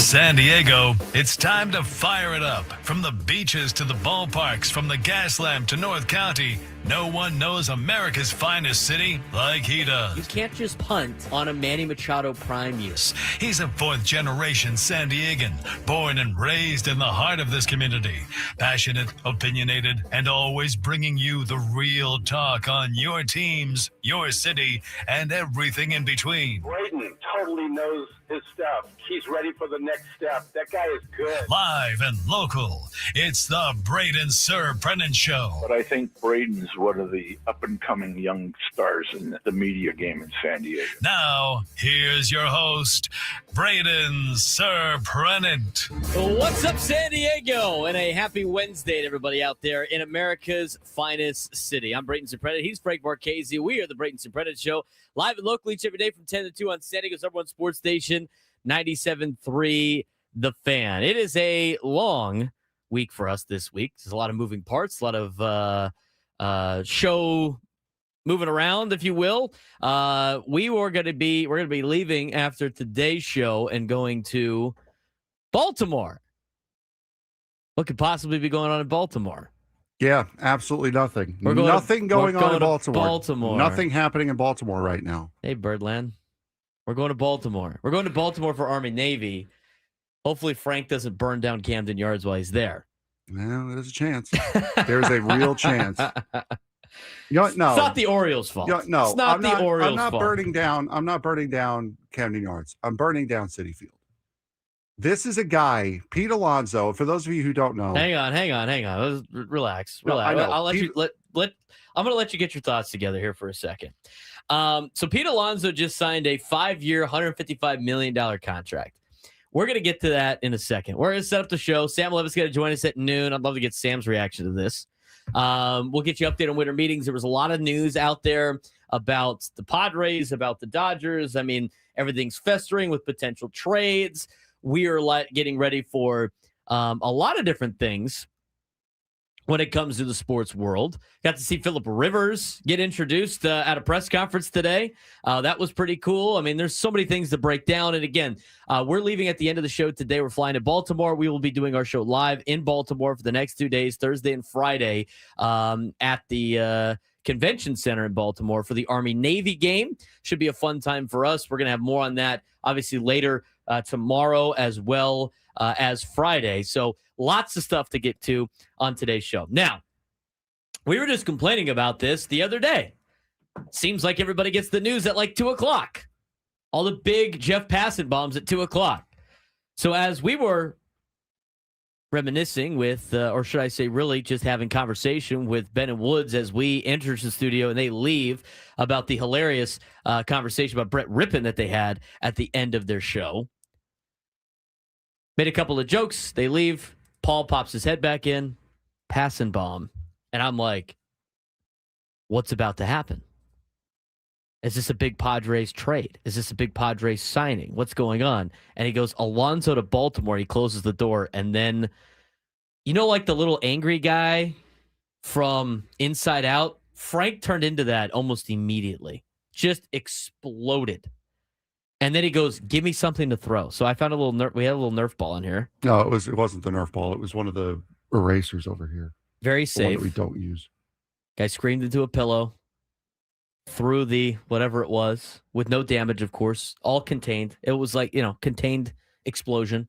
San Diego, it's time to fire it up. From the beaches to the ballparks, from the Gaslamp to North County, no one knows America's finest city like he does. You can't just punt on a Manny Machado prime year. He's a fourth-generation San Diegan, born and raised in the heart of this community. Passionate, opinionated, and always bringing you the real talk on your teams, your city, and everything in between. Braden totally knows his stuff. He's ready for the next step. That guy is good. Live and local, it's the Braden Surprenant Show. But I think Braden's one of the up-and-coming young stars in the media game in San Diego. Now, here's your host, Braden Surprenant. What's up, San Diego? And a happy Wednesday to everybody out there in America's finest city. I'm Braden Surprenant. He's Frank Marchese. We are the Braden Surprenant Show, live and local each every day from 10 to 2 on San Diego's #1 sports station, 97.3 The Fan. It is a long week for us this week. There's a lot of moving parts, a lot of show moving around, if you will. We're going to be leaving after today's show and going to Baltimore. What could possibly be going on in Baltimore? Yeah, absolutely nothing. We're going nothing going on in to Baltimore. Nothing happening in Baltimore right now. Hey, Birdland. We're going to Baltimore. We're going to Baltimore for Army Navy. Hopefully Frank doesn't burn down Camden Yards while he's there. Well, there's a chance. There's a real chance. No, It's not the Orioles' fault. No, it's not the Orioles' I'm not fault. I'm not burning down Camden Yards. I'm burning down Citi Field. This is a guy, Pete Alonso. For those of you who don't know, Hang on. Relax. No, I know. I'll let you I'm going to let you get your thoughts together here for a second. So Pete Alonso just signed a 5-year, $155 million contract. We're going to get to that in a second. We're going to set up the show. Sam Levitt's going to join us at noon. I'd love to get Sam's reaction to this. We'll get you updated on winter meetings. There was a lot of news out there about the Padres, about the Dodgers. I mean, everything's festering with potential trades. We are getting ready for a lot of different things when it comes to the sports world. Got to see Phillip Rivers get introduced at a press conference today. That was pretty cool. I mean, there's so many things to break down. And again, we're leaving at the end of the show today. We're flying to Baltimore. We will be doing our show live in Baltimore for the next 2 days, Thursday and Friday, at the Convention Center in Baltimore for the Army-Navy game. Should be a fun time for us. We're going to have more on that, obviously, later tomorrow as well as Friday. So lots of stuff to get to on today's show. Now, we were just complaining about this the other day. Seems like everybody gets the news at like 2 o'clock. All the big Jeff Passan bombs at 2 o'clock. So as we were reminiscing with, or should I say really just having conversation with Ben and Woods as we enter the studio and they leave about the hilarious conversation about Brett Rippon that they had at the end of their show. Made a couple of jokes. They leave. Paul pops his head back in. Passan bomb. And I'm like, what's about to happen? Is this a big Padres trade? Is this a big Padres signing? What's going on? And he goes, Alonso to Baltimore. He closes the door. And then, like the little angry guy from Inside Out? Frank turned into that almost immediately. Just exploded. And then he goes, give me something to throw. So I found a little we had a little Nerf ball in here. No, it wasn't the Nerf ball. It was one of the erasers over here. Very The one safe. that we don't use. Guy screamed into a pillow, threw the whatever it was, with no damage, of course, all contained. It was like, contained explosion.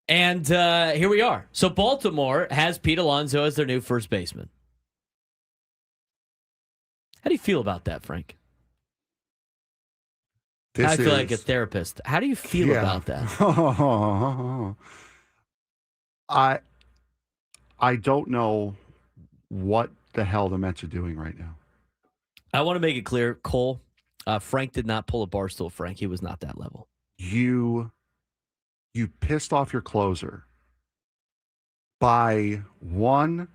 And here we are. So Baltimore has Pete Alonso as their new first baseman. How do you feel about that, Frank? I feel like a therapist. How do you feel about that? I don't know what the hell the Mets are doing right now. I want to make it clear, Cole, Frank did not pull a Barstool Frank. He was not that level. You pissed off your closer by one,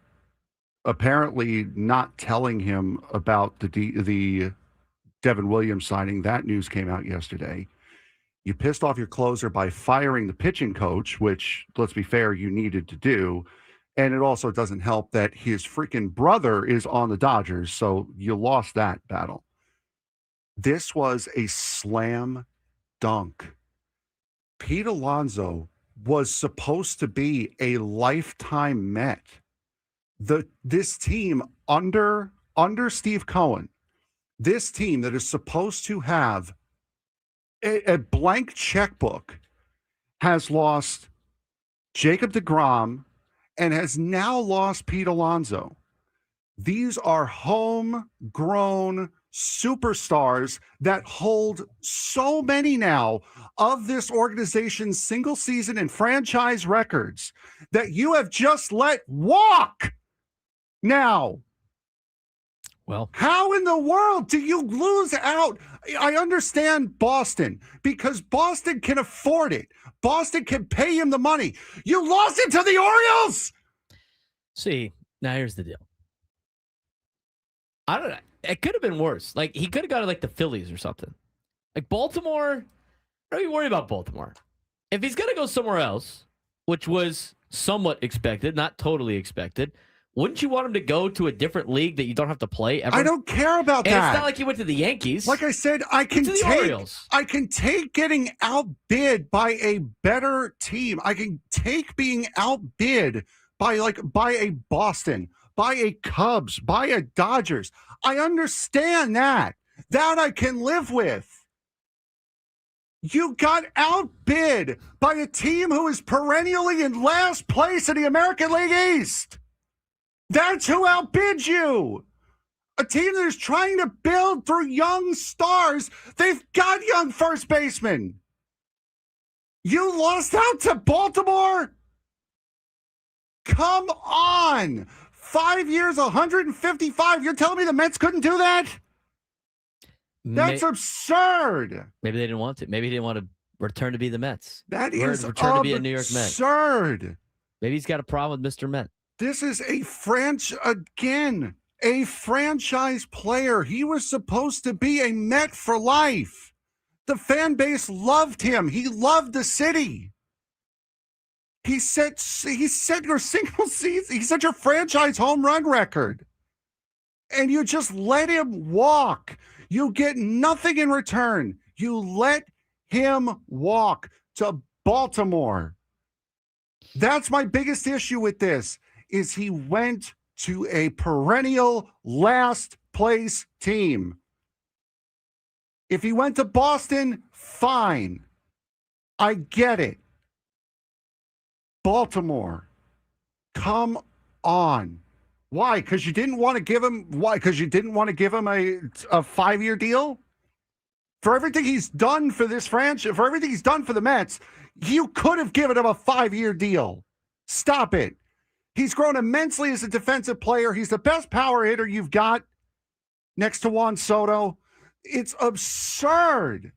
apparently not telling him about the Devin Williams signing. That news came out yesterday. You pissed off your closer by firing the pitching coach, which, let's be fair, you needed to do. And it also doesn't help that his freaking brother is on the Dodgers, so you lost that battle. This was a slam dunk. Pete Alonso was supposed to be a lifetime Met. This team under Steve Cohen, this team that is supposed to have a blank checkbook, has lost Jacob deGrom and has now lost Pete Alonso. These are homegrown superstars that hold so many now of this organization's single season and franchise records that you have just let walk. Now, well, how in the world do you lose out? I understand Boston because Boston can afford it. Boston can pay him the money. You lost it to the Orioles. See, now here's the deal. I don't know. It could have been worse. Like, he could have gone to, like, the Phillies or something. Like, Baltimore, don't you worry about Baltimore. If he's going to go somewhere else, which was somewhat expected, not totally expected, wouldn't you want him to go to a different league that you don't have to play ever? I don't care about and that. It's not like he went to the Yankees. Like I said, I can take getting outbid by a better team. I can take being outbid by a Boston, by a Cubs, by a Dodgers. I understand that. That I can live with. You got outbid by a team who is perennially in last place in the American League East. That's who outbid you. A team that is trying to build through young stars. They've got young first basemen. You lost out to Baltimore? Come on. 5 years, 155. You're telling me the Mets couldn't do that? That's absurd. Maybe they didn't want to. Maybe he didn't want to return to be the Mets. That is return to be a New York Met. Absurd. Maybe he's got a problem with Mr. Met. This is a franchise player. He was supposed to be a Met for life. The fan base loved him. He loved the city. He set your single season. He set your franchise home run record. And you just let him walk. You get nothing in return. You let him walk to Baltimore. That's my biggest issue with this, is he went to a perennial last place team. If he went to Boston, fine. I get it. Baltimore, come on. Why? Because you didn't want to give him. Why? Because you didn't want to give him a 5-year deal for everything he's done for this franchise, for everything he's done for the Mets. You could have given him a 5-year deal. Stop it. He's grown immensely as a defensive player. He's the best power hitter you've got next to Juan Soto. It's absurd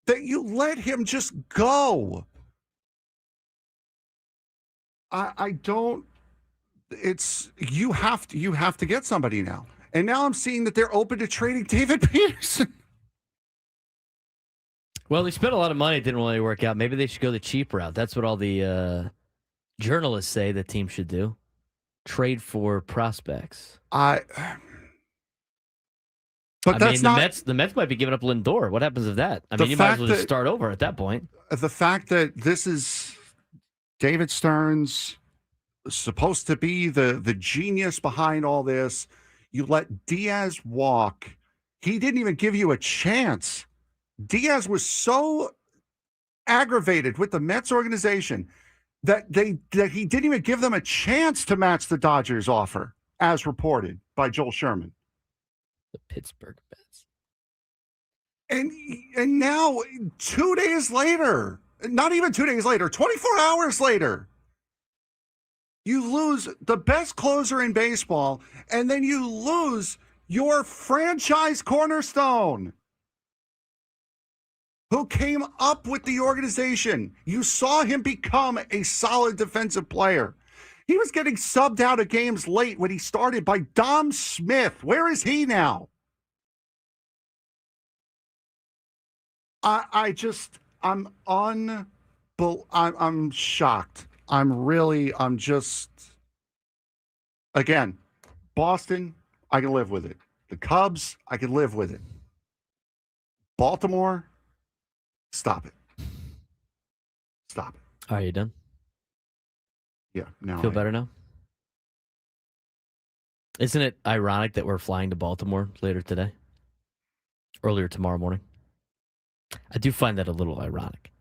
that you let him just go. I don't. It's you have to get somebody now. And now I'm seeing that they're open to trading David Peterson. Well, they spent a lot of money. It didn't really work out. Maybe they should go the cheap route. That's what all the journalists say the team should do. Trade for prospects. But that's not the Mets might be giving up Lindor. What happens with that? I mean, you might as well just start over at that point. The fact that this is David Stearns supposed to be the genius behind all this. You let Diaz walk. He didn't even give you a chance. Diaz was so aggravated with the Mets organization that he didn't even give them a chance to match the Dodgers offer, as reported by Joel Sherman. The Pittsburgh Mets. And now 2 days later, not even 2 days later, 24 hours later, you lose the best closer in baseball, and then you lose your franchise cornerstone who came up with the organization. You saw him become a solid defensive player. He was getting subbed out of games late when he started by Dom Smith. Where is he now? I'm shocked. Again, Boston, I can live with it. The Cubs, I can live with it. Baltimore, stop it. Stop it. Are you done? Yeah. Now Feel I better am. now? Isn't it ironic that we're flying to Baltimore earlier tomorrow morning? I do find that a little ironic.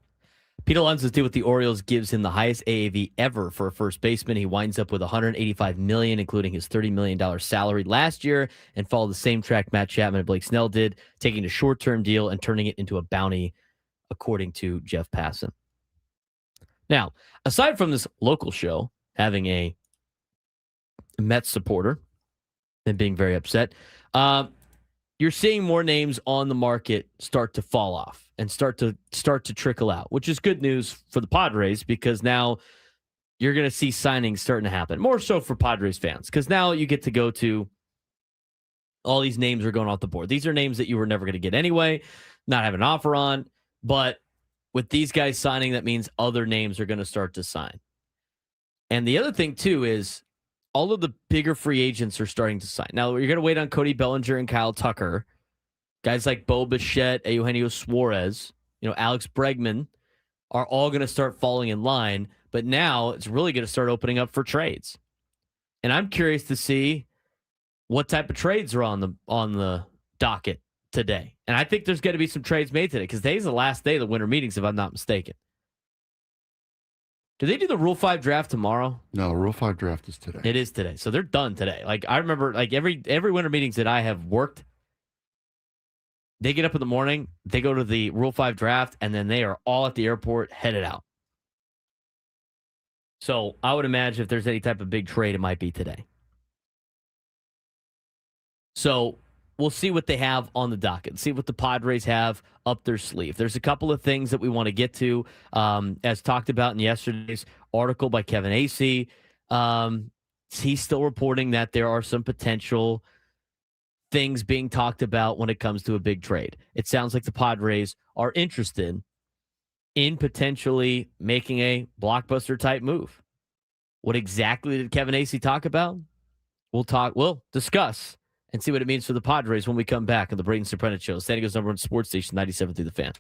Pete Alonso's deal with the Orioles gives him the highest AAV ever for a first baseman. He winds up with $185 million, including his $30 million salary last year, and followed the same track Matt Chapman and Blake Snell did, taking a short-term deal and turning it into a bounty, according to Jeff Passan. Now, aside from this local show having a Mets supporter and being very upset, you're seeing more names on the market start to fall off and start to trickle out, which is good news for the Padres because now you're going to see signings starting to happen. More so for Padres fans because now you get to go to all these names are going off the board. These are names that you were never going to get anyway, not have an offer on. But with these guys signing, that means other names are going to start to sign. And the other thing, too, is all of the bigger free agents are starting to sign. Now, you're going to wait on Cody Bellinger and Kyle Tucker. Guys like Bo Bichette, Eugenio Suarez, Alex Bregman are all going to start falling in line. But now it's really going to start opening up for trades. And I'm curious to see what type of trades are on the docket today. And I think there's going to be some trades made today because today's the last day of the winter meetings, if I'm not mistaken. Do they do the Rule 5 draft tomorrow? No, Rule 5 draft is today. It is today. So they're done today. Like I remember every winter meetings that I have worked, they get up in the morning, they go to the Rule 5 draft, and then they are all at the airport headed out. So I would imagine if there's any type of big trade, it might be today. So we'll see what they have on the docket, see what the Padres have up their sleeve. There's a couple of things that we want to get to, as talked about in yesterday's article by Kevin Acee. He's still reporting that there are some potential things being talked about when it comes to a big trade. It sounds like the Padres are interested in potentially making a blockbuster type move. What exactly did Kevin Acee talk about? We'll discuss and see what it means for the Padres when we come back on the Braden Surprenant Show. San Diego's #1 sports station, 97 through the Fan.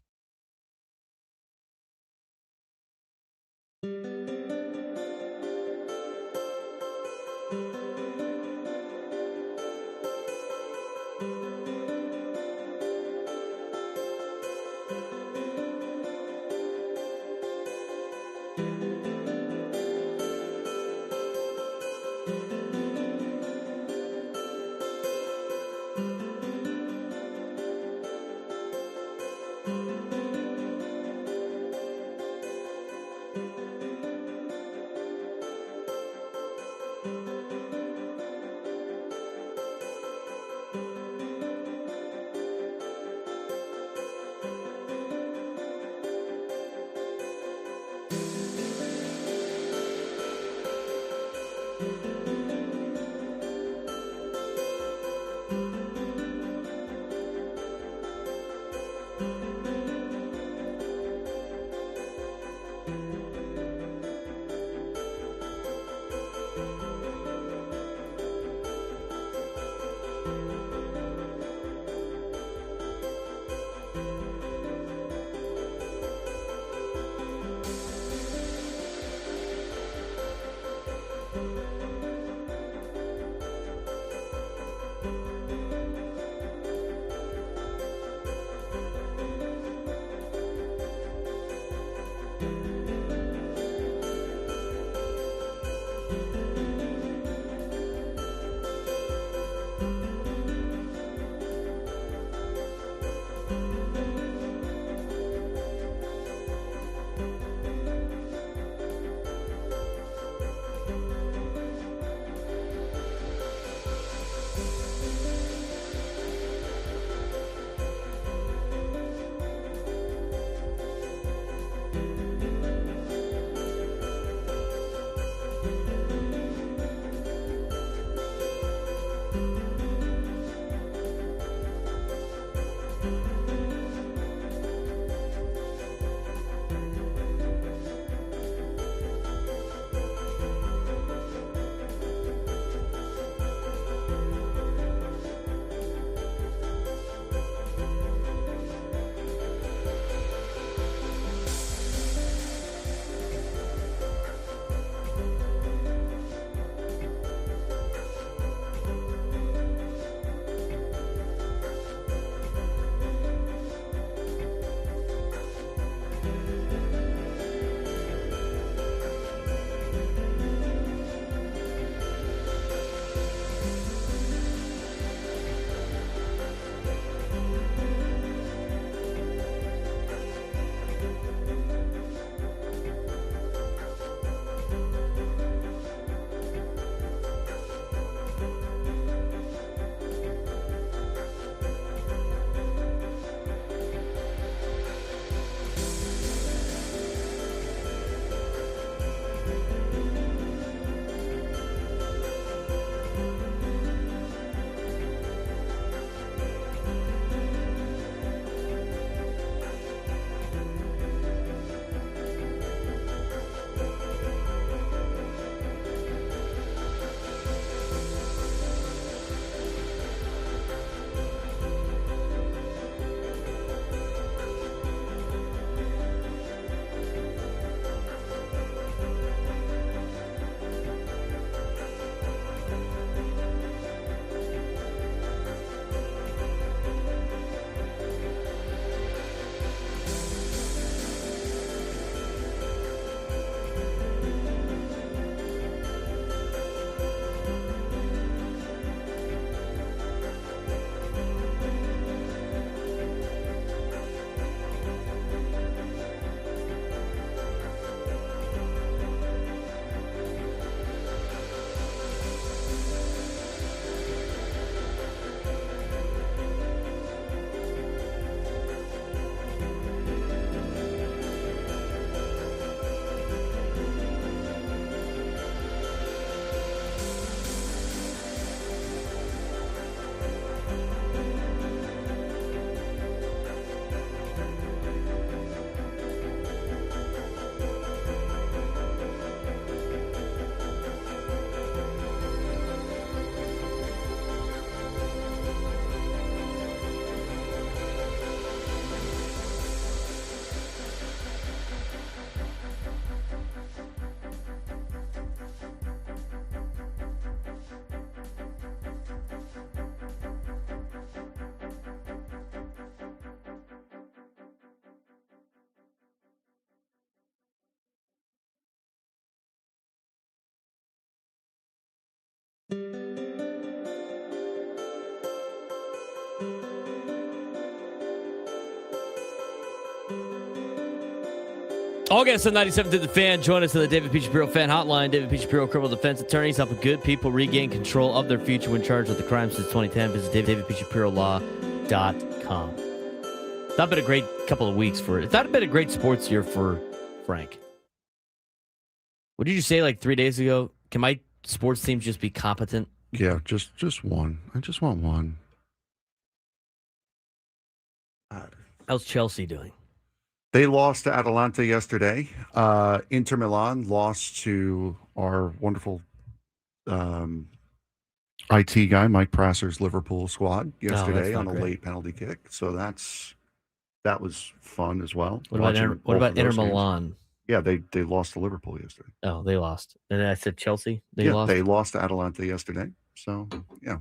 August on 97 to the Fan. Join us on the David P. Shapiro Fan Hotline. David P. Shapiro, criminal defense attorneys, helping good people regain control of their future when charged with the crime since 2010. Visit davidpshapirolaw.com. It's not been a great couple of weeks for it. It's not been a great sports year for Frank. What did you say like 3 days ago? Can my sports teams just be competent? Yeah, just one. I just want one. How's Chelsea doing? They lost to Atalanta yesterday. Inter Milan lost to our wonderful IT guy, Mike Prasser's Liverpool squad yesterday on a late penalty kick. So that was fun as well. What about Inter Milan? Yeah, they lost to Liverpool yesterday. Oh, they lost. And then I said Chelsea. They lost to Atalanta yesterday. So yeah,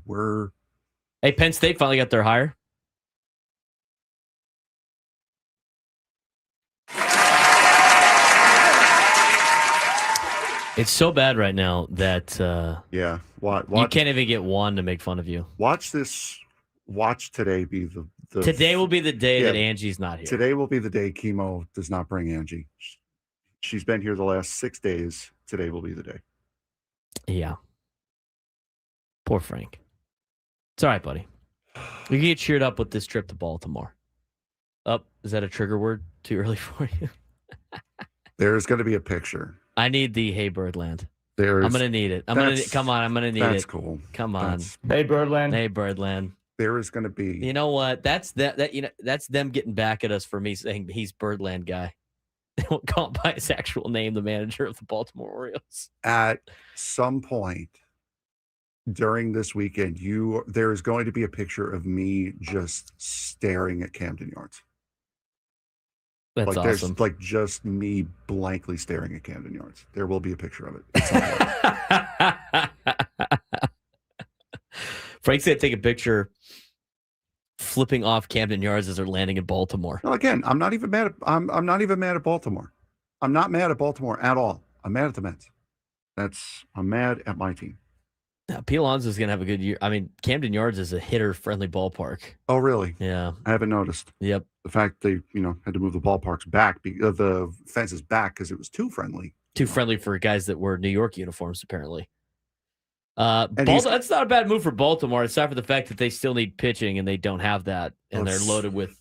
Hey, Penn State finally got their hire. It's so bad right now that you can't even get one to make fun of you. Watch today be the today will be the day that Angie's not here. Today will be the day chemo does not bring Angie. She's been here the last 6 days. Today will be the day. Yeah. Poor Frank. It's all right, buddy. You can get cheered up with this trip to Baltimore. Is that a trigger word? Too early for you? There's going to be a picture. I need the Hey Birdland. I'm going to need it. I'm going to need it. That's cool. Come on. Hey Birdland. Hey Birdland. There is going to be. You know what? That's them getting back at us for me saying he's Birdland guy. They won't call him by his actual name, the manager of the Baltimore Orioles. At some point during this weekend, there is going to be a picture of me just staring at Camden Yards. That's awesome. There's just me blankly staring at Camden Yards. There will be a picture of it. Frank's gonna take a picture flipping off Camden Yards as they're landing in Baltimore. Well, again, I'm not even mad at I'm not even mad at Baltimore. I'm not mad at Baltimore at all. I'm mad at the Mets. I'm mad at my team. Now, P. Alonso's going to have a good year. I mean, Camden Yards is a hitter-friendly ballpark. Oh, really? Yeah. I haven't noticed. Yep. The fact they, had to move the ballparks back, the fences back because it was too friendly. Too friendly for guys that wear New York uniforms, apparently. That's not a bad move for Baltimore, aside from the fact that they still need pitching and they don't have that, and they're loaded with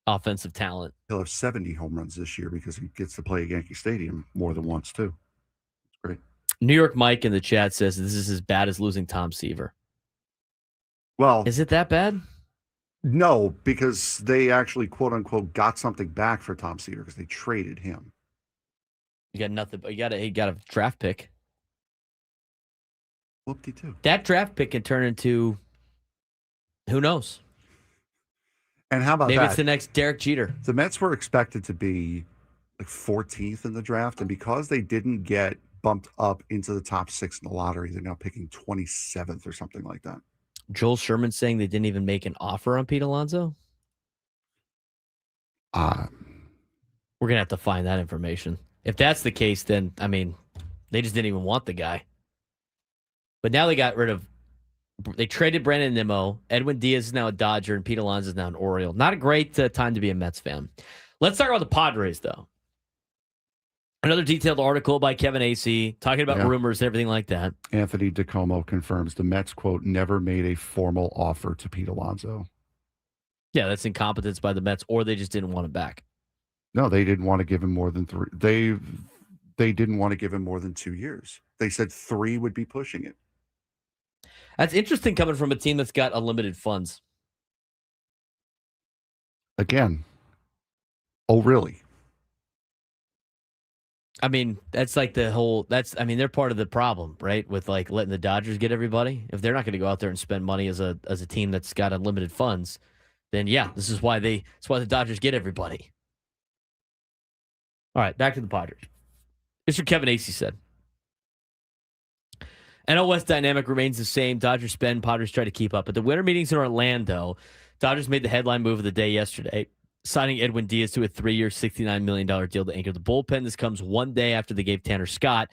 offensive talent. He'll have 70 home runs this year because he gets to play at Yankee Stadium more than once, too. It's great. New York Mike in the chat says this is as bad as losing Tom Seaver. Well, is it that bad? No, because they actually, quote unquote, got something back for Tom Seaver because they traded him. You got nothing, but he got a draft pick. Whoop-de-doo. That draft pick can turn into who knows? And how about maybe that? It's the next Derek Jeter. The Mets were expected to be like 14th in the draft, and because they didn't get bumped up into the top 6 in the lottery, they're now picking 27th or something like that. Joel Sherman saying they didn't even make an offer on Pete Alonso? We're going to have to find that information. If that's the case, then, I mean, they just didn't even want the guy. But now they traded Brandon Nimmo. Edwin Diaz is now a Dodger, and Pete Alonso is now an Oriole. Not a great time to be a Mets fan. Let's talk about the Padres, though. Another detailed article by Kevin Acee talking about rumors and everything like that. Anthony DiComo confirms the Mets, quote, never made a formal offer to Pete Alonso. Yeah, that's incompetence by the Mets, or they just didn't want him back. No, they didn't want to give him more than 3. They didn't want to give him more than 2 years. They said 3 would be pushing it. That's interesting coming from a team that's got unlimited funds. Again. Oh, really? I mean, that's like they're part of the problem, right? With like letting the Dodgers get everybody. If they're not going to go out there and spend money as a team that's got unlimited funds, then yeah, this is why the Dodgers get everybody. All right, back to the Padres. Here's what Kevin Acee said. NL West dynamic remains the same. Dodgers spend, Padres try to keep up. At the winter meetings in Orlando, Dodgers made the headline move of the day yesterday, signing Edwin Diaz to a 3-year, $69 million deal to anchor the bullpen. This comes 1 day after they gave Tanner Scott,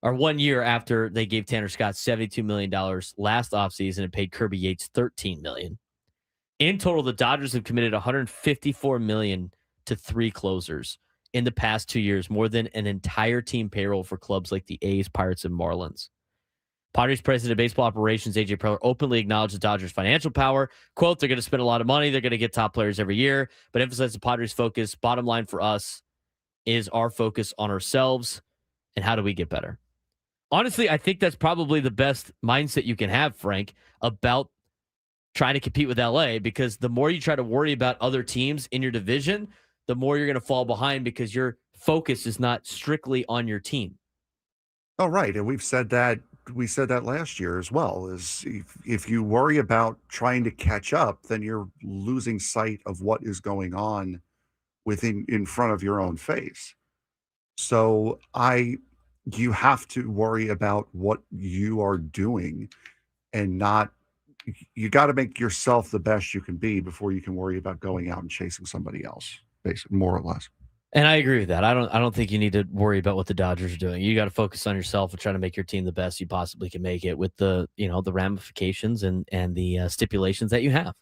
or 1 year after they gave Tanner Scott $72 million last offseason and paid Kirby Yates $13 million. In total, the Dodgers have committed $154 million to 3 closers, in the past 2 years, more than an entire team payroll for clubs like the A's, Pirates, and Marlins. Padres president of baseball operations, A.J. Preller, openly acknowledged the Dodgers' financial power. Quote, they're going to spend a lot of money. They're going to get top players every year, but emphasized the Padres' focus. Bottom line for us is our focus on ourselves and how do we get better. Honestly, I think that's probably the best mindset you can have, Frank, about trying to compete with LA, because the more you try to worry about other teams in your division, the more you're going to fall behind because your focus is not strictly on your team. Oh, right. And we said that last year as well, is if you worry about trying to catch up, then you're losing sight of what is going on in front of your own face. So you have to worry about what you are doing and not, you got to make yourself the best you can be before you can worry about going out and chasing somebody else, basically, more or less. And I agree with that. I don't think you need to worry about what the Dodgers are doing. You got to focus on yourself and try to make your team the best you possibly can make it, with the ramifications and the stipulations that you have.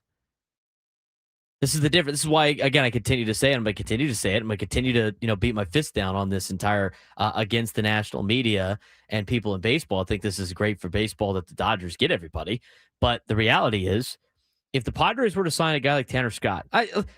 This is the difference. This is why, again, I continue to say it. I'm going to continue to say it. I'm going to continue to beat my fist down on this entire against the national media and people in baseball. I think this is great for baseball that the Dodgers get everybody. But the reality is, if the Padres were to sign a guy like Tanner Scott,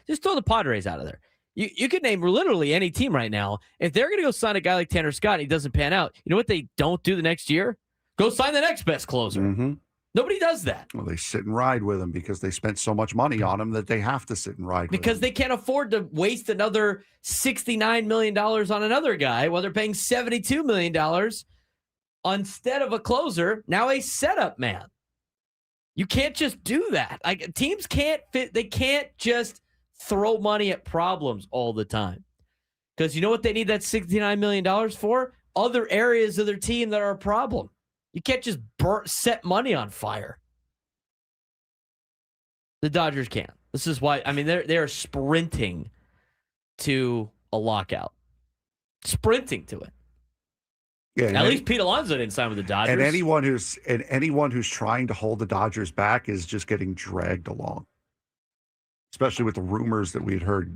just throw the Padres out of there. You could name literally any team right now. If they're going to go sign a guy like Tanner Scott and he doesn't pan out, you know what they don't do the next year? Go sign the next best closer. Mm-hmm. Nobody does that. Well, they sit and ride with him because they spent so much money on him that they have to sit and ride with him. Because they can't afford to waste another $69 million on another guy while they're paying $72 million instead of a closer, now a setup man. You can't just do that. Like, teams can't fit. They can't just throw money at problems all the time. Because you know what they need that $69 million for? Other areas of their team that are a problem. You can't just set money on fire. The Dodgers can't. This is why, they are sprinting to a lockout. Sprinting to it. Yeah, at least Pete Alonso didn't sign with the Dodgers. And anyone who's trying to hold the Dodgers back is just getting dragged along. Especially with the rumors that we had heard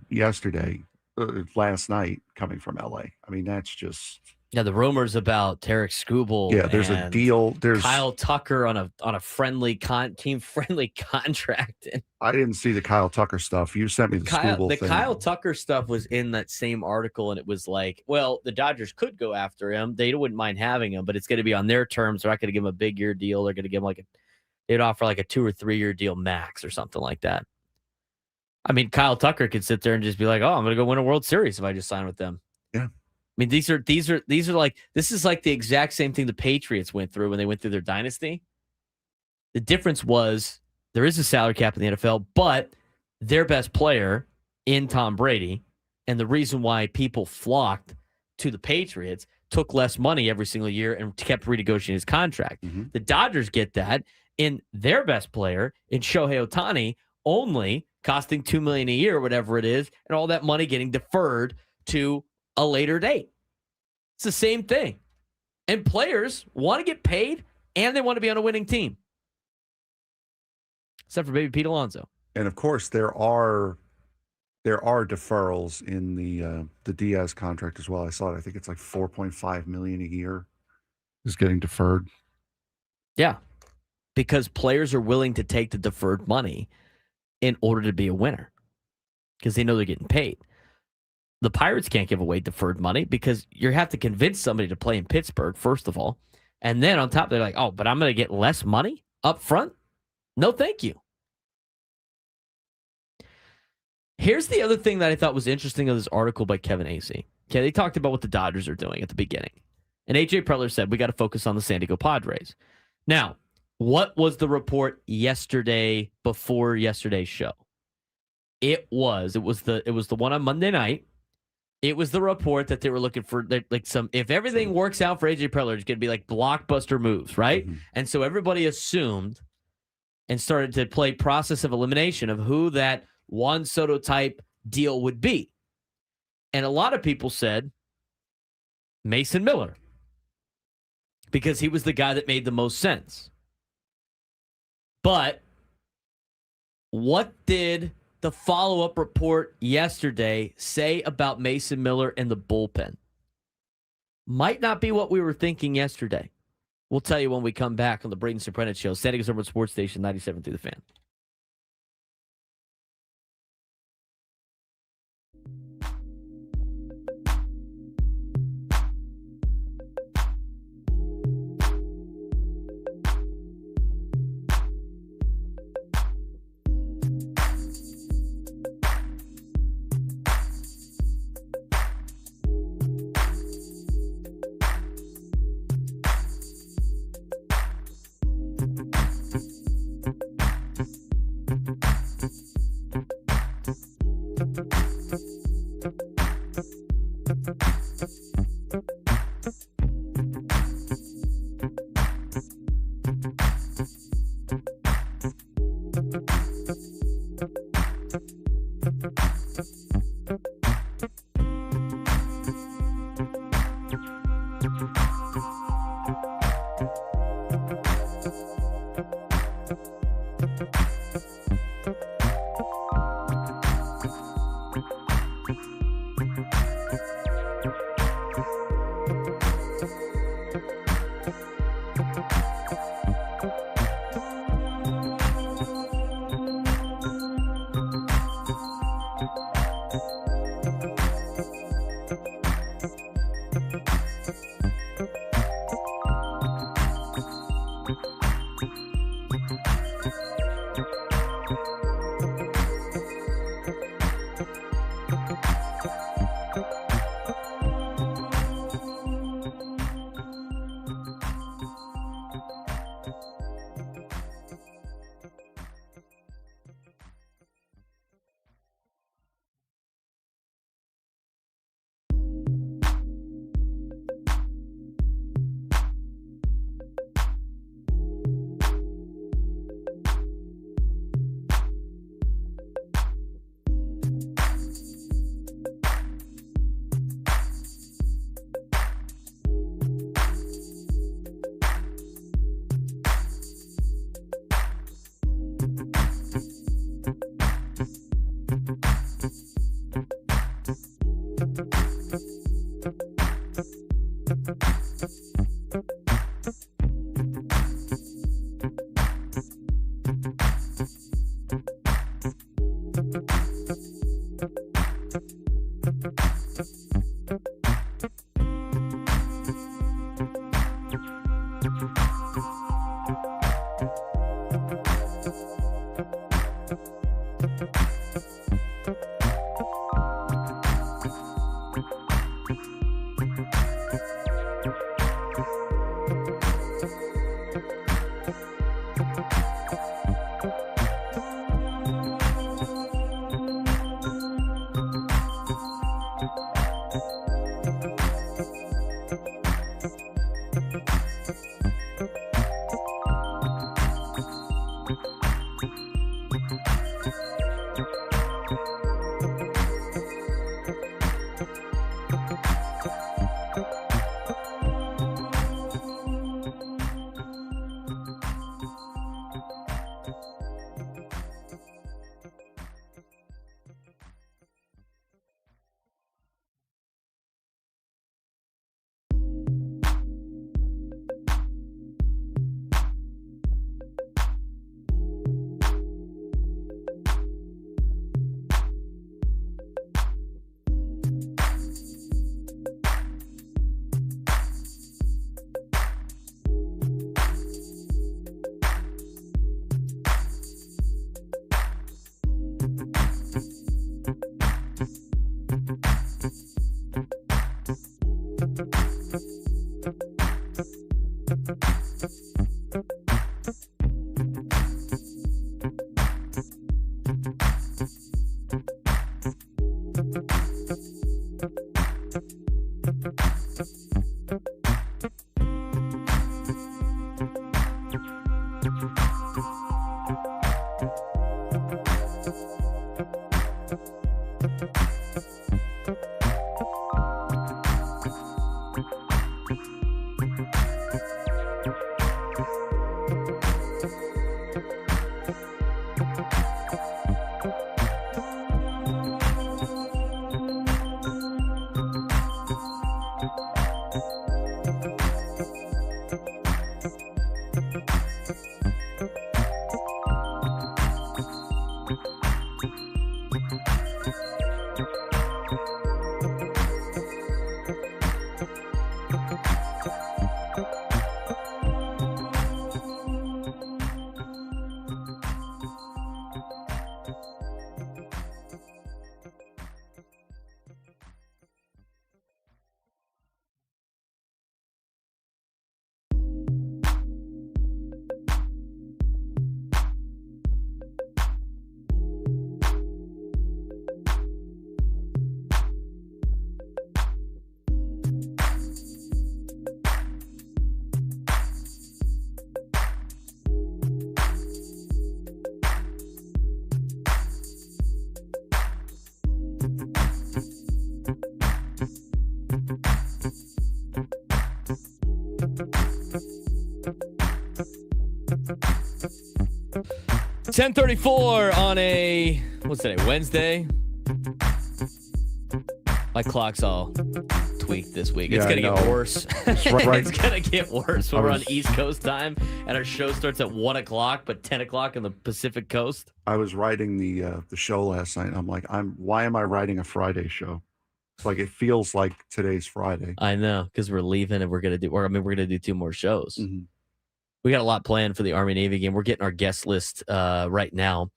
last night, coming from LA. That's just... Yeah, the rumors about Tarek Skubal. Yeah, there's a deal. There's Kyle Tucker on a friendly team-friendly contract. I didn't see the Kyle Tucker stuff. You sent me the Skubal thing. Kyle Tucker stuff was in that same article, and it was like, well, the Dodgers could go after him. They wouldn't mind having him, but it's going to be on their terms. They're not going to give him a big year deal. They're going to give him they'd offer like a 2 or 3 year deal max or something like that. Kyle Tucker could sit there and just be like, oh, I'm going to go win a World Series if I just sign with them. Yeah. This is like the exact same thing the Patriots went through when they went through their dynasty. The difference was there is a salary cap in the NFL, but their best player in Tom Brady, and the reason why people flocked to the Patriots, took less money every single year and kept renegotiating his contract. Mm-hmm. The Dodgers get that in their best player in Shohei Ohtani, only costing $2 million a year, whatever it is, and all that money getting deferred to a later date. It's the same thing. And players want to get paid, and they want to be on a winning team. Except for baby Pete Alonso. And of course, there are deferrals in the Diaz contract as well. I saw it. I think it's like $4.5 million a year is getting deferred. Yeah, because players are willing to take the deferred money in order to be a winner, because they know they're getting paid. The Pirates can't give away deferred money because you have to convince somebody to play in Pittsburgh, first of all. And then on top, they're like, oh, but I'm going to get less money up front? No, thank you. Here's the other thing that I thought was interesting of this article by Kevin Acee. Okay, they talked about what the Dodgers are doing at the beginning. And A.J. Preller said, we got to focus on the San Diego Padres. Now, what was the report yesterday before yesterday's show? It was the one on Monday night. It was the report that they were looking for if everything works out for A.J. Preller, it's going to be like blockbuster moves, right? Mm-hmm. And so everybody assumed and started to play process of elimination of who that Juan Soto type deal would be. And a lot of people said Mason Miller, because he was the guy that made the most sense. But what did the follow-up report yesterday say about Mason Miller and the bullpen? Might not be what we were thinking yesterday. We'll tell you when we come back on the Braden Surprenant Show. San Diego's number one sports station, 97 through the Fan. 10:34 on a, what's today, Wednesday? My clock's all tweaked this week. It's Yeah, going to I get know. worse. right. It's going to get worse when we're on East Coast time and our show starts at 1 o'clock, but 10 o'clock on the Pacific Coast. I was writing the show last night. And I'm like, why am I writing a Friday show? It's like it feels like today's Friday. I know, because we're leaving and we're going to do 2 more shows. Mm-hmm. We got a lot planned for the Army-Navy game. We're getting our guest list right now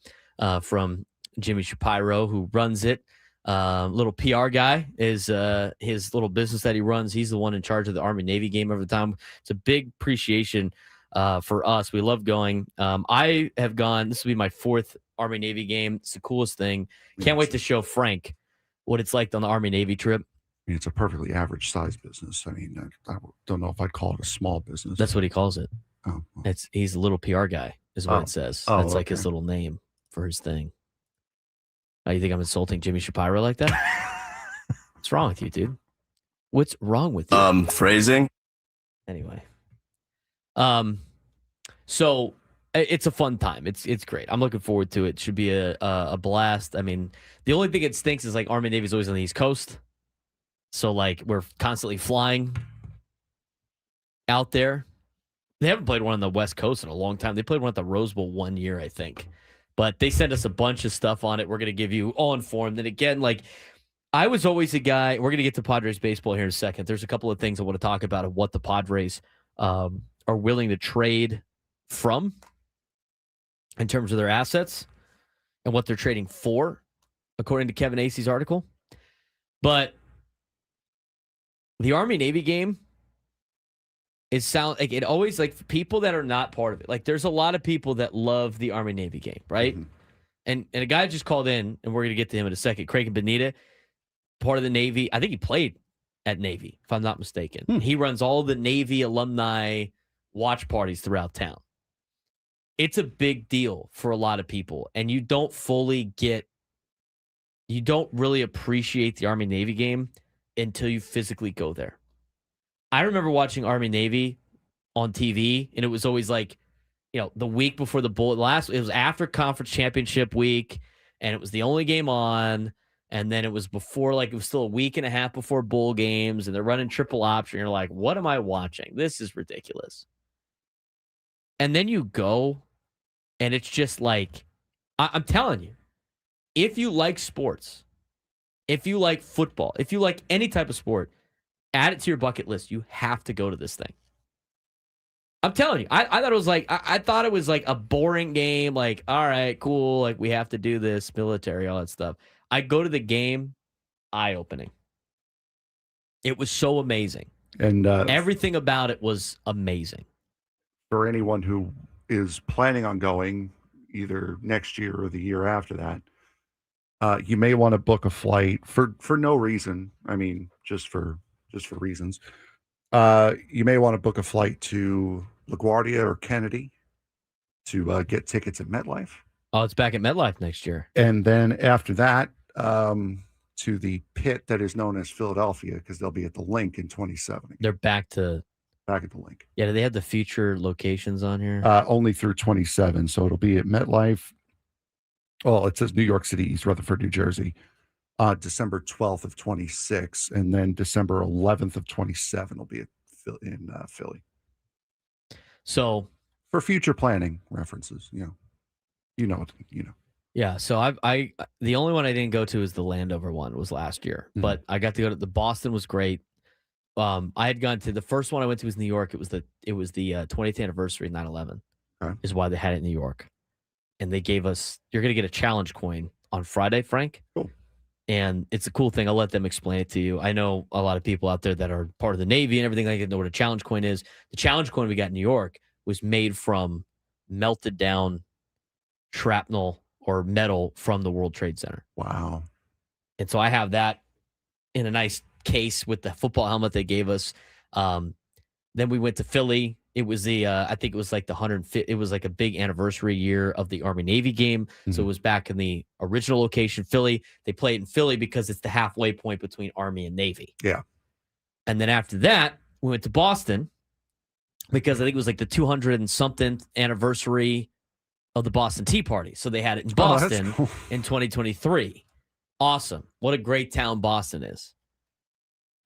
from Jimmy Shapiro, who runs it. Little PR guy is his little business that he runs. He's the one in charge of the Army-Navy game every time. It's a big appreciation for us. We love going. I have gone. This will be my 4th Army-Navy game. It's the coolest thing. Can't wait to show Frank what it's like on the Army-Navy trip. I mean, it's a perfectly average size business. I mean, I don't know if I'd call it a small business. That's what he calls it. Oh, well. He's a little PR guy, is what it says. Oh, That's like his little name for his thing. Oh, you think I'm insulting Jimmy Shapiro like that? What's wrong with you, dude? What's wrong with you? Phrasing. Anyway. So it's a fun time. It's great. I'm looking forward to it. It should be a blast. I mean, the only thing that stinks is like Army Navy's always on the East Coast. So like we're constantly flying out there. They haven't played one on the West Coast in a long time. They played one at the Rose Bowl 1 year, I think. But they sent us a bunch of stuff on it. We're going to give you all informed. And again, like I was always a guy, we're going to get to Padres baseball here in a second. There's a couple of things I want to talk about of what the Padres are willing to trade from in terms of their assets and what they're trading for, according to Kevin Acey's article. But the Army-Navy game, it always like people that are not part of it. Like there's a lot of people that love the Army-Navy game, right? Mm-hmm. And a guy just called in, and we're going to get to him in a second. Craig Benita, part of the Navy. I think he played at Navy, if I'm not mistaken. He runs all the Navy alumni watch parties throughout town. It's a big deal for a lot of people, and you don't really appreciate the Army-Navy game until you physically go there. I remember watching Army-Navy on TV, and it was always like, the week before the bowl. It was after conference championship week, and it was the only game on. And then it was before, like, it was still a week and a half before bowl games, and they're running triple option. You're like, what am I watching? This is ridiculous. And then you go, and it's just like, I'm telling you, if you like sports, if you like football, if you like any type of sport, add it to your bucket list. You have to go to this thing. I'm telling you, I thought it was like, I thought it was like a boring game. Like, all right, cool. Like, we have to do this, military, all that stuff. I go to the game, eye-opening. It was so amazing. And everything about it was amazing. For anyone who is planning on going either next year or the year after that, you may want to book a flight for no reason. I mean, just for reasons. You may want to book a flight to LaGuardia or Kennedy to get tickets at MetLife. Oh, it's back at MetLife next year. And then after that, to the pit that is known as Philadelphia, because they'll be at the Link in 27. They're back at the Link. Yeah, do they have the future locations on here? Only through 27. So it'll be at MetLife. Well, it says New York City, East Rutherford, New Jersey. December 12th of 26, and then December 11th of 27 will be in Philly. So for future planning references, you know. Yeah. So I the only one I didn't go to is the Landover one. Was last year, but I got to go to the Boston. Was great. I had gone to the first one I went to was New York. It was the 20th anniversary of 9/11. Is why they had it in New York, and they gave us. You're going to get a challenge coin on Friday, Frank. Cool. And it's a cool thing. I'll let them explain it to you. I know a lot of people out there that are part of the Navy and everything like that know what a challenge coin is. The challenge coin we got in New York was made from melted down shrapnel or metal from the World Trade Center. Wow. And so I have that in a nice case with the football helmet they gave us. Then we went to Philly. It was I think it was like the 150. It was like a big anniversary year of the Army-Navy game. Mm-hmm. So it was back in the original location, Philly. They play it in Philly because it's the halfway point between Army and Navy. Yeah. And then after that, we went to Boston because I think it was like the 200 and something anniversary of the Boston Tea Party. So they had it in Oh, that's Boston cool. in 2023. Awesome. What a great town Boston is.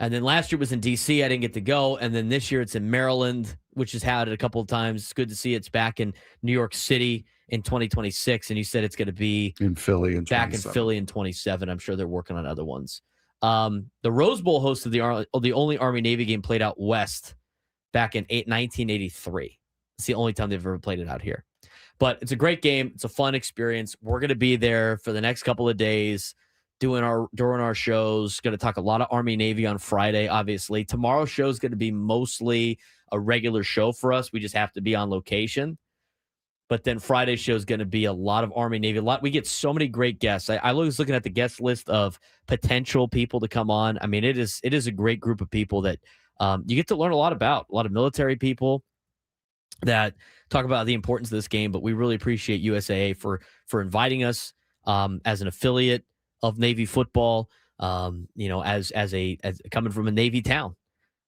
And then last year was in D.C. I didn't get to go. And then this year it's in Maryland, which has had it a couple of times. It's good to see it's back in New York City in 2026. And you said it's going to be In Philly in back in 27. Philly in 27. I'm sure they're working on other ones. The Rose Bowl hosted the only Army-Navy game played out west back in 1983. It's the only time they've ever played it out here. But it's a great game. It's a fun experience. We're going to be there for the next couple of days during our shows. Going to talk a lot of Army Navy on Friday, obviously. Tomorrow's show is going to be mostly a regular show for us. We just have to be on location. But then Friday's show is going to be a lot of Army Navy. We get so many great guests. I was looking at the guest list of potential people to come on. I mean, it is a great group of people that you get to learn a lot about. A lot of military people that talk about the importance of this game. But we really appreciate USAA for inviting us as an affiliate of Navy football, as coming from a Navy town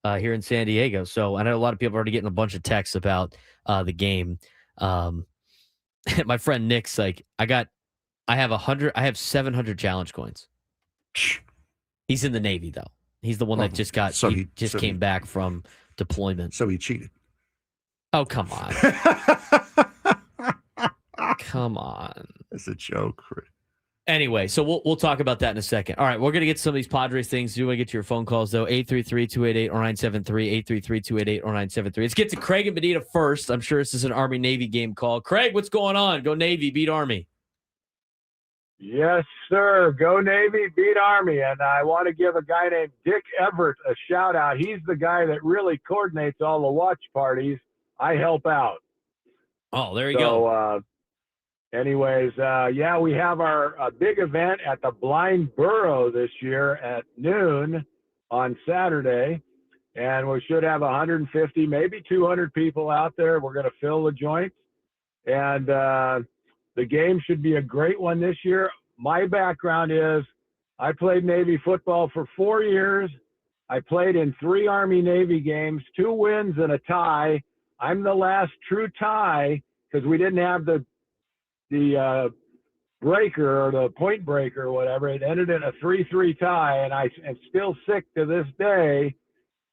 here in San Diego. So I know a lot of people are already getting a bunch of texts about the game. My friend Nick's like, I have 700 challenge coins. He's in the Navy though. He's the one that just came back from deployment. So he cheated. Oh, come on. Come on. It's a joke. Anyway, so we'll talk about that in a second. All right, we're going to get some of these Padres things. You want to get to your phone calls, though, 833-288-0973, 833-288-0973. Let's get to Craig and Benita first. I'm sure this is an Army-Navy game call. Craig, what's going on? Go Navy, beat Army. Yes, sir. Go Navy, beat Army. And I want to give a guy named Dick Everett a shout out. He's the guy that really coordinates all the watch parties. I help out. Oh, there you go. Anyways, we have our big event at the Blind Burrow this year at noon on Saturday. And we should have 150, maybe 200 people out there. We're going to fill the joints. And the game should be a great one this year. My background is I played Navy football for 4 years. I played in 3 Army-Navy games, 2 wins and a tie. I'm the last true tie because we didn't have the breaker or the point breaker or whatever. It ended in a 3-3 tie, and I am still sick to this day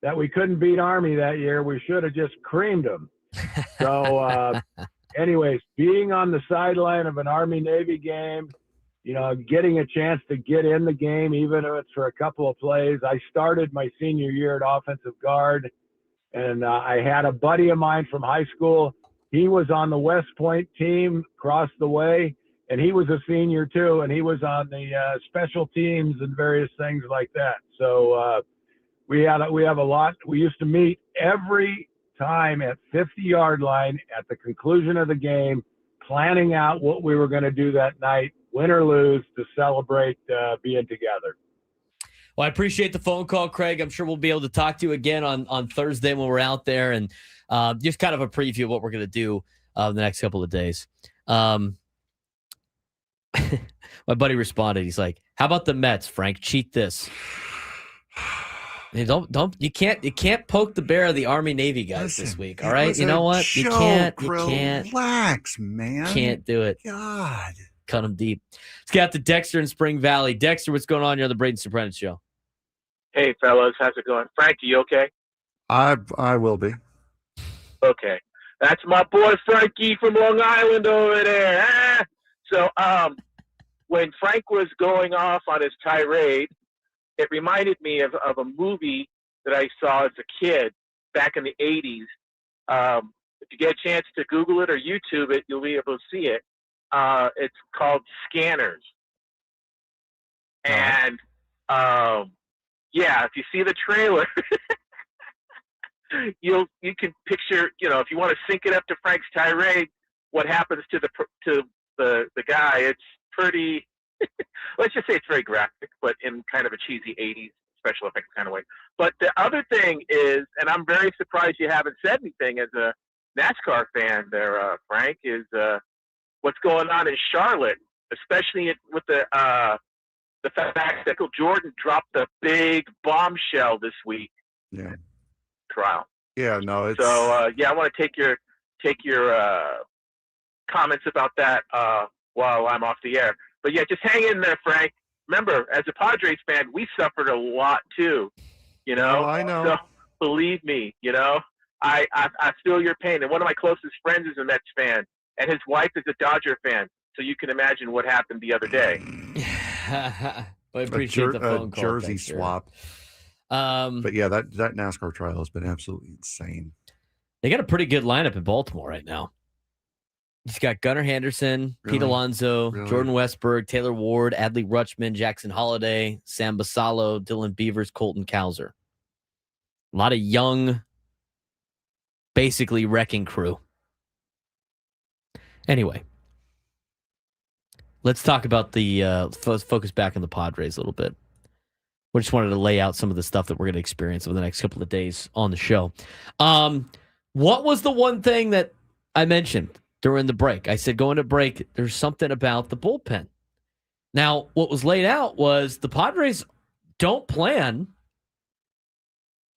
that we couldn't beat Army that year. We should have just creamed them. So anyways, being on the sideline of an Army-Navy game, getting a chance to get in the game, even if it's for a couple of plays. I started my senior year at offensive guard, and I had a buddy of mine from high school. He was on the West Point team across the way, and he was a senior too, and he was on the special teams and various things like that. So we have a lot. We used to meet every time at 50-yard line at the conclusion of the game, planning out what we were going to do that night, win or lose, to celebrate being together. Well, I appreciate the phone call, Craig. I'm sure we'll be able to talk to you again on Thursday when we're out there, and just kind of a preview of what we're going to do the next couple of days. My buddy responded. He's like, "How about the Mets, Frank? Cheat this." You can't poke the bear of the Army Navy guys this week. All right, you know what? You can't. Relax, man. Can't do it. God, cut them deep. Let's get out to Dexter in Spring Valley. Dexter, what's going on? You're on the Braden Surprenant show. Hey, fellas, how's it going? Frank, are you okay? I will be. Okay, that's my boy Frankie from Long Island over there. Ah! So, when Frank was going off on his tirade, it reminded me of a movie that I saw as a kid back in the 80s. If you get a chance to Google it or YouTube it, you'll be able to see it. It's called Scanners. And, if you see the trailer, you can picture, if you want to sync it up to Frank's tirade, what happens to the guy. It's pretty, let's just say it's very graphic, but in kind of a cheesy 80s special effects kind of way. But the other thing is, and I'm very surprised you haven't said anything as a NASCAR fan there, Frank, is what's going on in Charlotte, especially with the fact that Michael Jordan dropped the big bombshell this week. Yeah. Trial. Yeah, no, it's so I want to take your comments about that while I'm off the air. But yeah, just hang in there, Frank. Remember, as a Padres fan, we suffered a lot too. You know, Oh, I know. So believe me, you know, I feel your pain. And one of my closest friends is a Mets fan, and his wife is a Dodger fan. So you can imagine what happened the other day. I appreciate the phone call. Jersey swap. But yeah, that NASCAR trial has been absolutely insane. They got a pretty good lineup in Baltimore right now. He's got Gunnar Henderson, Pete Alonso, Jordan Westberg, Taylor Ward, Adley Rutschman, Jackson Holliday, Sam Basallo, Dylan Beavers, Colton Cowser. A lot of young, basically wrecking crew. Anyway, let's talk about let's focus back on the Padres a little bit. We just wanted to lay out some of the stuff that we're going to experience over the next couple of days on the show. What was the one thing that I mentioned during the break? I said, going to break, there's something about the bullpen. Now, what was laid out was the Padres don't plan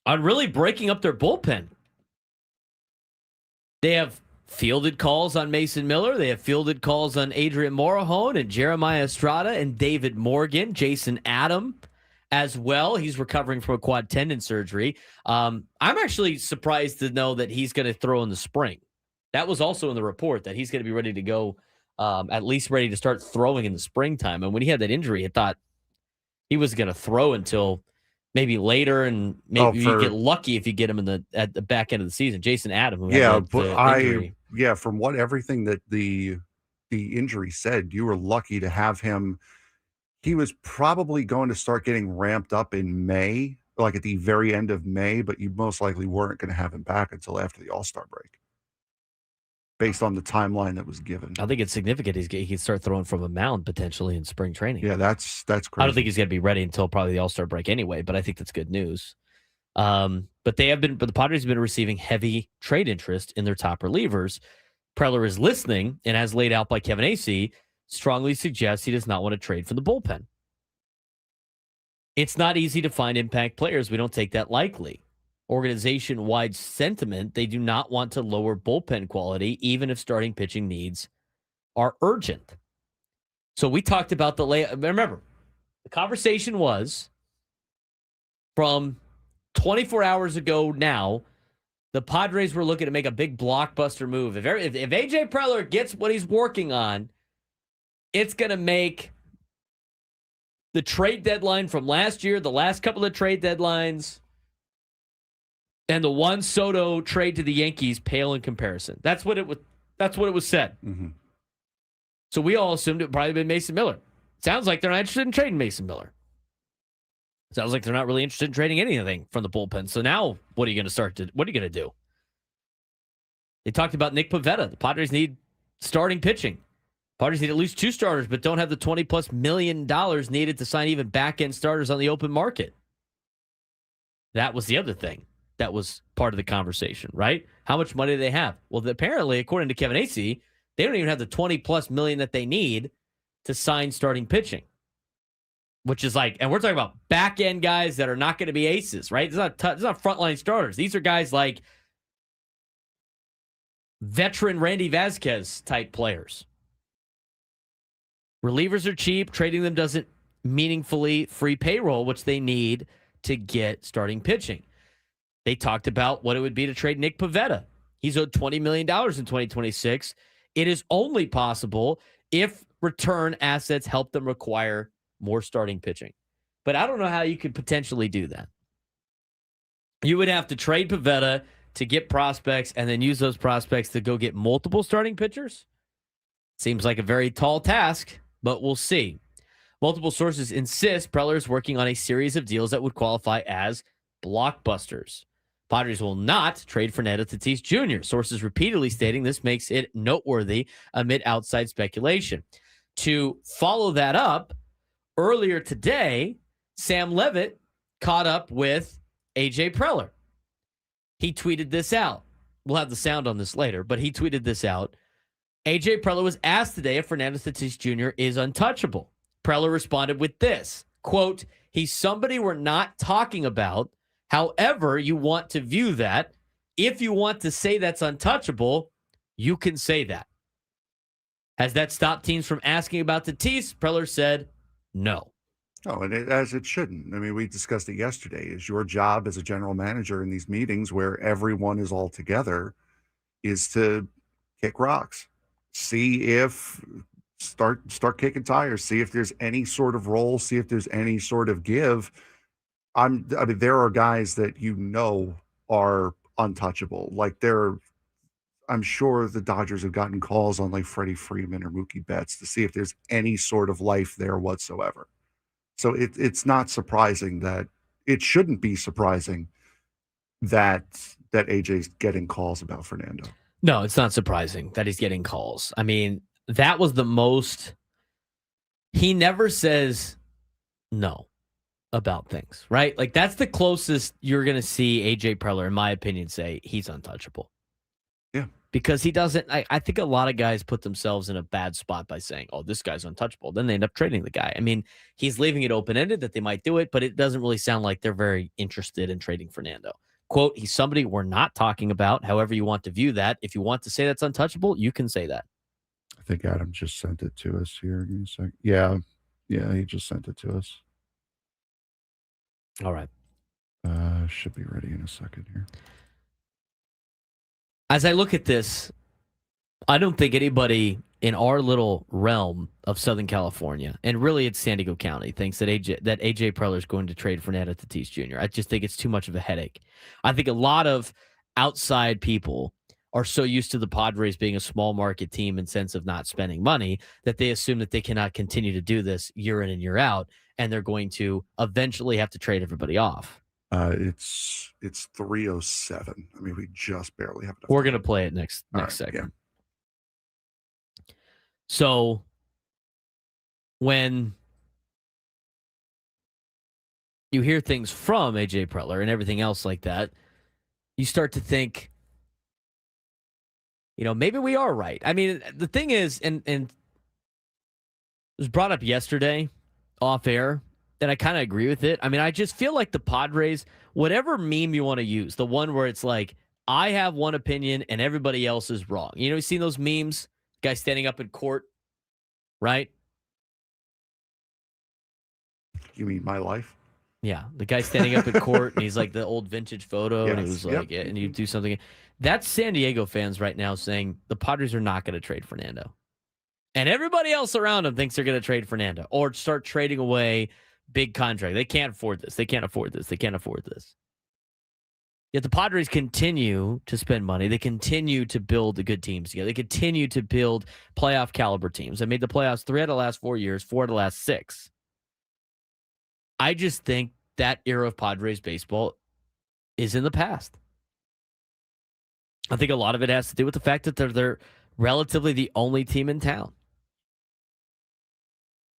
on really breaking up their bullpen. They have fielded calls on Mason Miller. They have fielded calls on Adrian Morejon and Jeremiah Estrada and David Morgan, Jason Adam as well. He's recovering from a quad tendon surgery. I'm actually surprised to know that he's going to throw in the spring. That was also in the report that he's going to be ready to go, at least ready to start throwing in the springtime. And when he had that injury, I thought he was going to throw until maybe later, and maybe you get lucky if you get him at the back end of the season. Jason Adam, who had injury. From what everything that the injury said, you were lucky to have him. He was probably going to start getting ramped up in May, like at the very end of May, but you most likely weren't going to have him back until after the All-Star break, based on the timeline that was given. I think it's significant. He can start throwing from a mound potentially in spring training. Yeah, that's crazy. I don't think he's going to be ready until probably the All-Star break anyway, but I think that's good news. But the Padres have been receiving heavy trade interest in their top relievers. Preller is listening, and as laid out by Kevin Acee, strongly suggests he does not want to trade from the bullpen. It's not easy to find impact players. We don't take that lightly. Organization-wide sentiment, they do not want to lower bullpen quality, even if starting pitching needs are urgent. So we talked about remember, the conversation was from 24 hours ago now, the Padres were looking to make a big blockbuster move. If AJ Preller gets what he's working on, it's going to make the trade deadline from last year, the last couple of trade deadlines, and the Juan Soto trade to the Yankees pale in comparison. That's what it was said. Mm-hmm. So we all assumed it would probably been Mason Miller. Sounds like they're not interested in trading Mason Miller. Sounds like they're not really interested in trading anything from the bullpen. So now what are you going to do? They talked about Nick Pivetta. The Padres need starting pitching. Padres need at least 2 starters, but don't have the $20+ million needed to sign even back-end starters on the open market. That was the other thing that was part of the conversation, right? How much money do they have? Well, apparently, according to Kevin Acee, they don't even have the $20+ million that they need to sign starting pitching. Which is and we're talking about back-end guys that are not going to be aces, right? It's not frontline starters. These are guys like veteran Randy Vasquez type players. Relievers are cheap. Trading them doesn't meaningfully free payroll, which they need to get starting pitching. They talked about what it would be to trade Nick Pivetta. He's owed $20 million in 2026. It is only possible if return assets help them acquire more starting pitching. But I don't know how you could potentially do that. You would have to trade Pivetta to get prospects and then use those prospects to go get multiple starting pitchers. Seems like a very tall task, but we'll see. Multiple sources insist Preller is working on a series of deals that would qualify as blockbusters. Padres will not trade Fernando Tatis Jr. Sources repeatedly stating this makes it noteworthy amid outside speculation. To follow that up, earlier today, Sam Levitt caught up with AJ Preller. He tweeted this out. We'll have the sound on this later, but he tweeted this out. AJ Preller was asked today if Fernando Tatis Jr. is untouchable. Preller responded with this, quote, "He's somebody we're not talking about. However you want to view that. If you want to say that's untouchable, you can say that." Has that stopped teams from asking about Tatis? Preller said no. Oh, and as it shouldn't. I mean, we discussed it yesterday. Is your job as a general manager in these meetings where everyone is all together is to kick rocks, see if start kicking tires, see if there's any sort of role, see if there's any sort of give. I mean, there are guys that are untouchable. Like I'm sure the Dodgers have gotten calls on like Freddie Freeman or Mookie Betts to see if there's any sort of life there whatsoever. So it's not surprising it shouldn't be surprising that AJ's getting calls about Fernando. No, it's not surprising that he's getting calls. I mean, that was the most. He never says no about things, right? Like that's the closest you're going to see AJ Preller, in my opinion, say he's untouchable. Yeah. Because he doesn't, I think a lot of guys put themselves in a bad spot by saying, oh, this guy's untouchable. Then they end up trading the guy. I mean, he's leaving it open-ended that they might do it, but it doesn't really sound like they're very interested in trading Fernando. Quote, he's somebody we're not talking about, however you want to view that. If you want to say that's untouchable, you can say that. I think Adam just sent it to us here. Give me a second. Yeah, he just sent it to us. All right. Should be ready in a second here. As I look at this, I don't think anybody in our little realm of Southern California, and really it's San Diego County, thinks that AJ Preller is going to trade Fernando Tatis Jr. I just think it's too much of a headache. I think a lot of outside people are so used to the Padres being a small market team in sense of not spending money that they assume that they cannot continue to do this year in and year out, and they're going to eventually have to trade everybody off. It's 3:07. I mean, we just barely have enough We're time. going to play it next All right, segment. yeah. So when you hear things from AJ Preller and everything else like that, you start to think, maybe we are right. I mean, the thing is, and it was brought up yesterday off air, that I kind of agree with it. I mean, I just feel like the Padres, whatever meme you want to use, the one where it's like, I have one opinion and everybody else is wrong. You seen those memes? Guy standing up in court, right? You mean my life? Yeah, the guy standing up in court, and he's like the old vintage photo, and he was like, and you do something. That's San Diego fans right now saying the Padres are not going to trade Fernando. And everybody else around him thinks they're going to trade Fernando or start trading away big contract. They can't afford this. They can't afford this. They can't afford this. Yet the Padres continue to spend money. They continue to build the good teams together. They continue to build playoff caliber teams. They made the playoffs 3 out of the last 4 years, 4 out of the last 6. I just think that era of Padres baseball is in the past. I think a lot of it has to do with the fact that they're relatively the only team in town.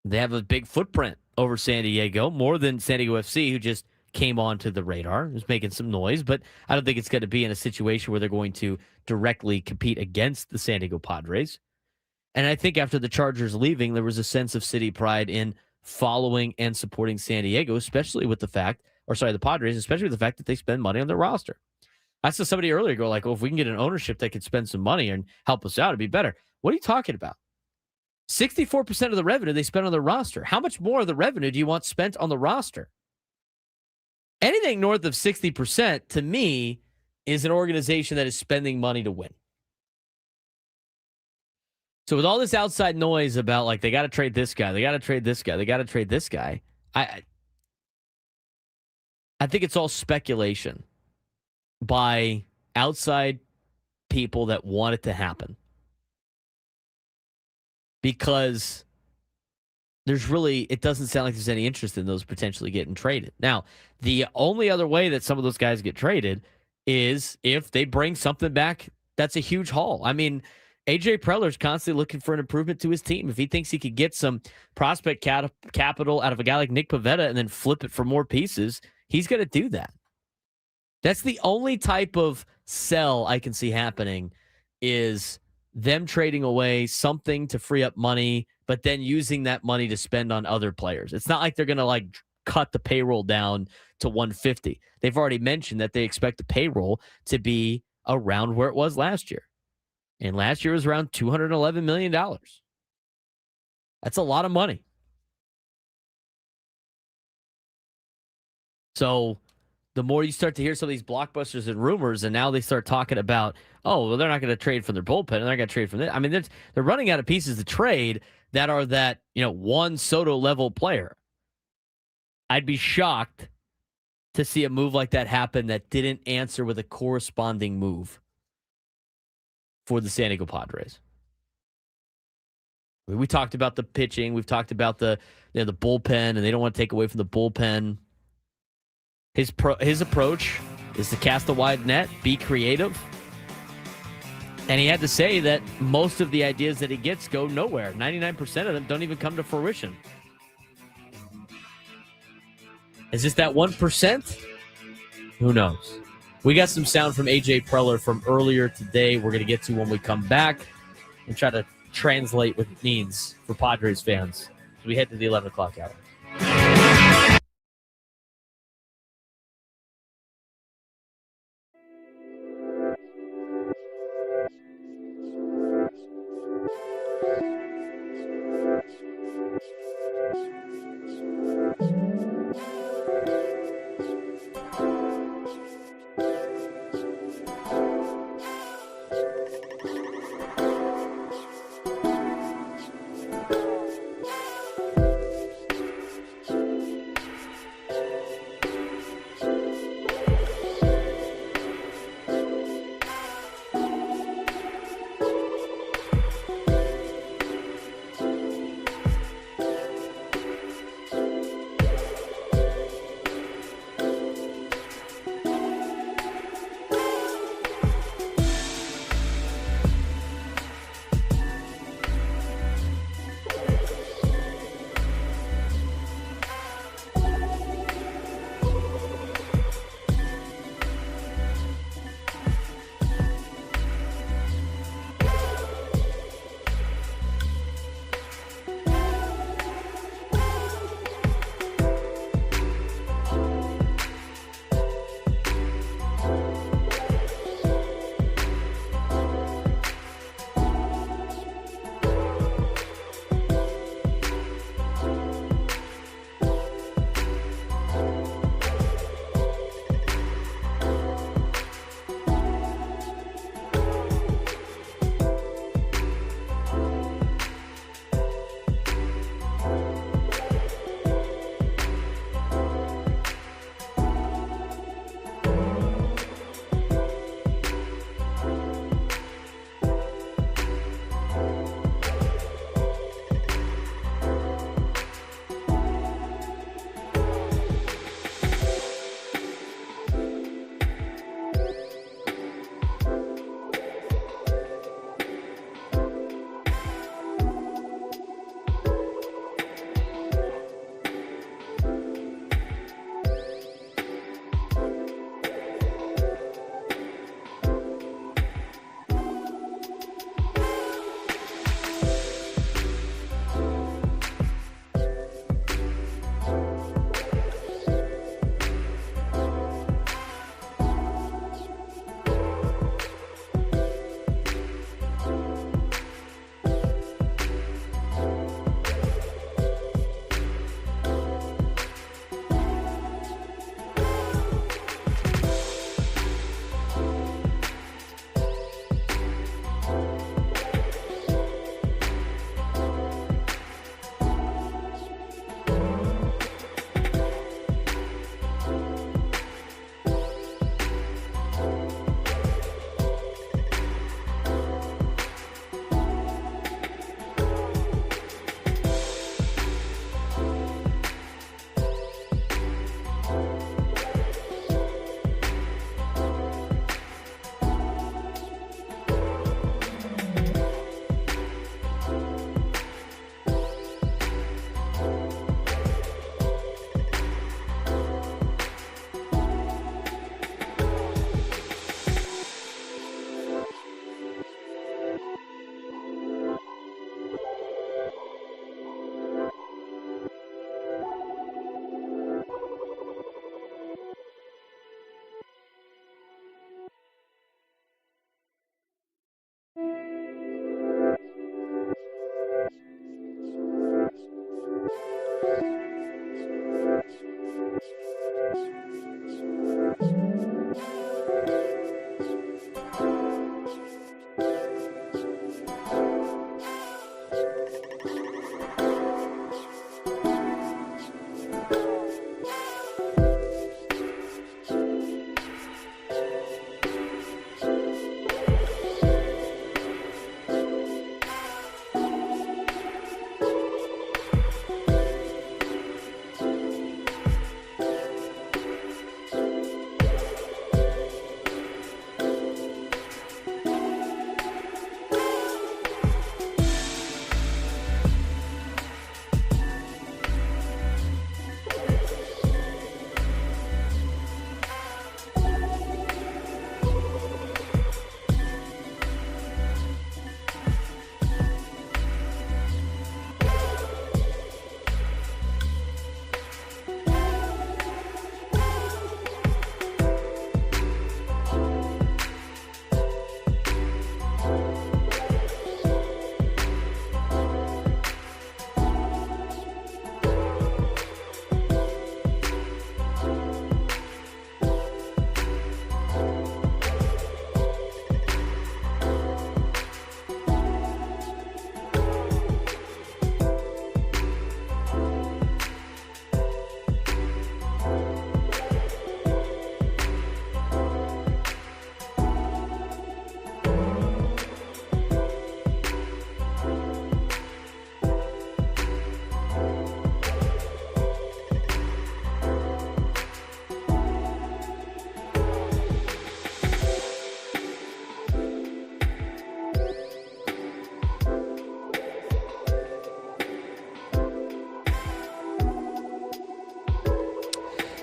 They have a big footprint over San Diego, more than San Diego FC, who just came onto the radar, who's making some noise, but I don't think it's going to be in a situation where they're going to directly compete against the San Diego Padres. And I think after the Chargers leaving, there was a sense of city pride in following and supporting San Diego, especially with the Padres, especially with the fact that they spend money on their roster. I saw somebody earlier go like, if we can get an ownership that could spend some money and help us out, it'd be better. What are you talking about? 64% of the revenue they spend on their roster. How much more of the revenue do you want spent on the roster? Anything north of 60% to me is an organization that is spending money to win. So with all this outside noise about like they got to trade this guy, they got to trade this guy, they got to trade this guy, I think it's all speculation by outside people that want it to happen. Because it doesn't sound like there's any interest in those potentially getting traded. Now, the only other way that some of those guys get traded is if they bring something back that's a huge haul. I mean, AJ Preller's constantly looking for an improvement to his team. If he thinks he could get some prospect capital out of a guy like Nick Pivetta and then flip it for more pieces, he's going to do that. That's the only type of sell I can see happening is them trading away something to free up money, but then using that money to spend on other players. It's not like they're going to like cut the payroll down to 150. They've already mentioned that they expect the payroll to be around where it was last year. And last year was around $211 million. That's a lot of money. So the more you start to hear some of these blockbusters and rumors, and now they start talking about, oh, well, they're not going to trade from their bullpen, and they're going to trade from this. I mean, they're running out of pieces to trade that are that, Juan Soto level player. I'd be shocked to see a move like that happen that didn't answer with a corresponding move for the San Diego Padres. We talked about the pitching. We've talked about the bullpen, and they don't want to take away from the bullpen. His approach is to cast a wide net, be creative. And he had to say that most of the ideas that he gets go nowhere. 99% of them don't even come to fruition. Is this that 1%? Who knows? We got some sound from AJ Preller from earlier today we're going to get to when we come back and try to translate what it means for Padres fans as we head to the 11 o'clock hour.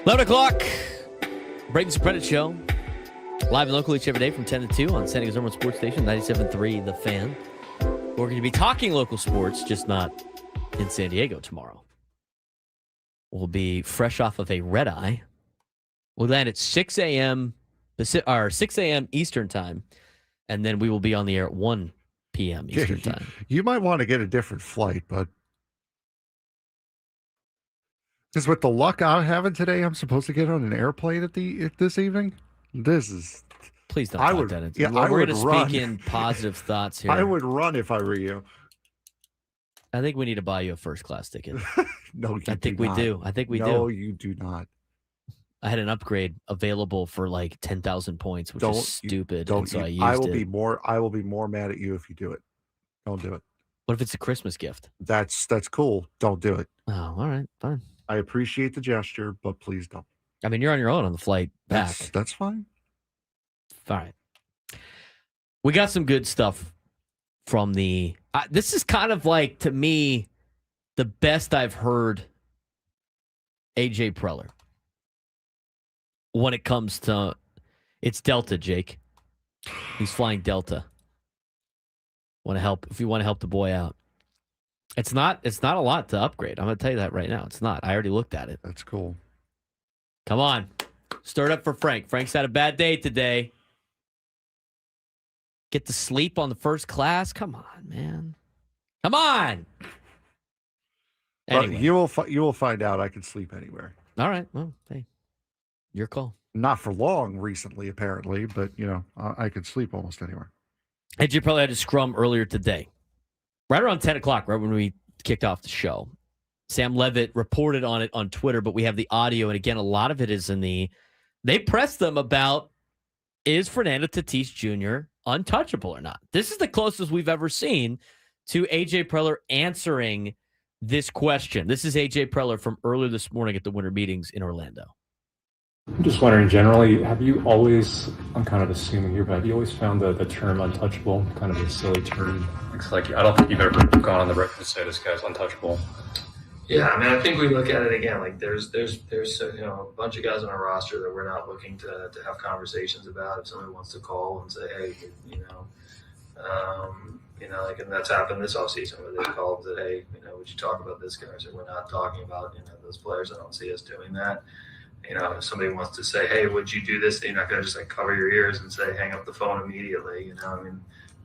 11 o'clock. Braden Surprenant Show. Live and local each every day from 10 to 2 on San Diego's number one sports station, 97.3 The Fan. We're going to be talking local sports, just not in San Diego tomorrow. We'll be fresh off of a red eye. We'll land at 6 a.m. 6 a.m. Eastern time, and then we will be on the air at 1 p.m. Eastern time. You might want to get a different flight, but because with the luck I'm having today, I'm supposed to get on an airplane this evening. This is. Please don't talk that into. Yeah, We're going to speak in positive thoughts here. I would run if I were you. I think we need to buy you a first class ticket. No, I think we do. I think we do. No, you do not. I had an upgrade available for like 10,000 points, which is stupid. I used I will be more mad at you if you do it. Don't do it. What if it's a Christmas gift? That's cool. Don't do it. Oh, all right, fine. I appreciate the gesture, but please don't. I mean, you're on your own on the flight back. That's fine. All right. We got some good stuff from the. This is kind of like, to me, the best I've heard AJ Preller when it comes to. It's Delta, Jake. He's flying Delta. Want to help? If you want to help the boy out, it's not a lot to upgrade. I'm going to tell you that right now. It's not. I already looked at it. That's cool. Come on, stir it up for Frank. Frank's had a bad day today. Get to sleep on the first class. Come on, man. Come on. Anyway. You will find out. I can sleep anywhere. All right. Well, hey, your call. Not for long recently, apparently, but I could sleep almost anywhere. AJ probably had a scrum earlier today, right around 10 o'clock, right when we kicked off the show. Sam Levitt reported on it on Twitter, but we have the audio, and again, a lot of it is they pressed them about, is Fernando Tatis Jr. untouchable or not? This is the closest we've ever seen to AJ Preller answering this question. This is AJ Preller from earlier this morning at the winter meetings in Orlando. I'm just wondering, generally, have you always, I'm kind of assuming here, but have you always found the term untouchable kind of a silly term? It's like, I don't think you've ever gone on the record to say this guy's untouchable. Yeah, I mean, I think we look at it again, like there's a bunch of guys on our roster that we're not looking to have conversations about. If somebody wants to call and say, hey, and that's happened this offseason where they called and said, hey, would you talk about this guy? I said, we're not talking about, those players. I don't see us doing that. If somebody wants to say, hey, would you do this? You're not going to just like cover your ears and say, hang up the phone immediately,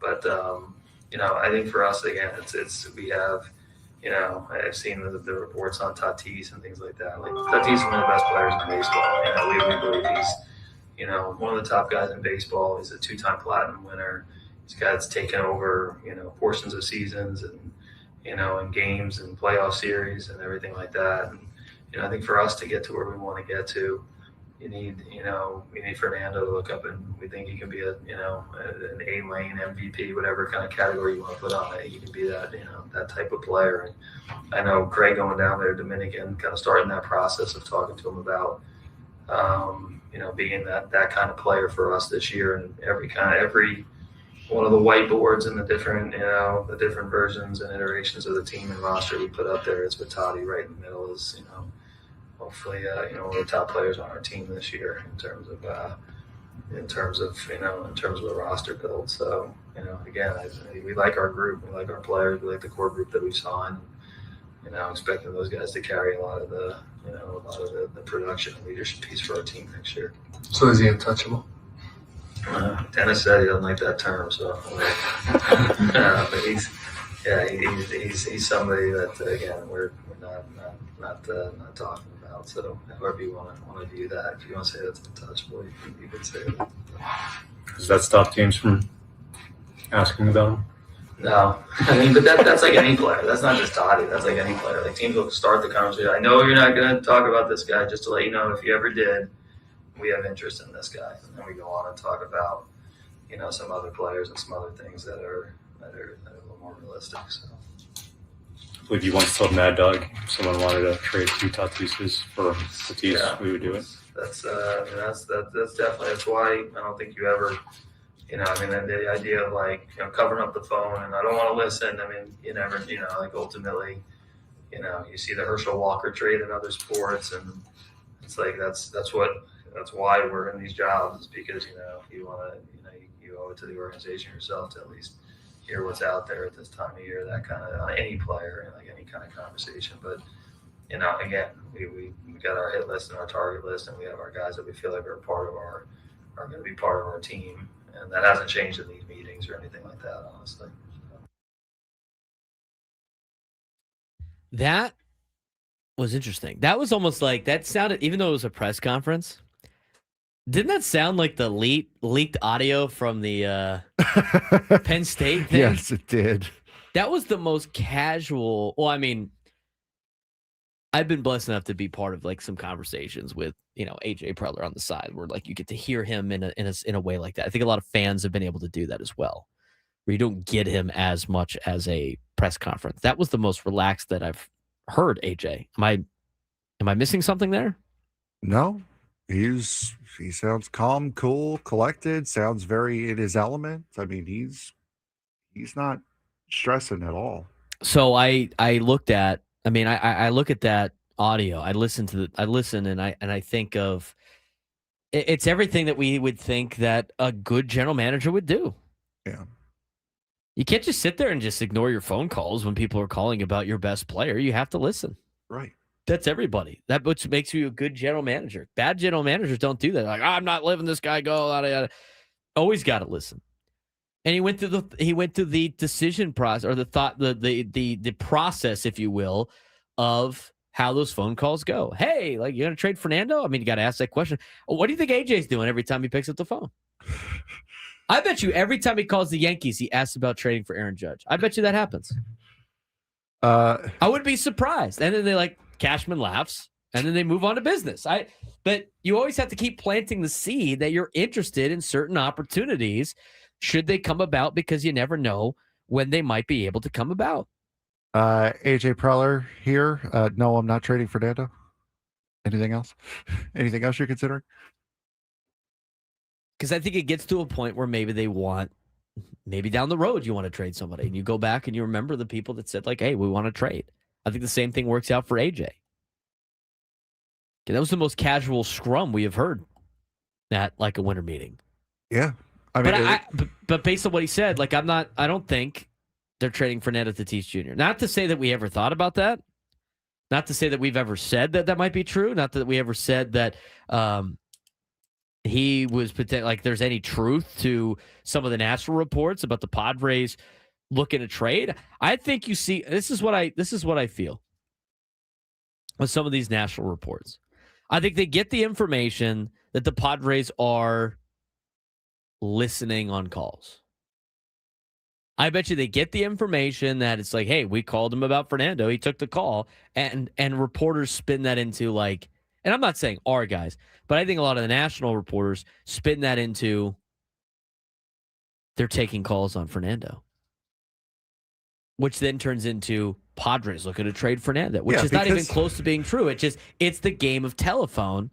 But, I think for us, again, it's we have, I've seen the reports on Tatis and things like that. Like, Tatis is one of the best players in baseball. We believe he's, one of the top guys in baseball. He's a 2-time platinum winner. He's a guy that's taken over, portions of seasons and, and games and playoff series and everything like that. And, I think for us to get to where we want to get to, we need Fernando to look up, and we think he can be an A-lane MVP, whatever kind of category you want to put on it. He can be that, that type of player. And I know Craig going down there, Dominican, kind of starting that process of talking to him about, being that kind of player for us this year. And every one of the whiteboards and the different versions and iterations of the team and roster we put up there, it's with Toddy right in the middle is, hopefully, one of the top players on our team this year in terms of the roster build. So, again, we like our group, we like our players, we like the core group that we've signed. Expecting those guys to carry a lot of the production and leadership piece for our team next year. So is he untouchable? Dennis said he doesn't like that term, so but he's somebody that again we're not talking about. So however you want to view that, if you want to say that's untouchable, you can say that. Does that stop teams from asking about him? No, but that's like any player. That's not just Toddy. That's like any player. Like teams will start the conversation. I know you're not going to talk about this guy, just to let you know if you ever did. We have interest in this guy, and then we go on and talk about, some other players and some other things that are a little more realistic. So, I believe you once told Mad Dog if someone wanted to trade 2 Tatises for Tatis, we would do it. That's definitely why I don't think you ever, the idea of like covering up the phone and I don't want to listen. I mean, you never, ultimately, you see the Herschel Walker trade in other sports and. it's like that's why we're in these jobs, is because you want to you owe it to the organization yourself to at least hear what's out there at this time of year, that kind of any player, like any kind of conversation. But again, we got our hit list and our target list, and we have our guys that we feel like are going to be part of our team, and that hasn't changed in these meetings or anything like that, honestly. That was interesting. That was almost like, that sounded, even though it was a press conference, didn't that sound like the leaked audio from the Penn State thing? Yes, it did. That was the most casual. Well, I mean, I've been blessed enough to be part of like some conversations with AJ Preller on the side, where like you get to hear him in a way like that. I think a lot of fans have been able to do that as well, where you don't get him as much as a press conference. That was the most relaxed that I've heard AJ. Am I missing something there? No, he sounds calm, cool, collected. Sounds very in his element. I mean, he's not stressing at all. So I looked at. I mean, I look at that audio. I listen and I think of it's everything that we would think that a good general manager would do. Yeah. You can't just sit there and just ignore your phone calls when people are calling about your best player. You have to listen. Right. That's everybody. That which makes you a good general manager. Bad general managers don't do that. Like, I'm not letting this guy go. Yada, yada. Always got to listen. And he went through the decision process, or the process, if you will, of how those phone calls go. Hey, like, you gonna trade Fernando? I mean, you got to ask that question. What do you think AJ's doing every time he picks up the phone? I bet you every time he calls the Yankees, he asks about trading for Aaron Judge. I bet you that happens. I wouldn't be surprised. And then they like Cashman laughs, and then they move on to business. But you always have to keep planting the seed that you're interested in certain opportunities should they come about, because you never know when they might be able to come about. AJ Preller here. No, I'm not trading Fernando. Anything else? Anything else you're considering? Because I think it gets to a point where maybe down the road you want to trade somebody, and you go back and you remember the people that said like, hey, we want to trade. I think the same thing works out for AJ. Okay, that was the most casual scrum we have heard at like a winter meeting. Yeah. I mean, but based on what he said, like, I don't think they're trading Fernando Tatis Jr. Not to say that we ever thought about that. Not to say that we've ever said that might be true. Not that we ever said that he was like there's any truth to some of the national reports about the Padres looking to trade. I think you see, this is what I feel with some of these national reports. I think they get the information that the Padres are listening on calls. I bet you they get the information that it's like, hey, we called him about Fernando. He took the call, and reporters spin that into like, and I'm not saying our guys, but I think a lot of the national reporters spin that into they're taking calls on Fernando, which then turns into Padres looking to trade Fernando, which is not even close to being true. It's the game of telephone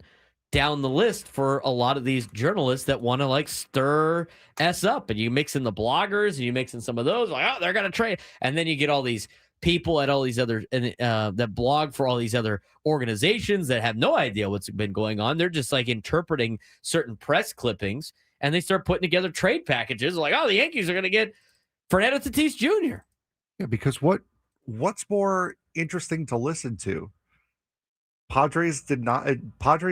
down the list for a lot of these journalists that want to like stir S up, and you mix in the bloggers and you mix in some of those like, oh, they're going to trade. And then you get all these people at all these other, that blog for all these other organizations that have no idea what's been going on. They're just like interpreting certain press clippings, and they start putting together trade packages like, oh, the Yankees are going to get Fernando Tatis Jr. Yeah, because what's more interesting to listen to? Padres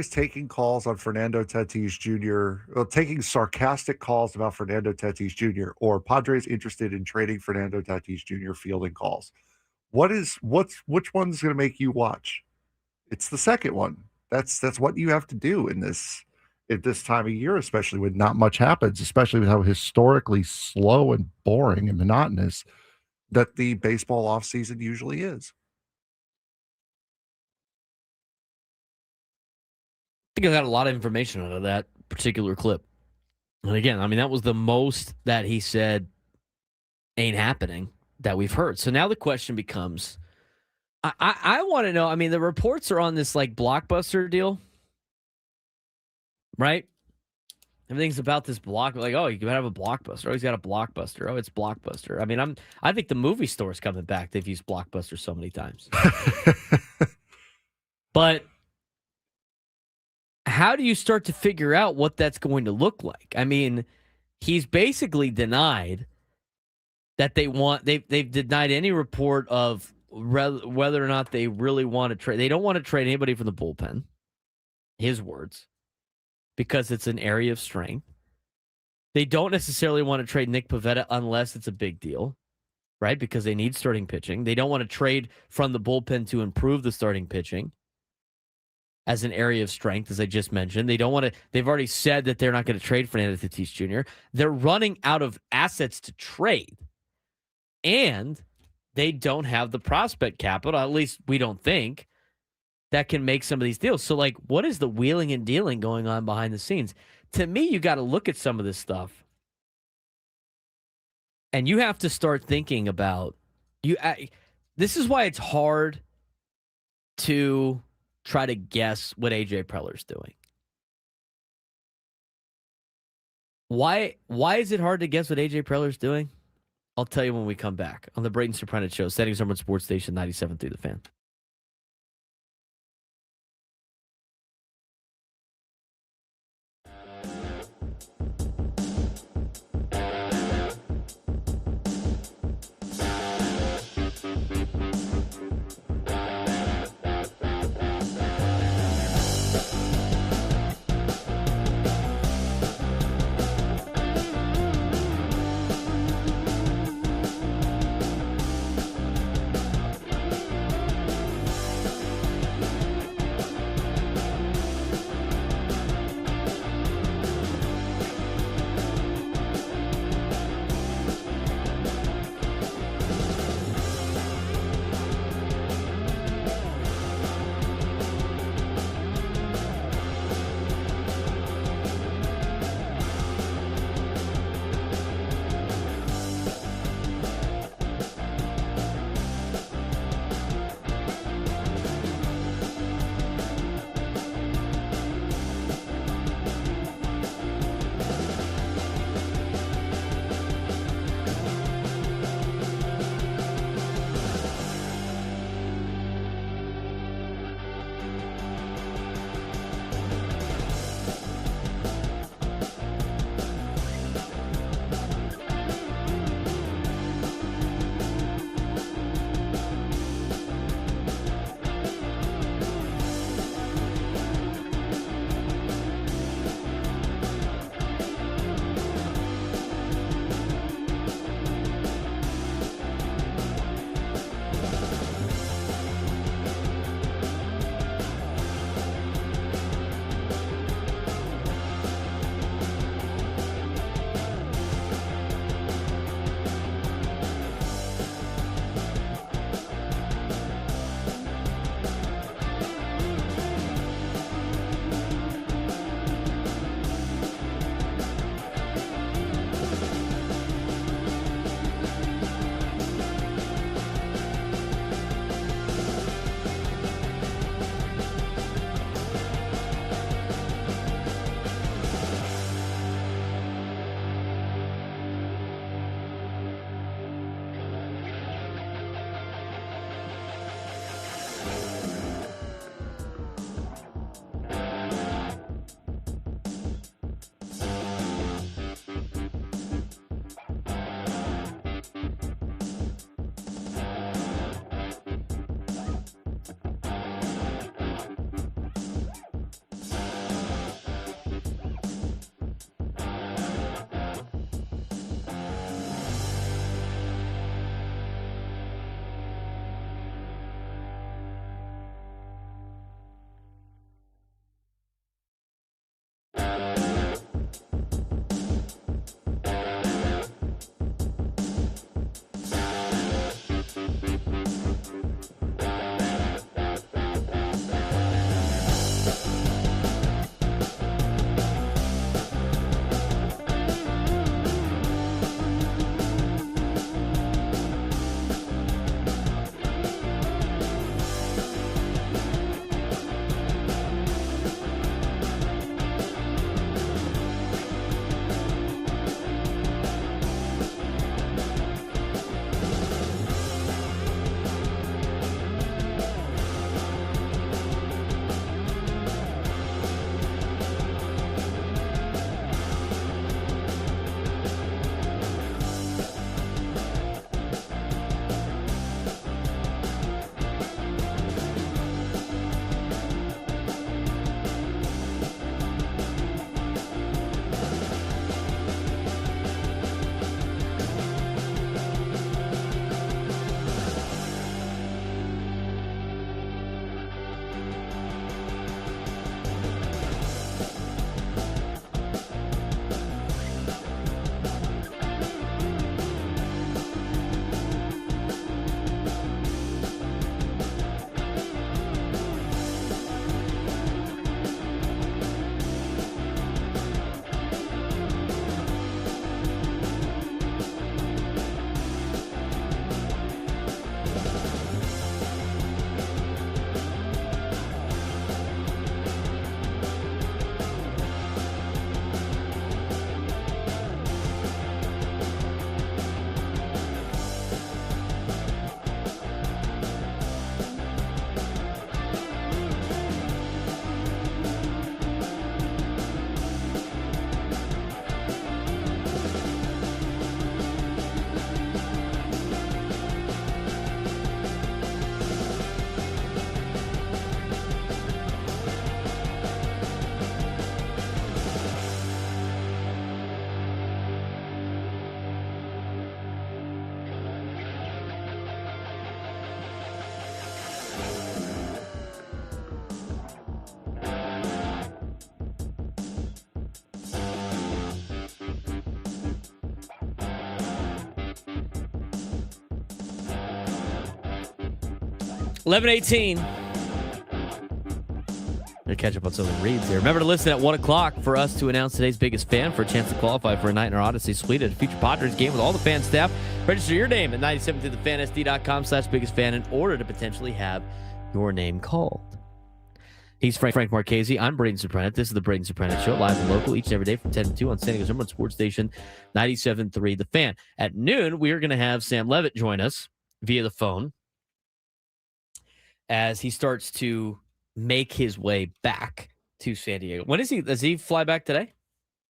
taking calls on Fernando Tatis Jr., well, taking sarcastic calls about Fernando Tatis Jr., or Padres interested in trading Fernando Tatis Jr. fielding calls. Which one's going to make you watch? It's the second one. That's what you have to do at this time of year, especially when not much happens, especially with how historically slow and boring and monotonous that the baseball offseason usually is. I think I got a lot of information out of that particular clip. And again, I mean, that was the most that he said ain't happening that we've heard. So now the question becomes, I want to know, I mean, the reports are on this like blockbuster deal, right? Everything's about this block. Like, oh, you gotta have a blockbuster. Oh, he's got a blockbuster. Oh, it's Blockbuster. I mean, I think the movie store's coming back. They've used Blockbuster so many times. But how do you start to figure out what that's going to look like? I mean, he's basically denied that they've denied any report of whether or not they really want to trade. They don't want to trade anybody from the bullpen, his words, because it's an area of strength. They don't necessarily want to trade Nick Pivetta unless it's a big deal, right? Because they need starting pitching. They don't want to trade from the bullpen to improve the starting pitching as an area of strength, as I just mentioned. They don't want to. They've already said that they're not going to trade Fernando Tatis Jr. They're running out of assets to trade, and they don't have the prospect capital, at least we don't think, that can make some of these deals. So, like, what is the wheeling and dealing going on behind the scenes? To me, you got to look at some of this stuff, and you have to start thinking about this is why it's hard to try to guess what AJ Preller's doing. Why is it hard to guess what AJ Preller's doing? I'll tell you when we come back on the Braden Surprenant Show, Settings Number Sports Station 97.3 The Fan. 11:18. Gonna catch up on some of the reads here. Remember to listen at 1 o'clock for us to announce today's biggest fan for a chance to qualify for a night in our Odyssey suite at a future Padres game with all the fan staff. Register your name at 97thefANSD.com/biggest fan in order to potentially have your name called. He's Frank Marchese. I'm Braden Surprenant. This is the Braden Surprenant Show, live and local each and every day from 10 to 2 on San Diego's number one sports station, 97.3 The Fan. At noon, we are going to have Sam Levitt join us via the phone as he starts to make his way back to San Diego. When is he? Does he fly back today?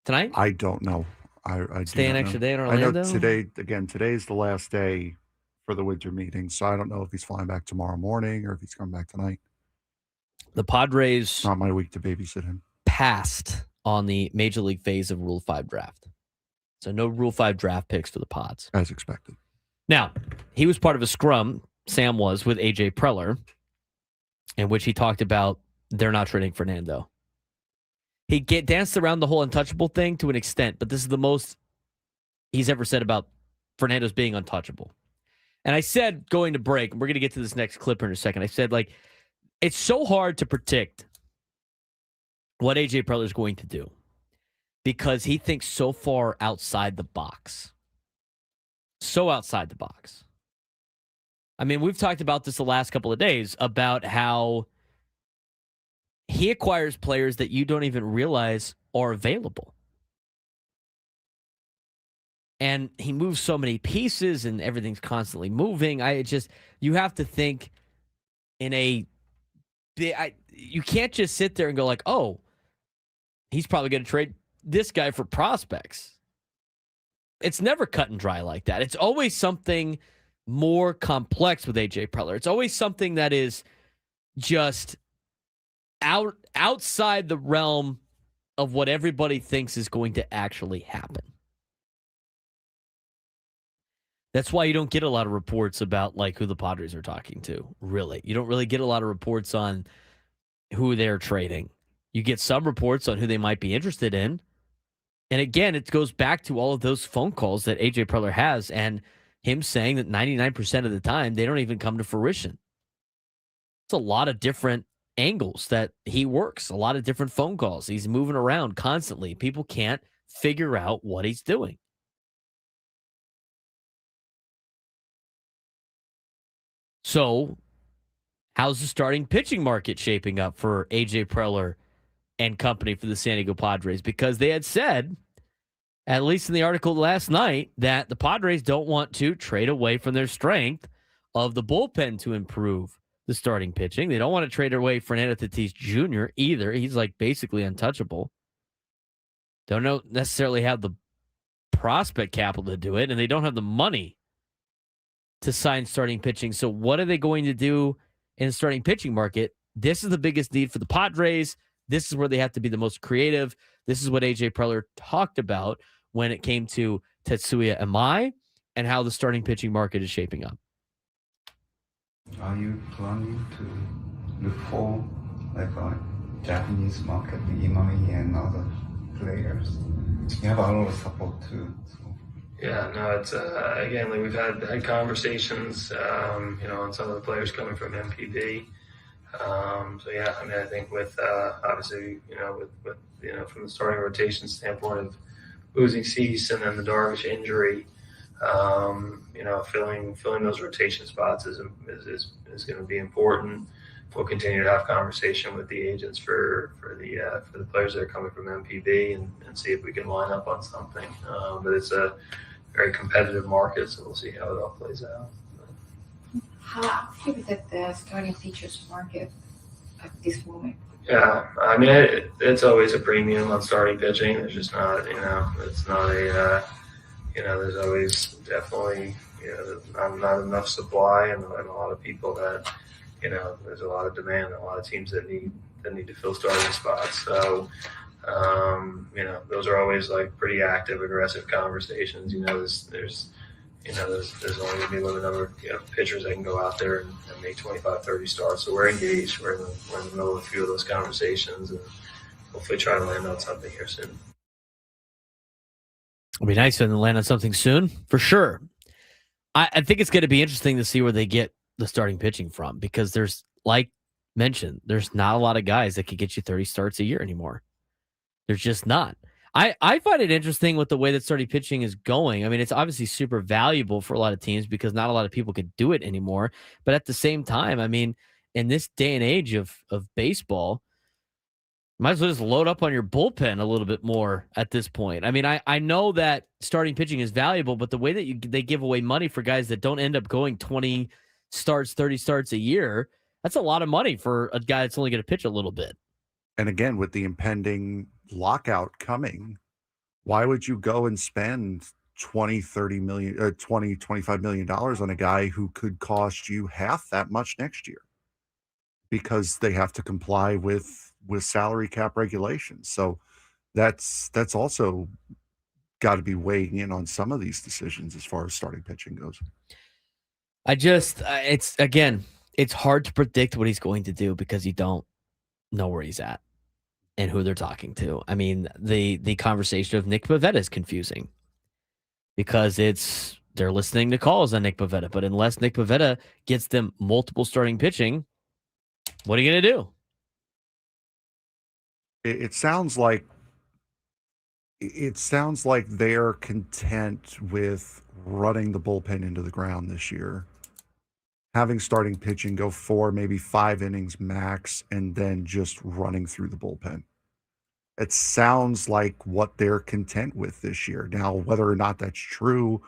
Tonight? I don't know. I stay an extra day in I Orlando? know today's the last day for the winter meeting, so I don't know if he's flying back tomorrow morning or if he's coming back tonight. The Padres Not my week to babysit him. passed on the Major League phase of Rule 5 draft. So no Rule 5 draft picks for the Pods. As expected. Now, he was part of a scrum, Sam was, with A.J. Preller, in which he talked about they're not trading Fernando. He danced around the whole untouchable thing to an extent, but this is the most he's ever said about Fernando's being untouchable. And I said, going to break, we're going to get to this next clip in a second. I said, it's so hard to predict what A.J. Preller is going to do because he thinks so far outside the box. So outside the box. I mean, we've talked about this the last couple of days about how he acquires players that you don't even realize are available. And he moves so many pieces and everything's constantly moving. You have to think you can't just sit there and go oh, he's probably going to trade this guy for prospects. It's never cut and dry like that. It's always something more complex with A.J. Preller. It's always something that is just outside the realm of what everybody thinks is going to actually happen. That's why you don't get a lot of reports about who the Padres are talking to, really. You don't really get a lot of reports on who they're trading. You get some reports on who they might be interested in. And again, it goes back to all of those phone calls that A.J. Preller has and him saying that 99% of the time, they don't even come to fruition. It's a lot of different angles that he works, a lot of different phone calls. He's moving around constantly. People can't figure out what he's doing. So, how's the starting pitching market shaping up for A.J. Preller and company for the San Diego Padres? Because they had said, at least in the article last night, that the Padres don't want to trade away from their strength of the bullpen to improve the starting pitching. They don't want to trade away Fernando Tatis Jr. either. He's basically untouchable. Don't necessarily have the prospect capital to do it, and they don't have the money to sign starting pitching. So what are they going to do in the starting pitching market? This is the biggest need for the Padres. This is where they have to be the most creative. This is what A.J. Preller talked about when it came to Tetsuya Imai and how the starting pitching market is shaping up. Are you planning to look for a Japanese market, Imai and other players? You have a lot of support too. So. Yeah, no, it's again, we've had conversations, on some of the players coming from MPB. I think with obviously, with from the starting rotation standpoint of losing Cease and then the Darvish injury, filling those rotation spots is going to be important. We'll continue to have conversation with the agents for the players that are coming from MPB and see if we can line up on something. But it's a very competitive market, so we'll see how it all plays out. How active is the starting pitchers market at this moment? Yeah, I mean, it's always a premium on starting pitching. There's just not, it's not a, there's always definitely, not enough supply and a lot of people that, there's a lot of demand and a lot of teams that need to fill starting spots. So, those are always pretty active, aggressive conversations. There's only going to be a limited number of pitchers that can go out there and make 25, 30 starts. So we're engaged. We're in the middle of a few of those conversations and hopefully try to land on something here soon. It'll be nice to land on something soon, for sure. I think it's going to be interesting to see where they get the starting pitching from, because there's, like mentioned, there's not a lot of guys that could get you 30 starts a year anymore. There's just not. I find it interesting with the way that starting pitching is going. I mean, it's obviously super valuable for a lot of teams because not a lot of people could do it anymore. But at the same time, I mean, in this day and age of baseball, might as well just load up on your bullpen a little bit more at this point. I mean, I know that starting pitching is valuable, but the way that they give away money for guys that don't end up going 20 starts, 30 starts a year, that's a lot of money for a guy that's only going to pitch a little bit. And again, with the impending lockout coming, why would you go and spend 20, 30 million, 20, $25 million on a guy who could cost you half that much next year? Because they have to comply with salary cap regulations. So that's also got to be weighing in on some of these decisions as far as starting pitching goes. It's hard to predict what he's going to do because you don't know where he's at and who they're talking to. I mean, the conversation of Nick Pivetta is confusing because they're listening to calls on Nick Pivetta, but unless Nick Pivetta gets them multiple starting pitching, what are you going to do? It sounds like they're content with running the bullpen into the ground this year, having starting pitching go 4, maybe 5 innings max, and then just running through the bullpen. It sounds like what they're content with this year. Now, whether or not that's true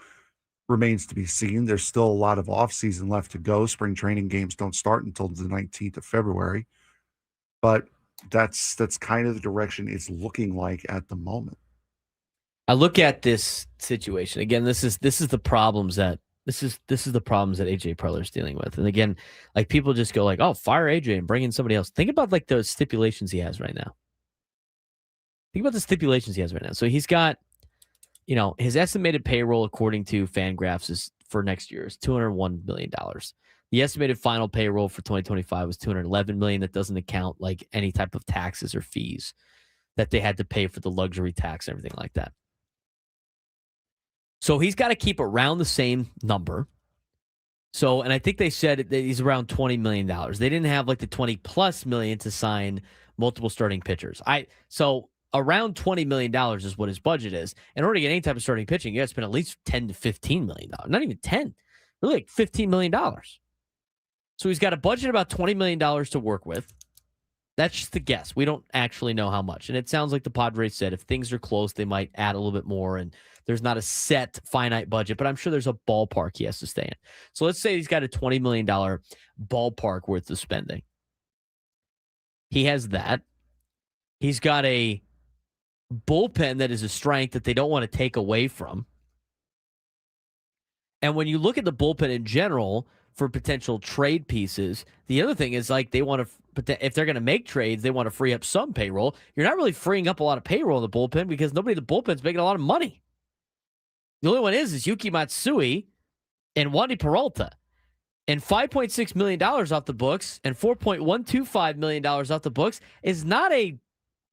remains to be seen. There's still a lot of offseason left to go. Spring training games don't start until the 19th of February. But that's kind of the direction it's looking like at the moment. I look at this situation again. This is the problems that AJ Preller's dealing with. And again, like people just go like, "Oh, fire AJ and bring in somebody else." Think about like the stipulations he has right now. So he's got, his estimated payroll according to Fangraphs is for next year is $201 million. The estimated final payroll for 2025 was $211 million. That doesn't account like any type of taxes or fees that they had to pay for the luxury tax and everything like that. So he's got to keep around the same number. So, and I think they said that he's around $20 million. They didn't have like the 20 plus million to sign multiple starting pitchers. So around $20 million is what his budget is. In order to get any type of starting pitching, you got to spend at least $10 to $15 million. Not even 10, really like $15 million. So he's got a budget about $20 million to work with. That's just a guess. We don't actually know how much. And it sounds like the Padres said if things are close, they might add a little bit more. And there's not a set finite budget, but I'm sure there's a ballpark he has to stay in. So let's say he's got a $20 million ballpark worth of spending. He has that. He's got a bullpen that is a strength that they don't want to take away from. And when you look at the bullpen in general for potential trade pieces, the other thing is like they want to, if they're going to make trades, they want to free up some payroll. You're not really freeing up a lot of payroll in the bullpen because nobody in the bullpen's making a lot of money. The only one is Yuki Matsui and Wandy Peralta. And $5.6 million off the books and $4.125 million off the books is not a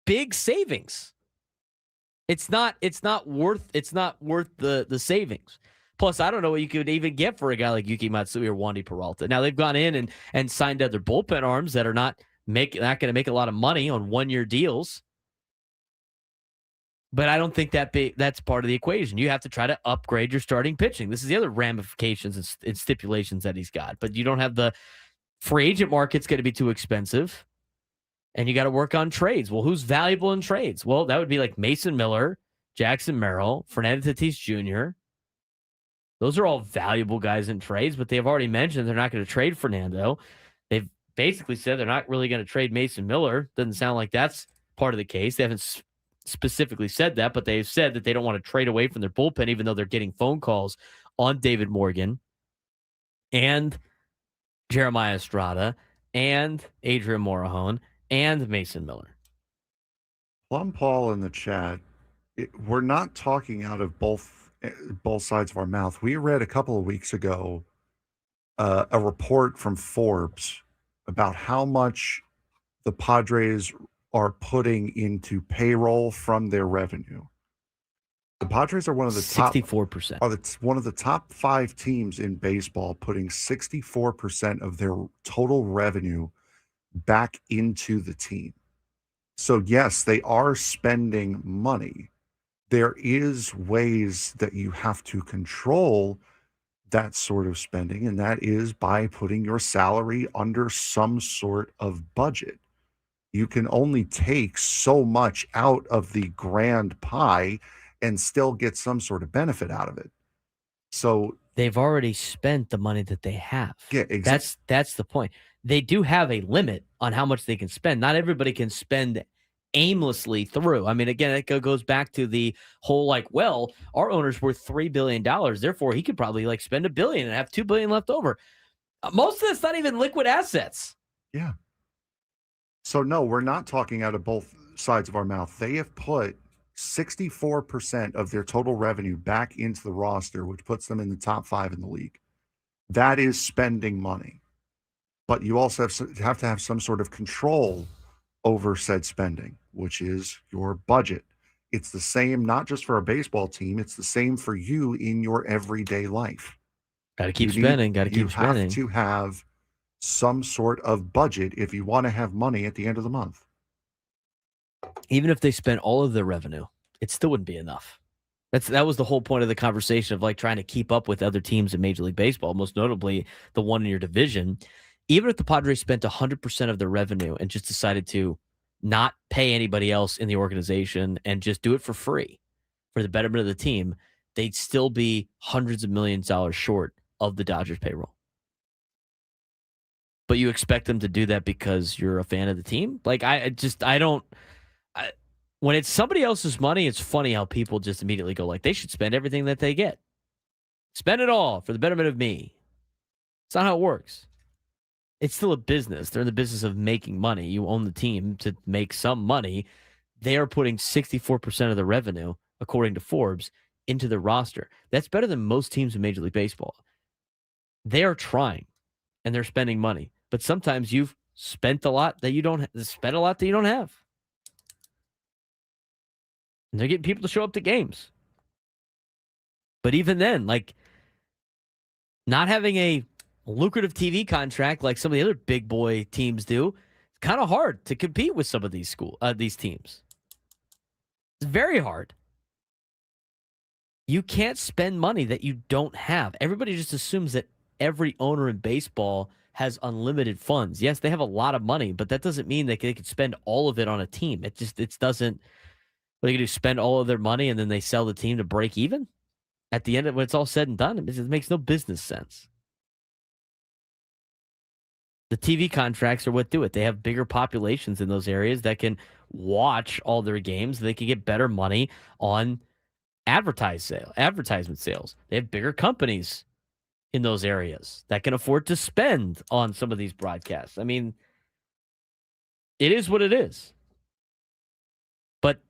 big savings. It's not worth the savings. Plus, I don't know what you could even get for a guy like Yuki Matsui or Wandy Peralta. Now they've gone in and signed other bullpen arms that are not going to make a lot of money on 1-year deals. But I don't think that's part of the equation. You have to try to upgrade your starting pitching. This is the other ramifications and stipulations that he's got. But you don't have the free agent market's going to be too expensive. And you got to work on trades. Well, who's valuable in trades? Well, that would be like Mason Miller, Jackson Merrill, Fernando Tatis Jr. Those are all valuable guys in trades, but they've already mentioned they're not going to trade Fernando. They've basically said they're not really going to trade Mason Miller. Doesn't sound like that's part of the case. They haven't specifically said that, but they've said that they don't want to trade away from their bullpen, even though they're getting phone calls on David Morgan and Jeremiah Estrada and Adrian Morejon and Mason Miller. Plum Paul in the chat, we're not talking out of both sides of our mouth. We read a couple of weeks ago a report from Forbes about how much the Padres are putting into payroll from their revenue. The Padres are one of the top 64%. one of the top 5 teams in baseball, putting 64% of their total revenue back into the team. So yes, they are spending money. There is ways that you have to control that sort of spending, and that is by putting your salary under some sort of budget. You can only take so much out of the grand pie and still get some sort of benefit out of it. So they've already spent the money that they have. Yeah, exactly. That's the point. They do have a limit on how much they can spend. Not everybody can spend aimlessly through. I mean, again, it goes back to the whole well, our owner's worth $3 billion. Therefore, he could probably spend $1 billion and have $2 billion left over. Most of that's not even liquid assets. Yeah. So no, we're not talking out of both sides of our mouth. They have put 64% of their total revenue back into the roster, which puts them in the top 5 in the league. That is spending money. But you also have to have some sort of control over said spending, which is your budget. It's the same, not just for a baseball team, it's the same for you in your everyday life. Got to keep spending. You have to have some sort of budget if you want to have money at the end of the month. Even if they spent all of their revenue, it still wouldn't be enough. That was the whole point of the conversation of trying to keep up with other teams in Major League Baseball, most notably the one in your division. Even if the Padres spent 100% of their revenue and just decided to not pay anybody else in the organization and just do it for free for the betterment of the team, they'd still be hundreds of millions of dollars short of the Dodgers payroll. But you expect them to do that because you're a fan of the team? When it's somebody else's money, it's funny how people just immediately go they should spend everything that they get. Spend it all for the betterment of me. It's not how it works. It's still a business. They're in the business of making money. You own the team to make some money. They are putting 64% of the revenue, according to Forbes, into the roster. That's better than most teams in Major League Baseball. They are trying, and they're spending money. But sometimes you've spent a lot that you don't have. And they're getting people to show up to games. But even then, not having a lucrative TV contract like some of the other big boy teams do, it's kind of hard to compete with some of these teams. It's very hard. You can't spend money that you don't have. Everybody just assumes that every owner in baseball has unlimited funds. Yes, they have a lot of money, but that doesn't mean they could spend all of it on a team. It doesn't. What are they going to do? Spend all of their money and then they sell the team to break even? At the end of when it's all said and done, it makes no business sense. The TV contracts are what do it. They have bigger populations in those areas that can watch all their games. They can get better money on advertisement sales. They have bigger companies in those areas that can afford to spend on some of these broadcasts. I mean, it is what it is. But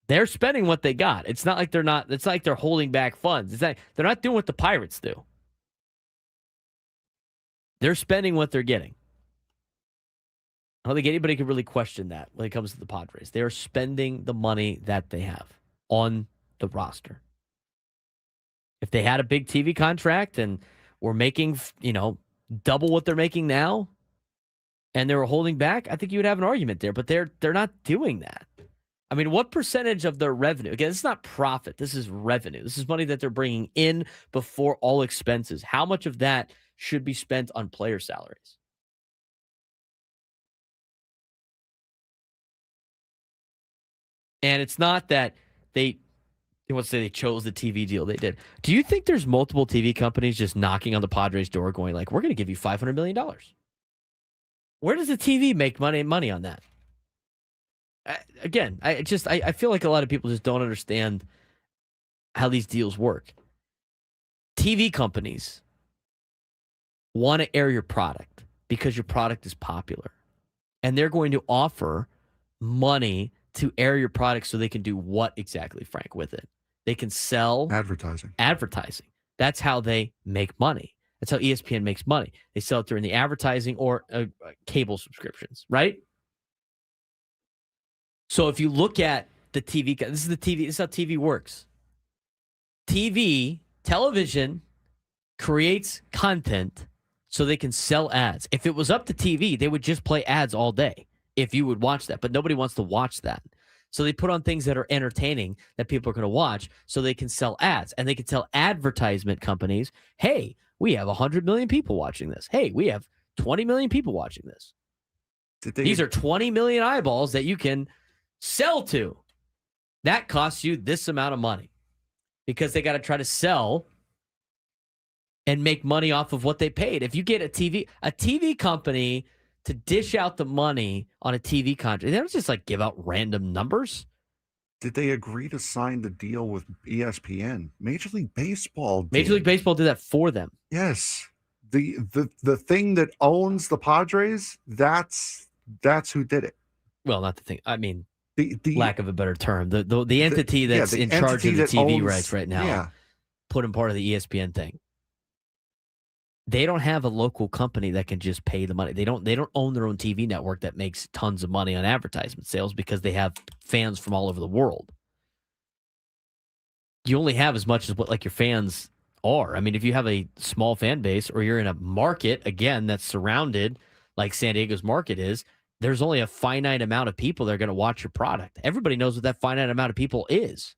they're spending what they got. It's not like they're holding back funds. They're not doing what the Pirates do. They're spending what they're getting. I don't think anybody could really question that when it comes to the Padres. They are spending the money that they have on the roster. If they had a big TV contract and were making, double what they're making now, and they were holding back, I think you would have an argument there. But they're not doing that. I mean, what percentage of their revenue? Again, it's not profit. This is revenue. This is money that they're bringing in before all expenses. How much of that should be spent on player salaries? And it's not that they want to say they chose the TV deal they did. Do you think there's multiple TV companies just knocking on the Padres' door going we're going to give you $500 million? Where does the TV make money on that? I feel like a lot of people just don't understand how these deals work. TV companies want to air your product because your product is popular. And they're going to offer money to air your product so they can do what exactly, Frank, with it? They can sell advertising. That's how they make money. That's how ESPN makes money. They sell it during the advertising or cable subscriptions, right? So if you look at the TV. This is the TV. This is how TV works. Television creates content so they can sell ads. If it was up to TV, they would just play ads all day if you would watch that. But nobody wants to watch that. So they put on things that are entertaining that people are going to watch so they can sell ads. And they can tell advertisement companies, hey, we have 100 million people watching this. Hey, we have 20 million people watching this. These are 20 million eyeballs that you can sell to. That costs you this amount of money because they got to try to sell and make money off of what they paid. If you get a TV company to dish out the money on a TV contract, they don't just like give out random numbers. Did they agree to sign the deal with ESPN? Major League Baseball did. Major League Baseball did that for them. Yes. The thing that owns the Padres, that's who did it. Well, not the thing. I mean, the lack of a better term. The entity that's in charge of the TV rights right now put in part of the ESPN thing. They don't have a local company that can just pay the money. They don't own their own TV network that makes tons of money on advertisement sales because they have fans from all over the world. You only have as much as what like your fans are. I mean, if you have a small fan base or you're in a market, again, that's surrounded like San Diego's market is, there's only a finite amount of people that are going to watch your product. Everybody knows what that finite amount of people is.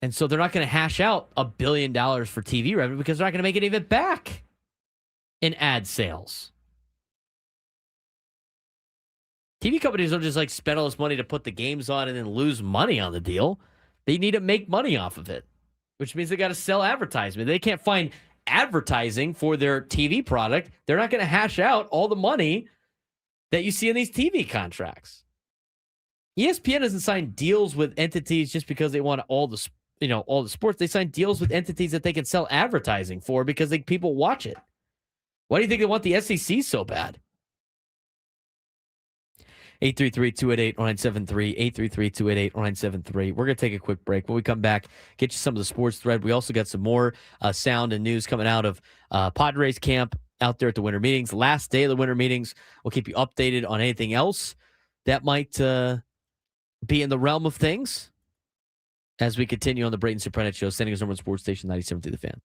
And so they're not going to hash out $1 billion for TV revenue because they're not going to make any of it back in ad sales. TV companies don't just like spend all this money to put the games on and then lose money on the deal. They need to make money off of it, which means they got to sell advertisement. They can't find advertising for their TV product. They're not going to hash out all the money that you see in these TV contracts. ESPN doesn't sign deals with entities just because they want all the sports. They sign deals with entities that they can sell advertising for because people watch it. Why do you think they want the SEC so bad? 833-288-0973, 833-288-0973. We're going to take a quick break. When we come back, get you some of the sports thread. We also got some more sound and news coming out of Padres camp out there at the winter meetings. Last day of the winter meetings. We'll keep you updated on anything else that might be in the realm of things as we continue on the Braden Surprenant Show, San Diego's number one sports station, 97.3 The Fan.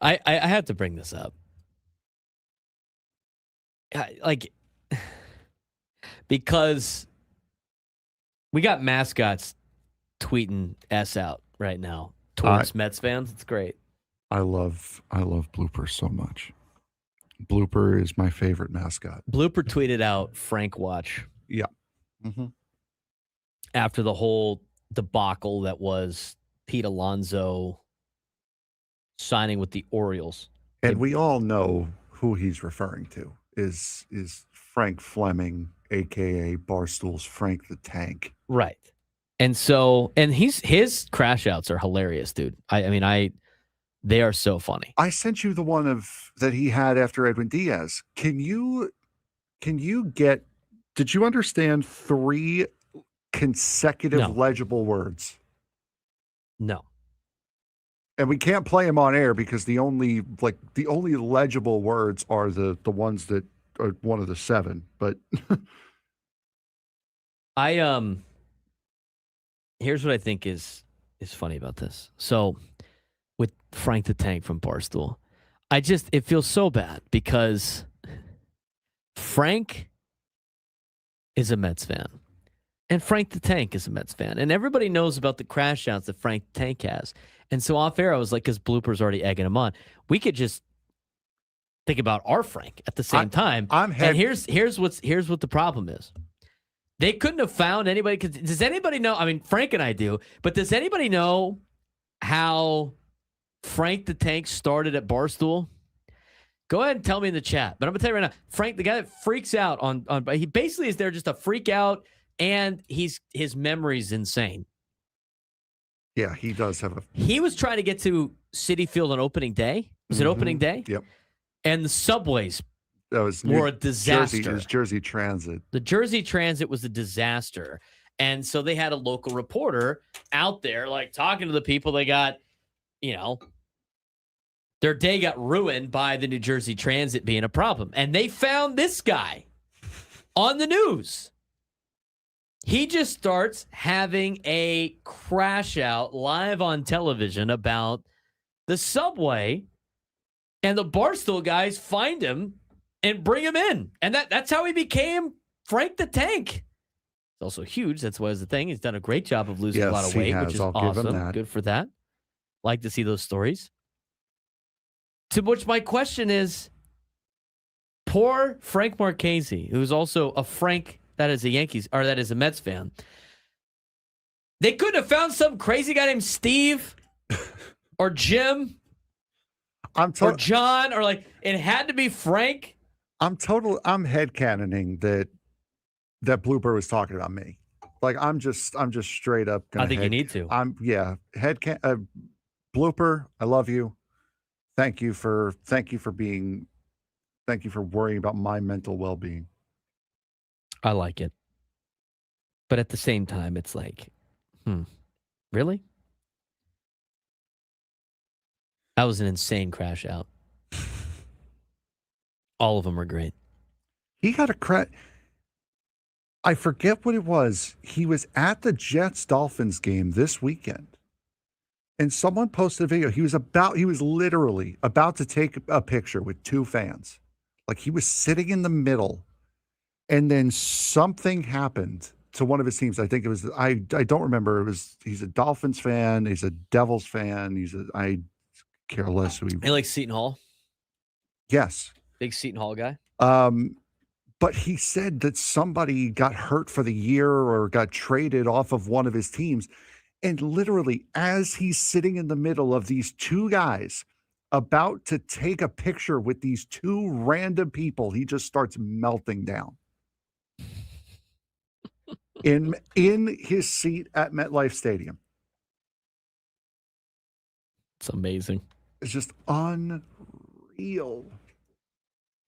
I have to bring this up. Because we got mascots tweeting S out right now towards Mets fans. It's great. I love Blooper so much. Blooper is my favorite mascot. Blooper tweeted out Frank Watch. Yeah. Mm-hmm. After the whole debacle that was Pete Alonso signing with the Orioles. And we all know who he's referring to is Frank Fleming, a.k.a. Barstool's Frank the Tank. Right. And so, and his crash outs are hilarious, dude. They are so funny. I sent you the one that he had after Edwin Diaz. Did you understand 3 consecutive legible words? No. And we can't play them on air because the only legible words are the ones that are one of the 7. But here's what I think is funny about this. So with Frank the Tank from Barstool, it feels so bad because Frank is a Mets fan. And Frank the Tank is a Mets fan. And everybody knows about the crash outs that Frank the Tank has. And so off air, I was like, because Blooper's already egging him on, we could just think about our Frank at the same time. And here's what the problem is. They couldn't have found anybody. Does anybody know? I mean, Frank and I do, but does anybody know how Frank the Tank started at Barstool? Go ahead and tell me in the chat. But I'm gonna tell you right now, Frank, the guy that freaks out on he basically is there just to freak out, and his memory's insane. Yeah, he does have He was trying to get to Citi Field on opening day. Was it opening day? Yep. And the subways were a disaster. It was Jersey Transit. The Jersey Transit was a disaster. And so they had a local reporter out there, like, talking to the people. They got, their day got ruined by the New Jersey Transit being a problem. And they found this guy on the news. He just starts having a crash out live on television about the subway, and the Barstool guys find him and bring him in. And that's how he became Frank the Tank. He's also huge. That's why it's the thing. He's done a great job of losing a lot of weight, which is awesome. Good for that. Like to see those stories. To which my question is, poor Frank Marchese, who's also a Frank that is a Mets fan. They couldn't have found some crazy guy named Steve or Jim or John, or it had to be Frank. I'm headcanoning that Blooper was talking about me. I'm just straight up gonna I think you need to. Blooper, I love you. Thank you for worrying about my mental well-being. I like it. But at the same time, it's like, really? That was an insane crash out. All of them are great. He got a crash. I forget what it was. He was at the Jets-Dolphins game this weekend. And someone posted a video. He was literally about to take a picture with 2 fans. He was sitting in the middle. And then something happened to one of his teams. I think it was, I don't remember. He's a Dolphins fan. He's a Devils fan. I care less who he likes Seton Hall. Yes. Big Seton Hall guy. But he said that somebody got hurt for the year or got traded off of one of his teams. And literally, as he's sitting in the middle of these 2 guys about to take a picture with these 2 random people, he just starts melting down. In his seat at MetLife Stadium. It's amazing. It's just unreal.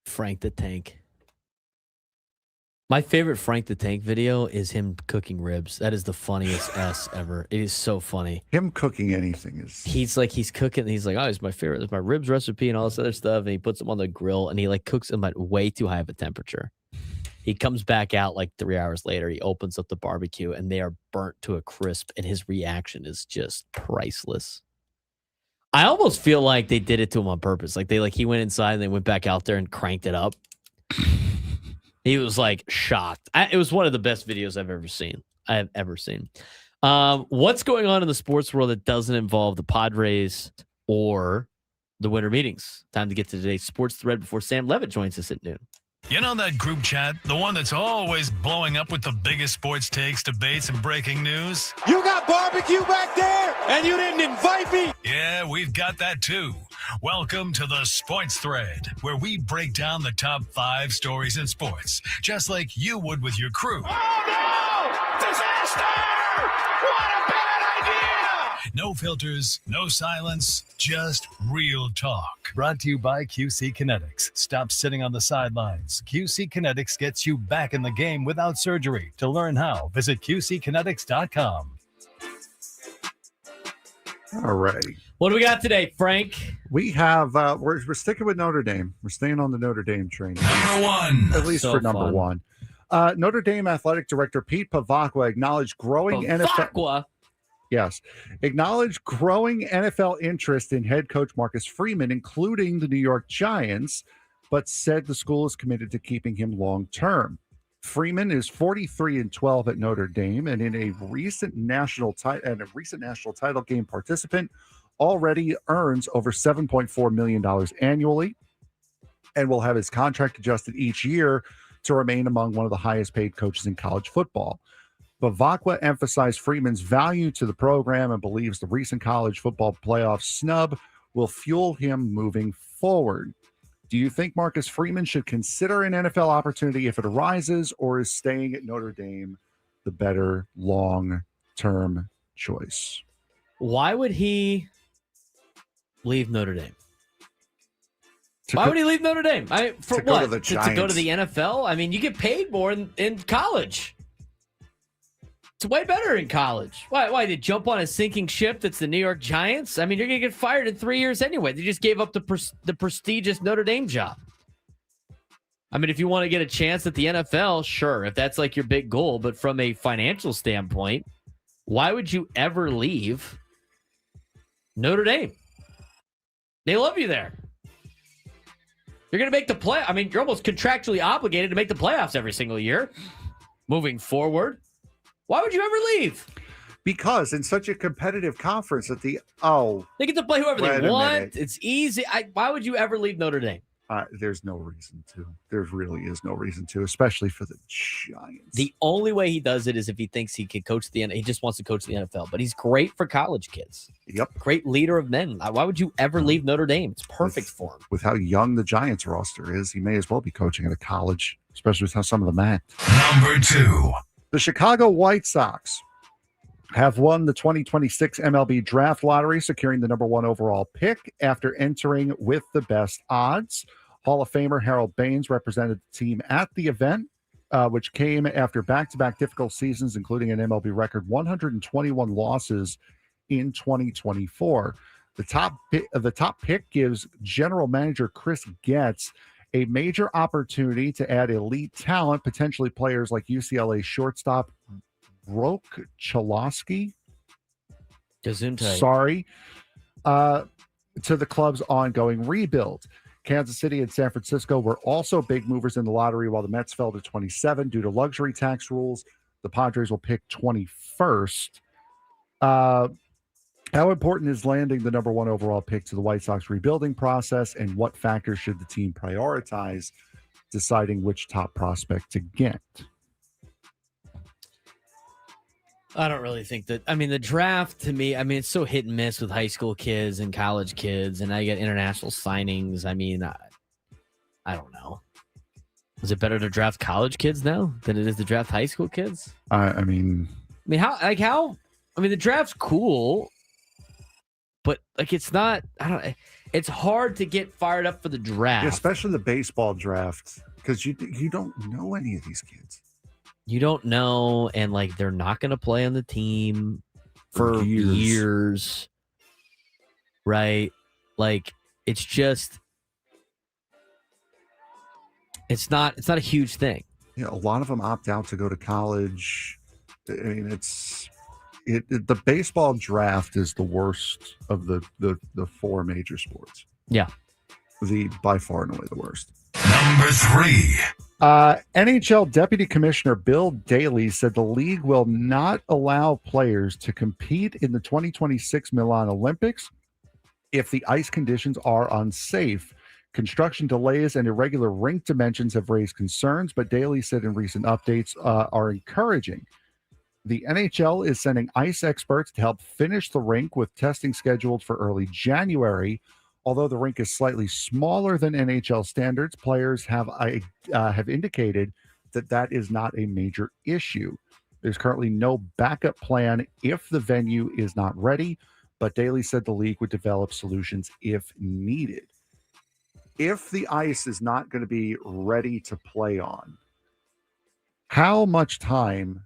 Frank the Tank. My favorite Frank the Tank video is him cooking ribs. That is the funniest S ever. It is so funny. Him cooking anything is... He's cooking. He's like, oh, it's my favorite. It's my ribs recipe and all this other stuff. And he puts them on the grill and he cooks them at way too high of a temperature. He comes back out like 3 hours later. He opens up the barbecue, and they are burnt to a crisp, and his reaction is just priceless. I almost feel like they did it to him on purpose. He went inside and they went back out there and cranked it up. He was like shocked. It was one of the best videos I've ever seen. What's going on in the sports world that doesn't involve the Padres or the winter meetings? Time to get to today's sports thread before Sam Levitt joins us at noon. You know that group chat? The one that's always blowing up with the biggest sports takes, debates, and breaking news? You got barbecue back there, and you didn't invite me? Yeah, we've got that too. Welcome to the Sports Thread, where we break down the top 5 stories in sports, just like you would with your crew. Oh, no! Disaster! What a bad idea! No filters, no silence, just real talk. Brought to you by QC Kinetics. Stop sitting on the sidelines. QC Kinetics gets you back in the game without surgery. To learn how, visit QCkinetics.com. All righty. What do we got today, Frank? We have, we're sticking with Notre Dame. We're staying on the Notre Dame train. Number 1. At least So for number fun. 1. Notre Dame Athletic Director Pete Pavakwa acknowledged growing NFL interest in head coach Marcus Freeman, including the New York Giants, but said the school is committed to keeping him long term. Freeman is 43-12 at Notre Dame, and in a recent national title game participant, already earns over $7.4 million annually, and will have his contract adjusted each year to remain among one of the highest paid coaches in college football. Bavakwa emphasized Freeman's value to the program and believes the recent college football playoff snub will fuel him moving forward. Do you think Marcus Freeman should consider an NFL opportunity if it arises, or is staying at Notre Dame the better long-term choice? Why would he leave Notre Dame? Why would he leave Notre Dame? For to go what? to the To go to Giants. the NFL? I mean, you get paid more in college. It's way better in college. Why? They jump on a sinking ship that's the New York Giants? I mean, you're going to get fired in 3 years anyway. They just gave up the prestigious Notre Dame job. I mean, if you want to get a chance at the NFL, sure, if that's like your big goal. But from a financial standpoint, why would you ever leave Notre Dame? They love you there. You're going to make the play. I mean, you're almost contractually obligated to make the playoffs every single year. Moving forward, why would you ever leave? Because in such a competitive conference at the they get to play whoever wait they a want. minute. It's easy. Why would you ever leave Notre Dame? There's no reason to. There really is no reason to, especially for the Giants. The only way he does it is if he thinks he can coach the NFL. He just wants to coach the NFL, but he's great for college kids. Yep. Great leader of men. Why would you ever leave Notre Dame? It's perfect for him. With how young the Giants roster is, he may as well be coaching at a college, especially with how some of them act. Number 2. The Chicago White Sox have won the 2026 MLB Draft Lottery, securing the number 1 overall pick after entering with the best odds. Hall of Famer Harold Baines represented the team at the event, which came after back-to-back difficult seasons, including an MLB record 121 losses in 2024. The top pick gives general manager Chris Getz a major opportunity to add elite talent, potentially players like UCLA shortstop Roke Chalosky. Gesundheit. To the club's ongoing rebuild. Kansas City and San Francisco were also big movers in the lottery, while the Mets fell to 27 due to luxury tax rules. The Padres will pick 21st. How important is landing the number 1 overall pick to the White Sox rebuilding process, and what factors should the team prioritize deciding which top prospect to get? I don't really think that. I mean, the draft to me, it's so hit and miss with high school kids and college kids, and I get international signings. I mean, I don't know. Is it better to draft college kids now than it is to draft high school kids? I mean, how? I mean, the draft's cool, but it's not. It's hard to get fired up for the draft, especially the baseball draft, because you don't know any of these kids. You don't know, and they're not going to play on the team for years, right? It's not a huge thing. You know, a lot of them opt out to go to college. I mean, the baseball draft is the worst of the four major sports. Yeah. By far and away the worst. Number 3. NHL Deputy Commissioner Bill Daley said the league will not allow players to compete in the 2026 Milan Olympics if the ice conditions are unsafe. Construction delays and irregular rink dimensions have raised concerns, but Daley said in recent updates are encouraging. The NHL is sending ice experts to help finish the rink with testing scheduled for early January. Although the rink is slightly smaller than NHL standards, players have indicated that is not a major issue. There's currently no backup plan if the venue is not ready, but Daley said the league would develop solutions if needed. If the ice is not going to be ready to play on, how much time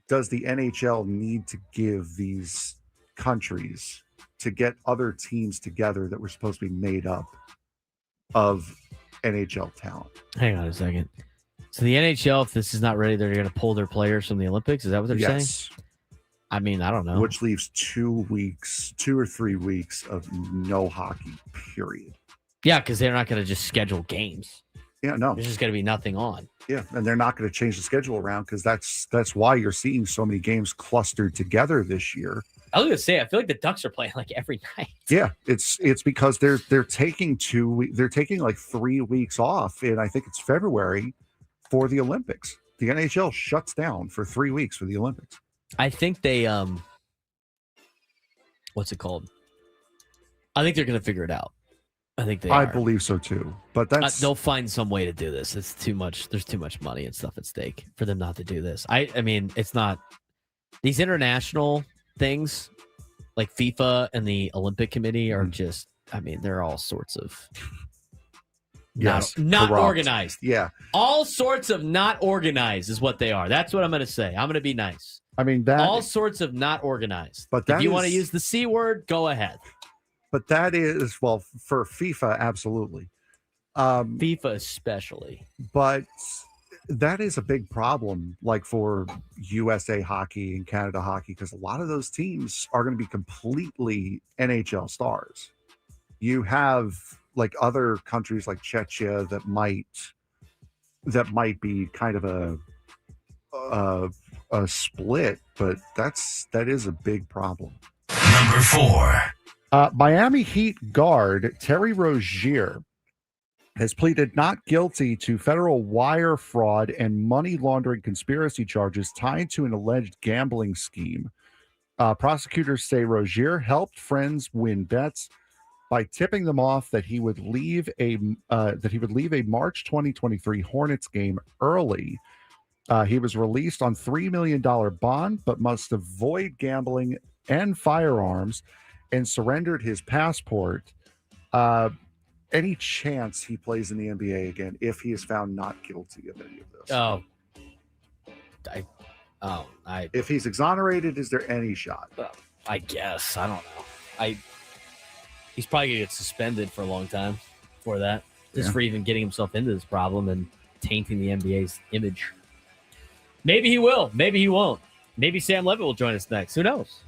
does the NHL need to give these countries to get other teams together that were supposed to be made up of NHL talent? Hang on a second. So the NHL, if this is not ready, they're going to pull their players from the Olympics? Is that what they're saying? I mean, I don't know. Which leaves 2 or 3 weeks of no hockey, period. Yeah, because they're not going to just schedule games. Yeah, no. There's just going to be nothing on. Yeah, and they're not going to change the schedule around because that's why you're seeing so many games clustered together this year. I was going to say, I feel like the Ducks are playing like every night. Yeah, it's because they're taking 3 weeks off in, I think it's February, for the Olympics. The NHL shuts down for 3 weeks for the Olympics. I think they what's it called? I think they're going to figure it out. I think I believe so too. But they'll find some way to do this. It's too much. There's too much money and stuff at stake for them not to do this. I mean, it's not these international things like FIFA and the Olympic Committee are just. I mean, they're all sorts of not organized. Yeah, all sorts of not organized is what they are. That's what I'm going to say. I'm going to be nice. I mean, all sorts of not organized. But if you want to use the C word, go ahead. But that is, well, for FIFA, absolutely. FIFA especially. But that is a big problem, like for USA hockey and Canada hockey, because a lot of those teams are going to be completely NHL stars. You have like other countries like Czechia that might be kind of a split, but that is a big problem. Number 4. Miami Heat guard Terry Rozier has pleaded not guilty to federal wire fraud and money laundering conspiracy charges tied to an alleged gambling scheme. Prosecutors say Rozier helped friends win bets by tipping them off that he would leave a March 2023 Hornets game early. He was released on $3 million bond, but must avoid gambling and firearms, and surrendered his passport. Any chance he plays in the NBA again if he is found not guilty of any of this? If he's exonerated, is there any shot? I guess. I don't know. He's probably going to get suspended for a long time for that, just for even getting himself into this problem and tainting the NBA's image. Maybe he will. Maybe he won't. Maybe Sam Levitt will join us next. Who knows?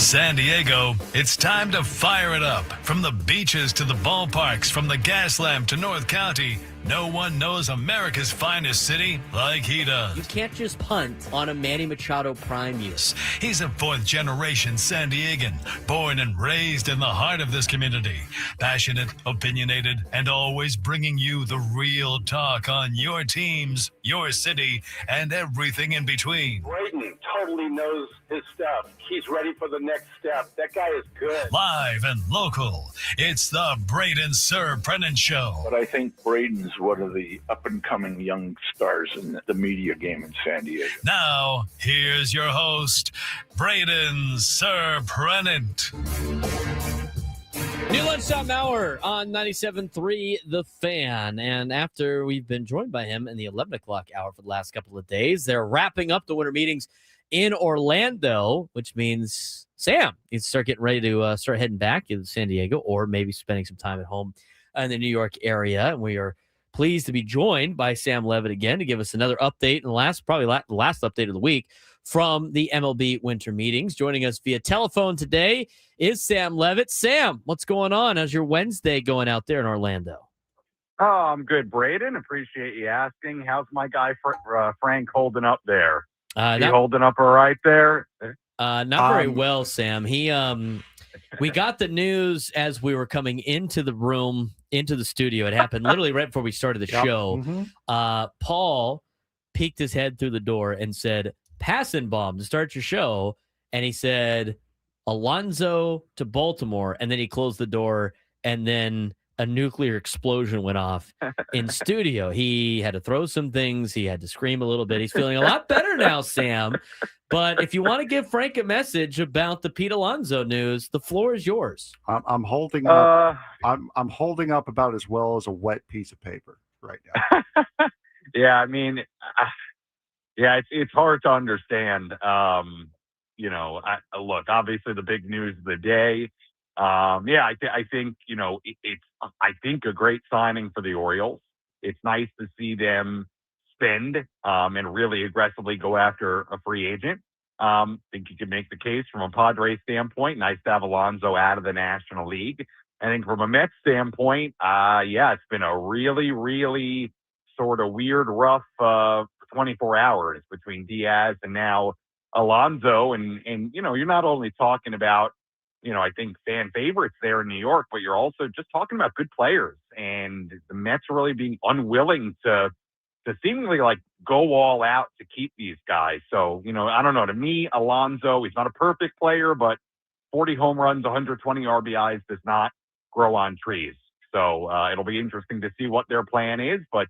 San Diego, it's time to fire it up. From the beaches to the ballparks, from the Gaslamp to North County, no one knows America's finest city like he does. You can't just punt on a Manny Machado prime use. He's a fourth-generation San Diegan, born and raised in the heart of this community. Passionate, opinionated, and always bringing you the real talk on your teams, your city, and everything in between. Braden totally knows his stuff. He's ready for the next step. That guy is good. Live and local, it's the Braden Surprenant Show. But I think Braden's one of the up-and-coming young stars in the media game in San Diego. Now, here's your host, Braden Surprenant. New lunchtime hour on 97.3 The Fan. And after we've been joined by him in the 11 o'clock hour for the last couple of days, they're wrapping up the winter meetings in Orlando, which means Sam needs to start getting ready to start heading back to San Diego, or maybe spending some time at home in the New York area. And we are pleased to be joined by Sam Levitt again to give us another update, and the last update of the week from the MLB winter meetings. Joining us via telephone today is Sam Levitt. Sam, what's going on? How's your Wednesday going out there in Orlando? Oh, I'm good, Braden. Appreciate you asking. How's my guy Frank holding up there? He holding up all right there? Not very well, Sam. He we got the news as we were coming into the room, into the studio. It happened literally right before we started the show. Mm-hmm. Paul peeked his head through the door and said, "Passing bomb to start your show." And he said, "Alonso to Baltimore." And then he closed the door, and then a nuclear explosion went off in studio. He had to throw some things. He had to scream a little bit. He's feeling a lot better now, Sam. But if you want to give Frank a message about the Pete Alonso news, the floor is yours. I'm holding up. I'm holding up about as well as a wet piece of paper right now. Yeah, I mean, it's hard to understand. Look, obviously the big news of the day. I think it's a great signing for the Orioles. It's nice to see them spend and really aggressively go after a free agent. I think you can make the case from a Padres standpoint. Nice to have Alonso out of the National League. I think from a Mets standpoint, it's been a really, really sort of weird, rough 24 hours between Diaz and now Alonso. And you're not only talking about, I think fan favorites there in New York, but you're also just talking about good players, and the Mets really being unwilling to seemingly like go all out to keep these guys. So, I don't know. To me, Alonso, he's not a perfect player, but 40 home runs, 120 RBIs does not grow on trees. So it'll be interesting to see what their plan is. But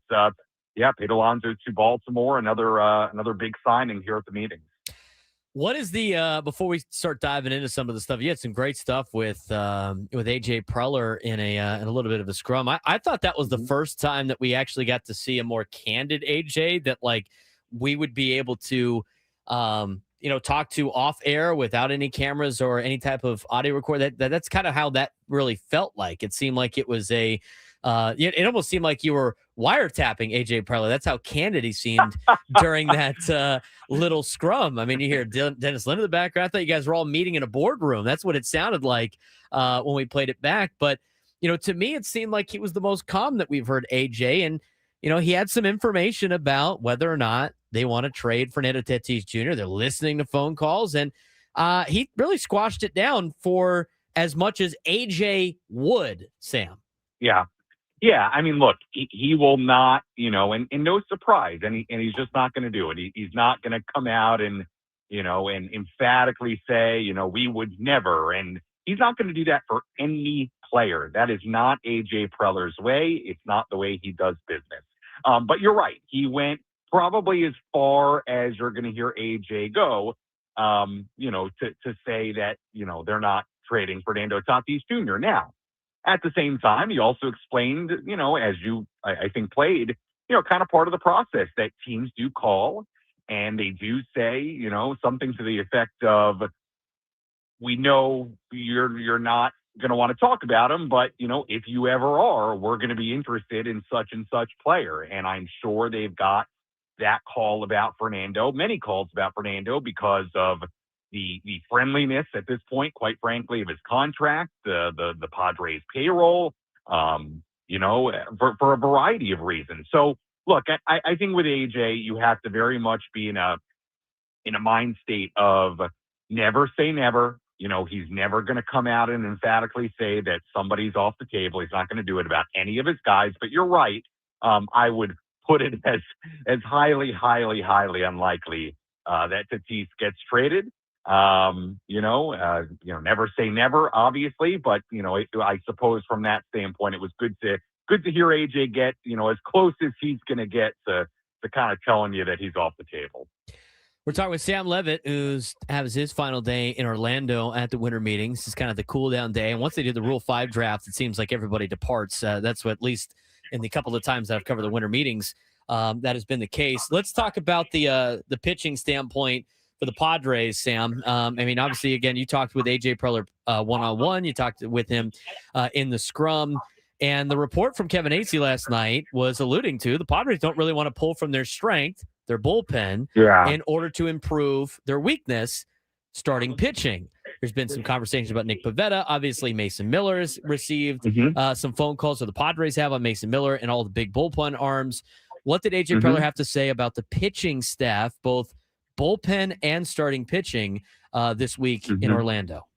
Pete Alonso to Baltimore, another big signing here at the meeting. What is the before we start diving into some of the stuff? You had some great stuff with AJ Preller in a little bit of a scrum. I thought that was the first time that we actually got to see a more candid AJ, that like we would be able to talk to off air without any cameras or any type of audio record. That's kind of how that really felt like. It seemed like it was it almost seemed like you were wiretapping AJ Preller. That's how candid he seemed during that little scrum. I mean, you hear Dennis Lynn in the background. I thought you guys were all meeting in a boardroom. That's what it sounded like when we played it back. But, to me, it seemed like he was the most calm that we've heard AJ. And, he had some information about whether or not they want to trade Fernando Tatis Jr. They're listening to phone calls. And he really squashed it down for as much as AJ would, Sam. Yeah. Yeah, I mean, look, he will not, and no surprise, and he's just not going to do it. He's not going to come out and, and emphatically say, we would never. And he's not going to do that for any player. That is not AJ Preller's way. It's not the way he does business. But you're right. He went probably as far as you're going to hear AJ go, to say that, they're not trading Fernando Tatis Jr. Now, at the same time, he also explained, as you, I think, played, kind of part of the process that teams do call and they do say, something to the effect of, we know you're not going to want to talk about him, but, if you ever are, we're going to be interested in such and such player. And I'm sure they've got that call about Fernando, many calls about Fernando because of the friendliness at this point, quite frankly, of his contract, the Padres payroll, for a variety of reasons. So look, I think with AJ, you have to very much be in a mind state of never say never. He's never going to come out and emphatically say that somebody's off the table. He's not going to do it about any of his guys. But you're right. I would put it as highly, highly, highly unlikely that Tatis gets traded. Never say never, obviously. But I suppose from that standpoint, it was good to hear AJ get as close as he's going to get to kind of telling you that he's off the table. We're talking with Sam Levitt, who's has his final day in Orlando at the winter meetings. This is kind of the cool down day. And once they do the Rule 5 draft, it seems like everybody departs. That's what, at least in the couple of times that I've covered the winter meetings, that has been the case. Let's talk about the pitching standpoint for the Padres, Sam. Obviously, again, you talked with A.J. Preller one-on-one. You talked with him in the scrum. And the report from Kevin Acee last night was alluding to the Padres don't really want to pull from their strength, their bullpen, in order to improve their weakness, starting pitching. There's been some conversations about Nick Pivetta. Obviously, Mason Miller has received some phone calls that the Padres have on Mason Miller and all the big bullpen arms. What did A.J. Preller have to say about the pitching staff, both bullpen and starting pitching, this week in Orlando?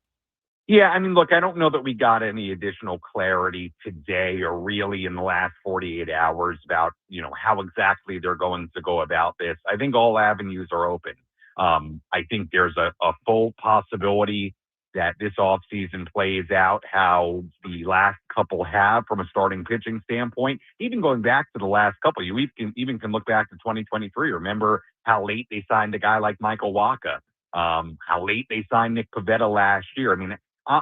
Yeah, look, I don't know that we got any additional clarity today or really in the last 48 hours about, how exactly they're going to go about this. I think all avenues are open. I think there's a full possibility that this offseason plays out how the last couple have from a starting pitching standpoint. Even going back to the last couple, you even can look back to 2023. Remember how late they signed a guy like Michael Wacha, how late they signed Nick Pivetta last year.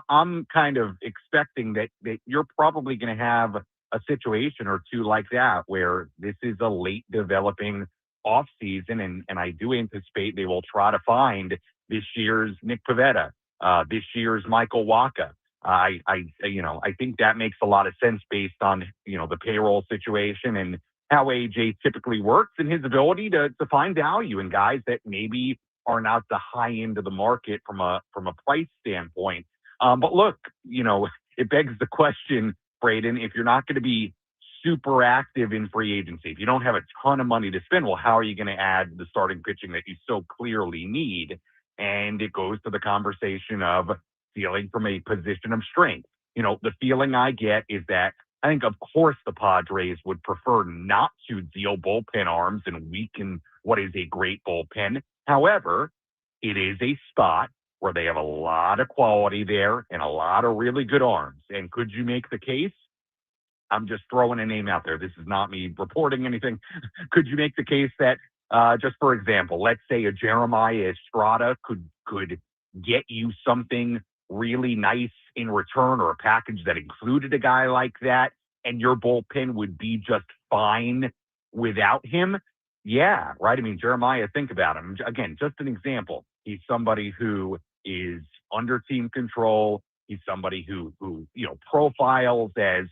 I'm kind of expecting that you're probably going to have a situation or two like that where this is a late developing off season, and I do anticipate they will try to find this year's Nick Pivetta, this year's Michael Wacha. I think that makes a lot of sense based on the payroll situation and how AJ typically works and his ability to find value in guys that maybe are not the high end of the market from a price standpoint. But look, it begs the question, Braden, if you're not going to be super active in free agency, if you don't have a ton of money to spend, well, how are you going to add the starting pitching that you so clearly need? And it goes to the conversation of feeling from a position of strength. The feeling I get is that I think, of course, the Padres would prefer not to deal bullpen arms and weaken what is a great bullpen. However, it is a spot where they have a lot of quality there and a lot of really good arms. And could you make the case? I'm just throwing a name out there. This is not me reporting anything. Could you make the case that, just for example, let's say a Jeremiah Estrada could get you something really nice in return, or a package that included a guy like that, and your bullpen would be just fine without him? Yeah, right. Jeremiah, think about him. Again, just an example. He's somebody who is under team control. He's somebody who profiles as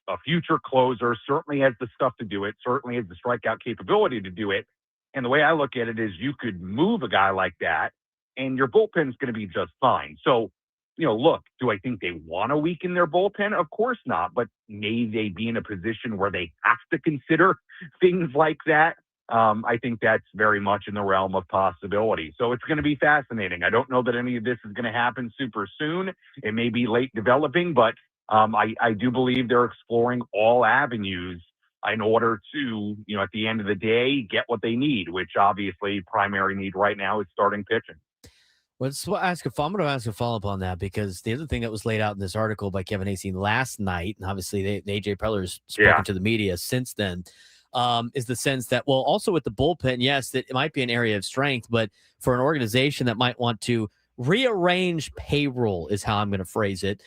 a future closer, certainly has the stuff to do it, certainly has the strikeout capability to do it. And the way I look at it is you could move a guy like that and your bullpen's going to be just fine. So, look, do I think they want to weaken their bullpen? Of course not. But may they be in a position where they have to consider things like that? I think that's very much in the realm of possibility. So it's going to be fascinating. I don't know that any of this is going to happen super soon. It may be late developing, but I do believe they're exploring all avenues in order to, at the end of the day, get what they need, which obviously primary need right now is starting pitching. I'm going to ask a follow-up on that, because the other thing that was laid out in this article by Kevin Acee last night, and obviously AJ Preller's spoken to the media since then, is the sense that, well, also with the bullpen, yes, that it might be an area of strength, but for an organization that might want to rearrange payroll is how I'm going to phrase it.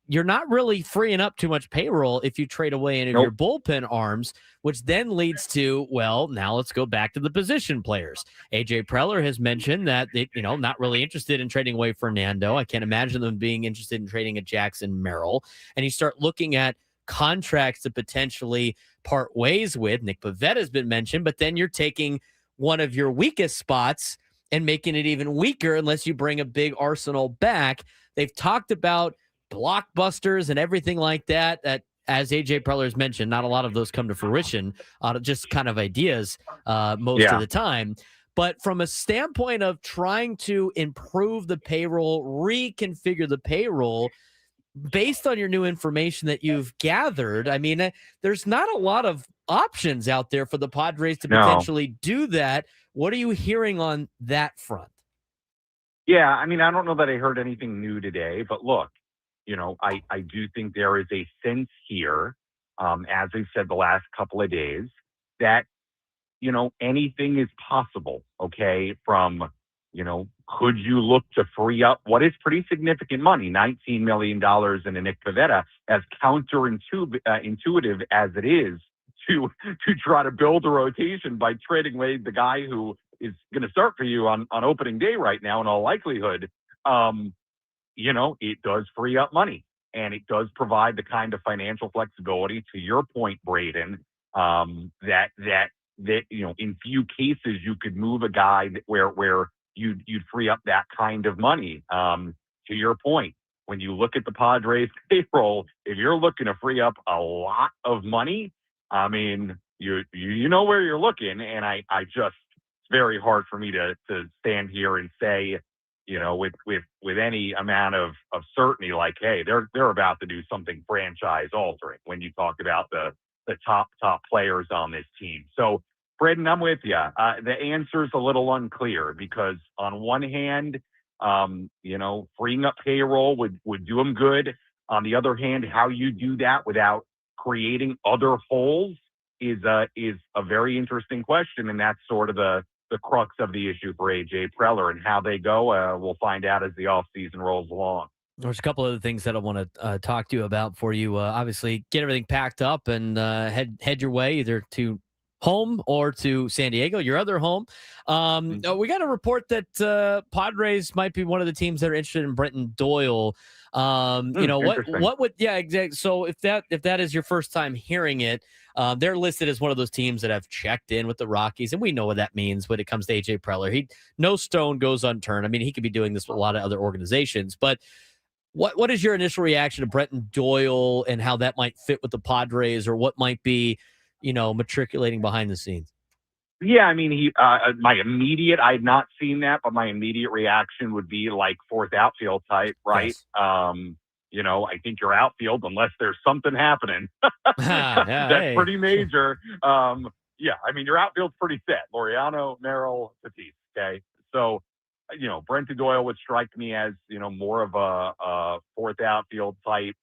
You're not really freeing up too much payroll if you trade away any of your bullpen arms, which then leads to, well, now let's go back to the position players. AJ Preller has mentioned that they, not really interested in trading away Fernando. I can't imagine them being interested in trading a Jackson Merrill. And you start looking at contracts to potentially part ways with. Nick Pivetta has been mentioned, but then you're taking one of your weakest spots and making it even weaker unless you bring a big arsenal back. They've talked about blockbusters and everything like that. That, as AJ Preller has mentioned, not a lot of those come to fruition. Just kind of ideas most of the time. But from a standpoint of trying to improve the payroll, reconfigure the payroll, based on your new information that you've gathered, I mean, there's not a lot of options out there for the Padres to potentially do that. What are you hearing on that front? Yeah, I mean, I don't know that I heard anything new today, but look, you know, I do think there is a sense here, as I've said the last couple of days, that, you know, anything is possible, okay? From, you know, could you look to free up what is pretty significant money, $19 million in a Nick Pivetta, as counterintuitive as it is to try to build a rotation by trading away the guy who is going to start for you on opening day right now in all likelihood. You know, it does free up money, and it does provide the kind of financial flexibility, to your point, Braden, that you know, in few cases you could move a guy where you'd free up that kind of money. To your point, when you look at the Padres payroll, if you're looking to free up a lot of money, I mean, you know where you're looking, and I just, it's very hard for me to stand here and say, you know, with any amount of certainty, like, hey, they're about to do something franchise altering when you talk about the top players on this team. So, Braden, I'm with you. The answer's a little unclear because on one hand, you know, freeing up payroll would do them good. On the other hand, how you do that without creating other holes is a very interesting question, and that's sort of the crux of the issue for AJ Preller, and how they go, we'll find out as the offseason rolls along. There's a couple other things that I want to talk to you about before you obviously get everything packed up and head your way either to home or to San Diego, your other home. We got a report that Padres might be one of the teams that are interested in Brenton Doyle. You know, what would, yeah, exactly. So if that is your first time hearing it, they're listed as one of those teams that have checked in with the Rockies, and we know what that means when it comes to AJ Preller. No stone goes unturned. I mean, he could be doing this with a lot of other organizations, but what is your initial reaction to Brenton Doyle and how that might fit with the Padres, or what might be, you know, matriculating behind the scenes? Yeah, I mean, I had not seen that, but my immediate reaction would be like fourth outfield type, right? Yes. You know, I think your outfield, unless there's something happening, that's pretty major. Yeah, I mean, your outfield's pretty set. Laureano, Merrill, Tatis, okay? So, you know, Brenton Doyle would strike me as, you know, more of a fourth outfield type,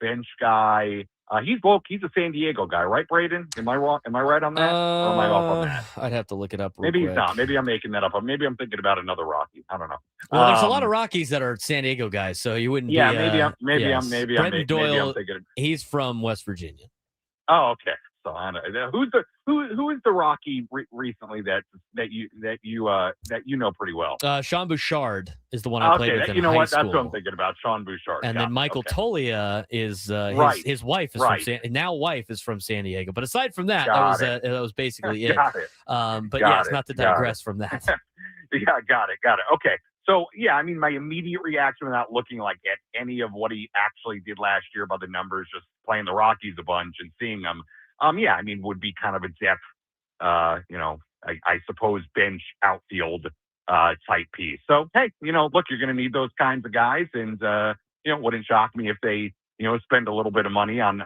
bench guy. He's a San Diego guy, right, Braden? Am I wrong? Am I right on that? Or am I off on that? I'd have to look it up. Maybe quick. He's not. Maybe I'm making that up. Or maybe I'm thinking about another Rocky. I don't know. Well, there's a lot of Rockies that are San Diego guys, so you wouldn't. Yeah, be, Brenton Doyle. Maybe I'm thinking. He's from West Virginia. Oh, okay. So I know who is the Rocky recently that you know pretty well. Sean Bouchard is the one I played with in high school. That's what I'm thinking about. Sean Bouchard. And then Michael Tolia is his wife is from San Diego. But aside from that, that was basically it. It's not to digress from that. Yeah, got it. Okay. So, yeah, I mean, my immediate reaction without looking like at any of what he actually did last year by the numbers, just playing the Rockies a bunch and seeing them, yeah, I mean, would be kind of a depth, you know, I suppose bench outfield type piece. So, hey, you know, look, you're going to need those kinds of guys, and, you know, wouldn't shock me if they, you know, spend a little bit of money on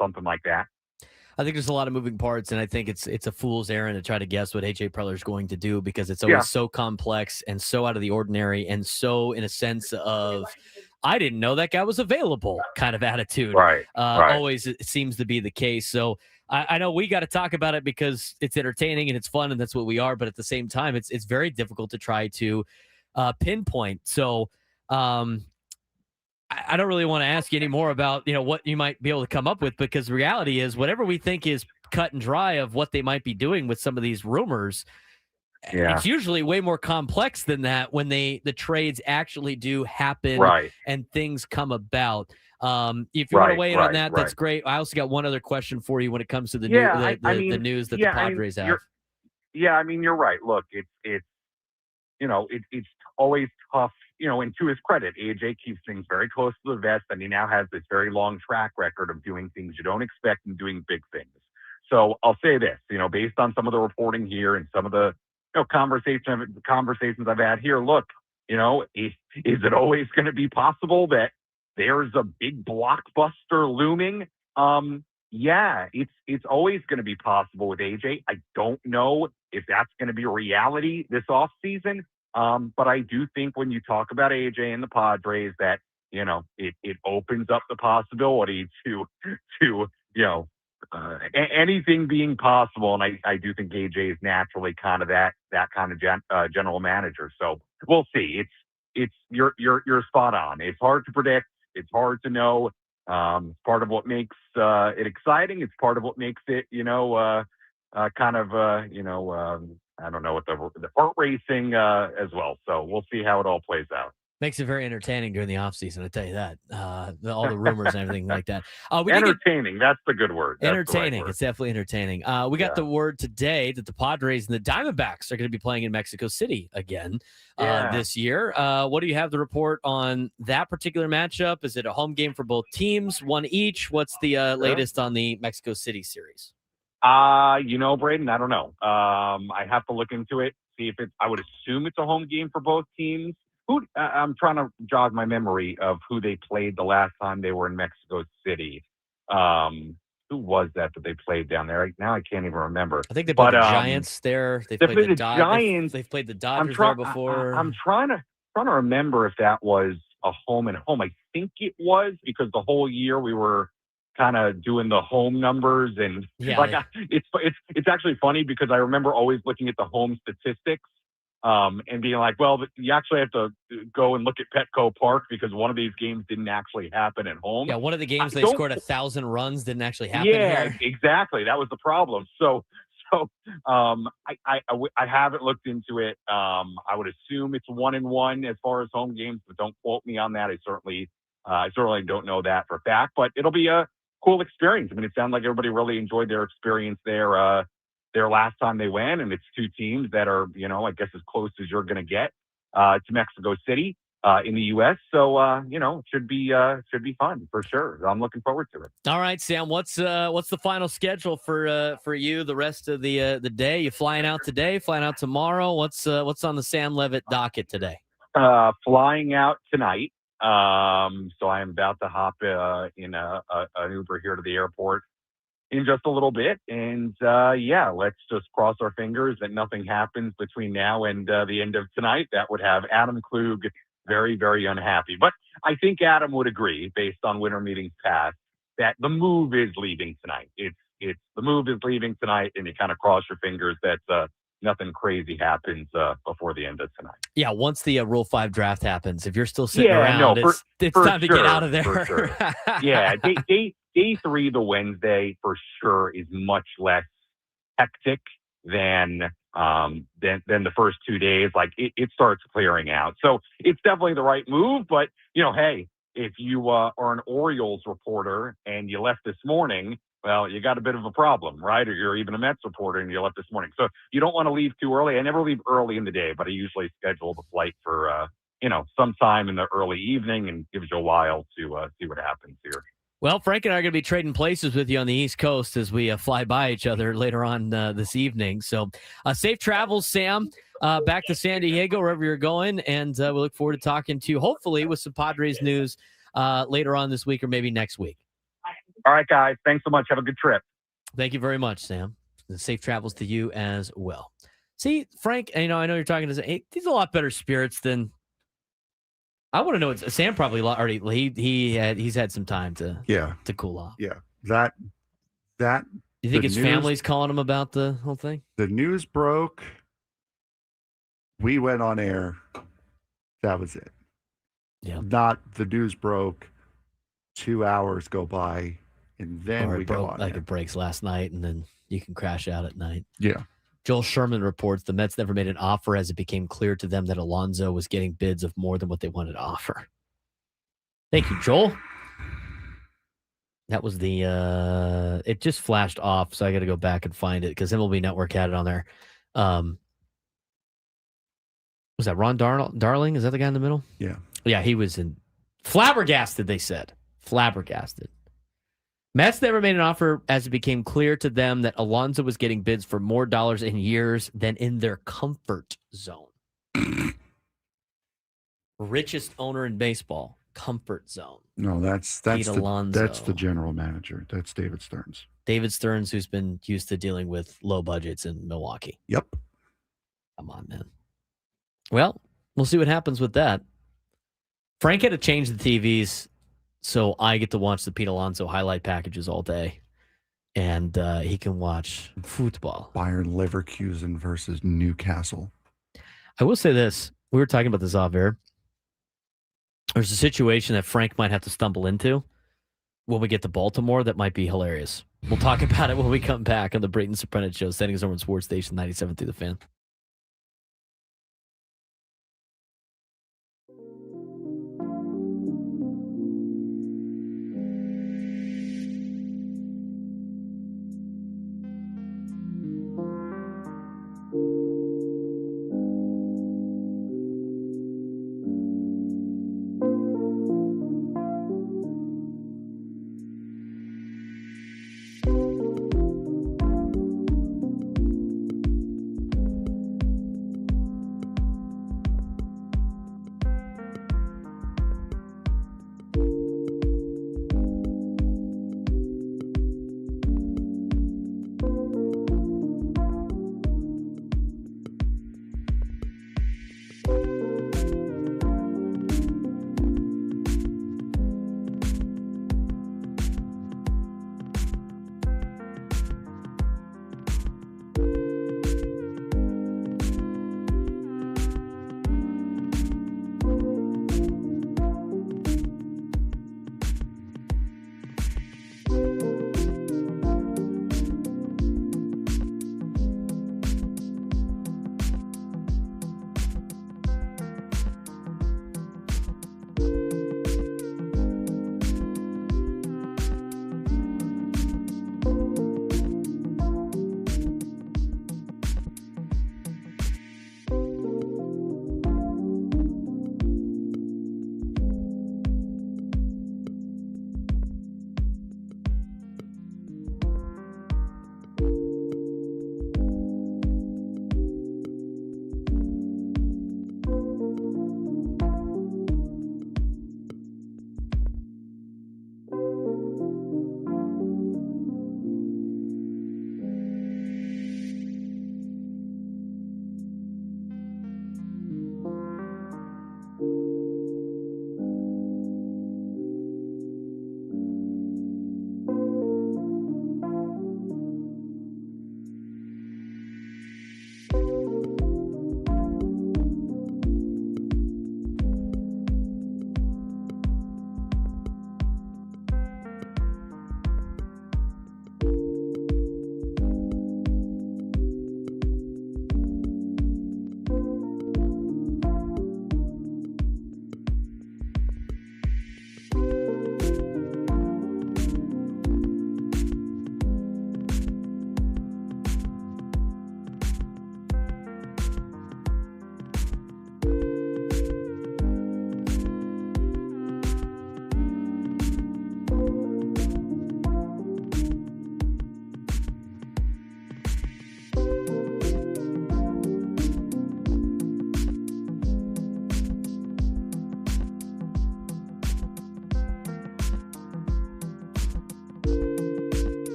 something like that. I think there's a lot of moving parts, and I think it's a fool's errand to try to guess what AJ Preller is going to do, because it's always so complex and so out of the ordinary, and so in a sense of, I didn't know that guy was available kind of attitude. Right. Always it seems to be the case. So I know we got to talk about it because it's entertaining and it's fun, and that's what we are. But at the same time, it's very difficult to try to pinpoint. So I don't really want to ask you any more about, you know, what you might be able to come up with, because the reality is whatever we think is cut and dry of what they might be doing with some of these rumors, it's usually way more complex than that when the trades actually do happen and things come about. If you want to weigh in on that, that's great. I also got one other question for you when it comes to the news that the Padres have. Yeah, I mean, you're right. Look, it's it's always tough, and to his credit, AJ keeps things very close to the vest, and he now has this very long track record of doing things you don't expect and doing big things. So I'll say this, based on some of the reporting here and some of the conversations I've had here, look, is it always going to be possible that there's a big blockbuster looming? Yeah, it's always going to be possible with AJ. I don't know if that's going to be a reality this offseason. But I do think when you talk about AJ and the Padres that, it opens up the possibility to anything being possible. And I do think AJ is naturally kind of that kind of general manager. So we'll see. You're spot on. It's hard to predict. It's hard to know. It's part of what makes it exciting. It's part of what makes it, I don't know what the heart racing as well. So we'll see how it all plays out. Makes it very entertaining during the offseason, I tell you that. All the rumors and everything like that. Entertaining, that's the good word. That's entertaining. The right word. It's definitely entertaining. We got the word today that the Padres and the Diamondbacks are going to be playing in Mexico City again this year. What do you have to report on that particular matchup? Is it a home game for both teams, one each? What's the latest on the Mexico City series? Braden, I don't know. I have to look into it, see if I would assume it's a home game for both teams. I'm trying to jog my memory of who they played the last time they were in Mexico City. Who was that they played down there? Now I can't even remember. I think they played the Giants there. They played the Giants. They've played the Dodgers there before. I'm trying to remember if that was a home and home. I think it was, because the whole year we were kind of doing the home numbers, and it's actually funny because I remember always looking at the home statistics and being like, well, you actually have to go and look at Petco Park because one of these games didn't actually happen at home. Yeah, one of the games they scored 1,000 runs didn't actually happen. Yeah, here. Exactly. That was the problem. So I haven't looked into it. I would assume it's 1-1 as far as home games, but don't quote me on that. I certainly don't know that for a fact, but it'll be a cool experience. I mean, it sounds like everybody really enjoyed their experience there last time they went, and it's two teams that are, I guess as close as you're going to get to Mexico City in the U.S. So, it should be fun for sure. I'm looking forward to it. All right, Sam, what's the final schedule for you the rest of the day? You flying out today, flying out tomorrow? What's on the Sam Levitt docket today? Flying out tonight. So I am about to hop in an Uber here to the airport in just a little bit. And let's just cross our fingers that nothing happens between now and the end of tonight. That would have Adam Klug very, very unhappy. But I think Adam would agree, based on winter meetings past, that the move is leaving tonight. It's the move is leaving tonight, and you kind of cross your fingers that nothing crazy happens before the end of tonight. Yeah, once the Rule 5 draft happens, if you're still sitting around, it's time to get out of there. For sure. Yeah, day 3, the Wednesday, for sure, is much less hectic than the first 2 days. Like it starts clearing out. So it's definitely the right move. But hey, if you are an Orioles reporter and you left this morning, well, you got a bit of a problem, right? Or you're even a Mets reporter and you left this morning. So you don't want to leave too early. I never leave early in the day, but I usually schedule the flight for, sometime in the early evening, and gives you a while to see what happens here. Well, Frank and I are going to be trading places with you on the East Coast as we fly by each other later on this evening. So safe travels, Sam, back to San Diego, wherever you're going. And we look forward to talking to you, hopefully, with some Padres news later on this week or maybe next week. All right, guys. Thanks so much. Have a good trip. Thank you very much, Sam. And safe travels to you as well. See, Frank, I know you're talking to he's a lot better spirits than I want to know. Sam probably already he's had some time to cool off. Yeah, that. You think his family's calling him about the whole thing? The news broke. We went on air. That was it. Yeah. Not the news broke. 2 hours go by, and then we go on. Like it breaks last night, and then you can crash out at night. Yeah. Joel Sherman reports the Mets never made an offer as it became clear to them that Alonso was getting bids of more than what they wanted to offer. Thank you, Joel. That was the it just flashed off, so I got to go back and find it because MLB Network had it on there. Was that Ron Darling? Is that the guy in the middle? Yeah. Yeah, he was flabbergasted, they said. Flabbergasted. Mets never made an offer as it became clear to them that Alonso was getting bids for more dollars in years than in their comfort zone. Richest owner in baseball, comfort zone. No, that's the general manager. That's David Stearns. David Stearns, who's been used to dealing with low budgets in Milwaukee. Yep. Come on, man. Well, we'll see what happens with that. Frank had to change the TVs, so I get to watch the Pete Alonso highlight packages all day, and he can watch football. Bayern Leverkusen versus Newcastle. I will say this. We were talking about this off air. There's a situation that Frank might have to stumble into when we get to Baltimore that might be hilarious. We'll talk about it when we come back on the Braden Surprenant Show, standing us over on Sports Station 97 through the Fan.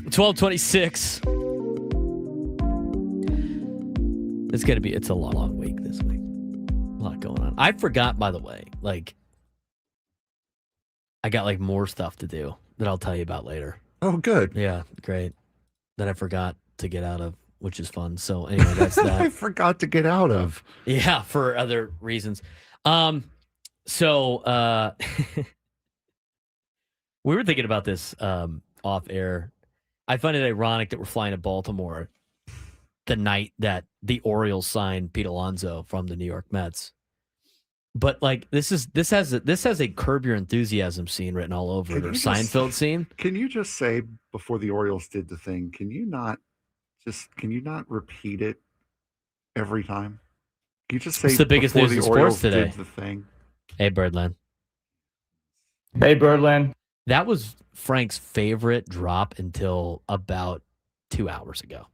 12:26. It's a long week this week. A lot going on. I forgot, by the way, I got more stuff to do that I'll tell you about later. Oh, good. Yeah, great. That I forgot to get out of, which is fun. So anyway, that's that. I forgot to get out of. Yeah, for other reasons. So we were thinking about this off air. I find it ironic that we're flying to Baltimore the night that the Orioles signed Pete Alonso from the New York Mets. But this has a Curb Your Enthusiasm scene written all over it, or Seinfeld scene. Can you just say before the Orioles did the thing? Can you not repeat it every time? Can you just say it's the biggest before news in the sports Orioles today? did the thing? Hey, Birdland. Hey, Birdland. That was Frank's favorite drop until about 2 hours ago.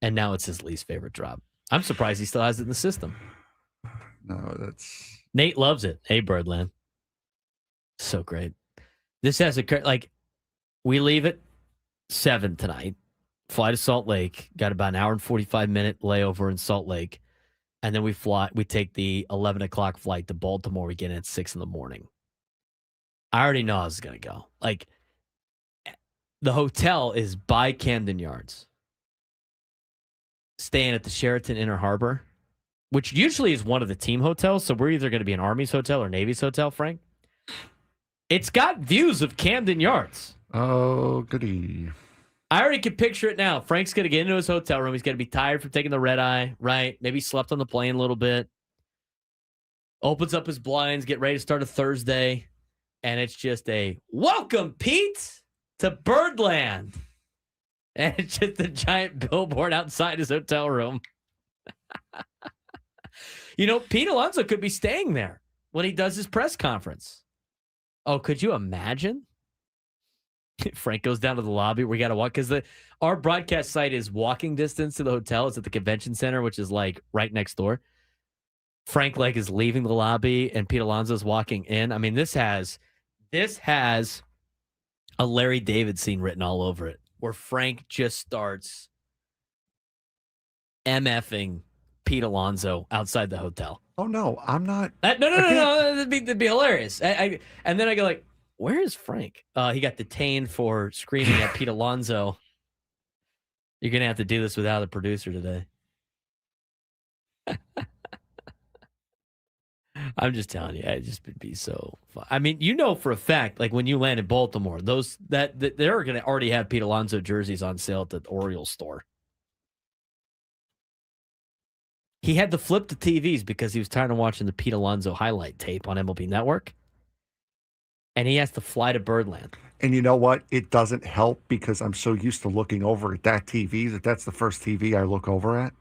And now it's his least favorite drop. I'm surprised he still has it in the system. No, that's... Nate loves it. Hey, Birdland. So great. This has we leave at 7 tonight, fly to Salt Lake, got about an hour and 45-minute layover in Salt Lake, and then we take the 11 o'clock flight to Baltimore. We get in at 6 in the morning. I already know how this is going to go. The hotel is by Camden Yards. Staying at the Sheraton Inner Harbor, which usually is one of the team hotels. So we're either going to be an Army's hotel or Navy's hotel, Frank. It's got views of Camden Yards. Oh, goody. I already can picture it now. Frank's going to get into his hotel room. He's going to be tired from taking the red eye, right? Maybe slept on the plane a little bit. Opens up his blinds, get ready to start a Thursday. And it's just a, welcome, Pete, to Birdland. And it's just a giant billboard outside his hotel room. Pete Alonso could be staying there when he does his press conference. Oh, could you imagine? Frank goes down to the lobby. We got to walk because our broadcast site is walking distance to the hotel. It's at the convention center, which is right next door. Frank is leaving the lobby and Pete Alonso's walking in. I mean, this has a Larry David scene written all over it, where Frank just starts MFing Pete Alonso outside the hotel. Oh, no, I'm not. No. That'd be hilarious. And then I go where is Frank? He got detained for screaming at Pete Alonso. You're going to have to do this without a producer today. I'm just telling you, it just would be so fun. I mean, for a fact, when you land in Baltimore, they're going to already have Pete Alonso jerseys on sale at the Orioles store. He had to flip the TVs because he was tired of watching the Pete Alonso highlight tape on MLB Network. And he has to fly to Birdland. And you know what? It doesn't help because I'm so used to looking over at that TV that's the first TV I look over at.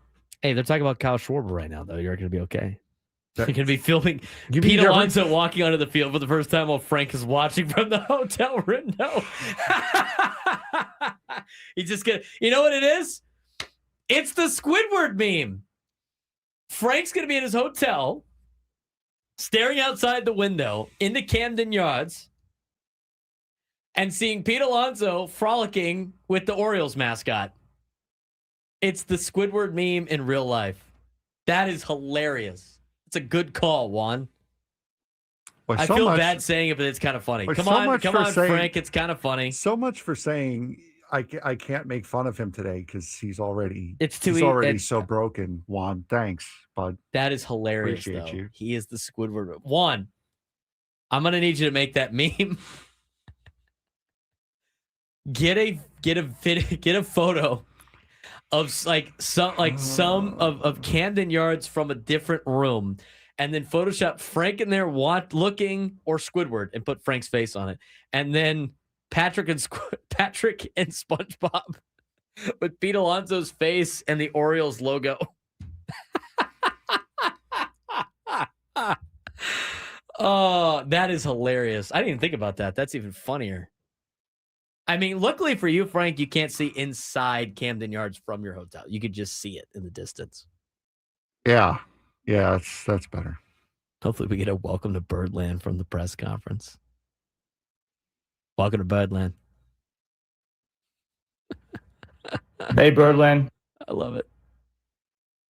Hey, they're talking about Kyle Schwarber right now, though. You're going to be okay. You're going to be filming Pete Alonso walking onto the field for the first time while Frank is watching from the hotel window. He's just going to... You know what it is? It's the Squidward meme. Frank's going to be in his hotel, staring outside the window into Camden Yards and seeing Pete Alonso frolicking with the Orioles mascot. It's the Squidward meme in real life. That is hilarious. It's a good call, Juan. I feel bad saying it, but it's kind of funny. Come on, Frank. It's kind of funny. So much for saying I can't make fun of him today because he's already so broken. Juan, thanks, bud. That is hilarious. Appreciate you. He is the Squidward. Juan, I'm gonna need you to make that meme. Get a photo of some of Camden Yards from a different room, and then Photoshop Frank in there looking, or Squidward, and put Frank's face on it, and then Patrick and SpongeBob with Pete Alonso's face and the Orioles logo. Oh, that is hilarious. I didn't even think about that. That's even funnier. I mean, luckily for you, Frank, you can't see inside Camden Yards from your hotel. You could just see it in the distance. Yeah, that's better. Hopefully we get a welcome to Birdland from the press conference. Welcome to Birdland. Hey, Birdland. I love it.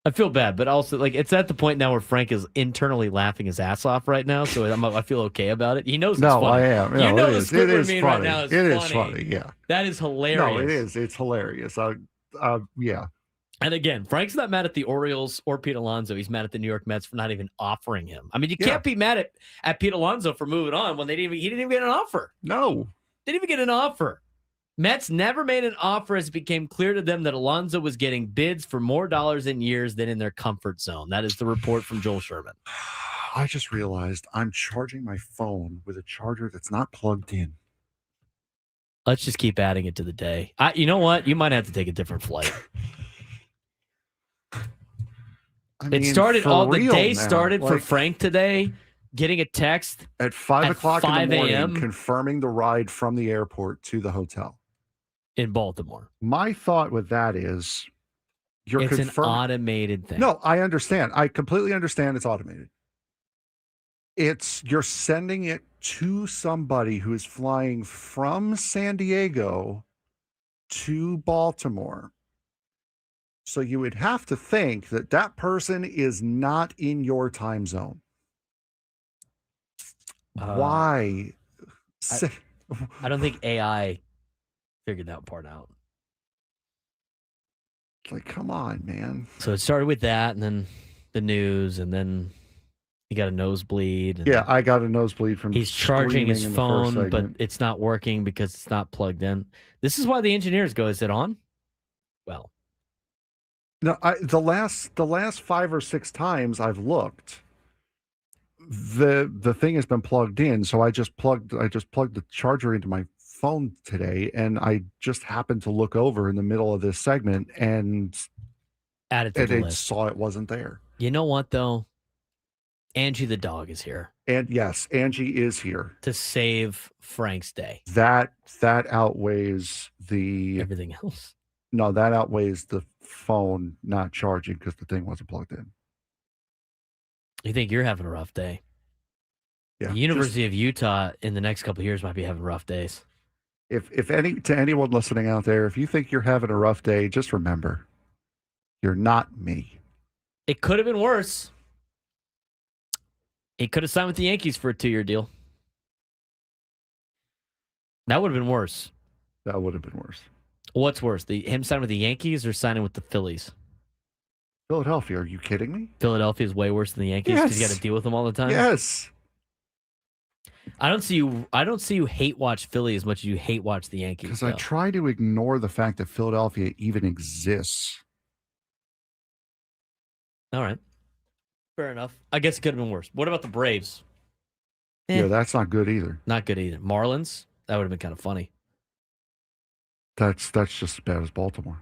I feel bad, but also like it's at the point now where Frank is internally laughing his ass off right now, so I feel okay about it. He knows it's No, funny. I am. No, You know it the is. Squidward It is meme funny. right now is It funny. is funny. Yeah. That is hilarious. No, it is. It's hilarious. Yeah. And again, Frank's not mad at the Orioles or Pete Alonso. He's mad at the New York Mets for not even offering him. I mean, you can't be mad at Pete Alonso for moving on when he didn't even get an offer. No. Didn't even get an offer. Mets never made an offer as it became clear to them that Alonso was getting bids for more dollars in years than in their comfort zone. That is the report from Joel Sherman. I just realized I'm charging my phone with a charger that's not plugged in. Let's just keep adding it to the day. You know what? You might have to take a different flight. The day started for Frank today, getting a text at 5 o'clock in the 5 morning a.m. confirming the ride from the airport to the hotel in Baltimore. My thought with that is it's an automated thing. No, I understand. I completely understand it's automated. You're sending it to somebody who is flying from San Diego to Baltimore. So you would have to think that person is not in your time zone. Why? I don't think AI figured that part out. Like, come on, man. So it started with that, and then the news, and then he got a nosebleed. Yeah, I got a nosebleed from he's charging his in the first phone, but segment. it's not working because it's not plugged in. This is why the engineers go, is it on? Well, no, the last 5 or 6 times I've looked, the thing has been plugged in. So I just plugged the charger into my phone today, and I just happened to look over in the middle of this segment and add it to the list. Saw it wasn't there. You know what though? Angie the dog is here. And yes, Angie is here to save Frank's day. That outweighs everything else. No, that outweighs the phone not charging because the thing wasn't plugged in. You think you're having a rough day? Yeah. The University of Utah in the next couple of years might be having rough days. If anyone listening out there, if you think you're having a rough day, just remember, you're not me. It could have been worse. He could have signed with the Yankees for a 2-year deal. That would have been worse. That would have been worse. What's worse, him signing with the Yankees or signing with the Phillies? Philadelphia, are you kidding me? Philadelphia is way worse than the Yankees because you got to deal with them all the time. Yes. I don't see you hate watch Philly as much as you hate watch the Yankees. Because I try to ignore the fact that Philadelphia even exists. All right. Fair enough. I guess it could have been worse. What about the Braves? Yeah, that's not good either. Not good either. Marlins? That would have been kind of funny. That's just as bad as Baltimore.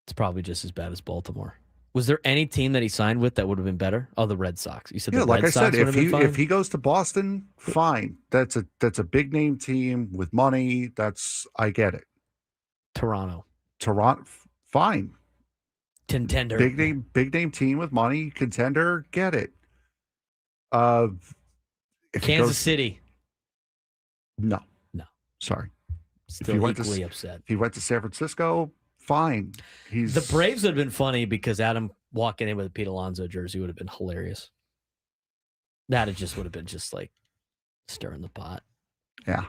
It's probably just as bad as Baltimore. Was there any team that he signed with that would have been better? Oh, the Red Sox. You said the Red Sox would have been fine? If he goes to Boston, fine. That's a big name team with money. I get it. Toronto, fine. Contender. Big name team with money, contender, get it. Kansas City. No. Sorry. Still equally upset. If he went to San Francisco, fine. The Braves would have been funny because Adam walking in with a Pete Alonso jersey would have been hilarious. That would have been just like stirring the pot. Yeah.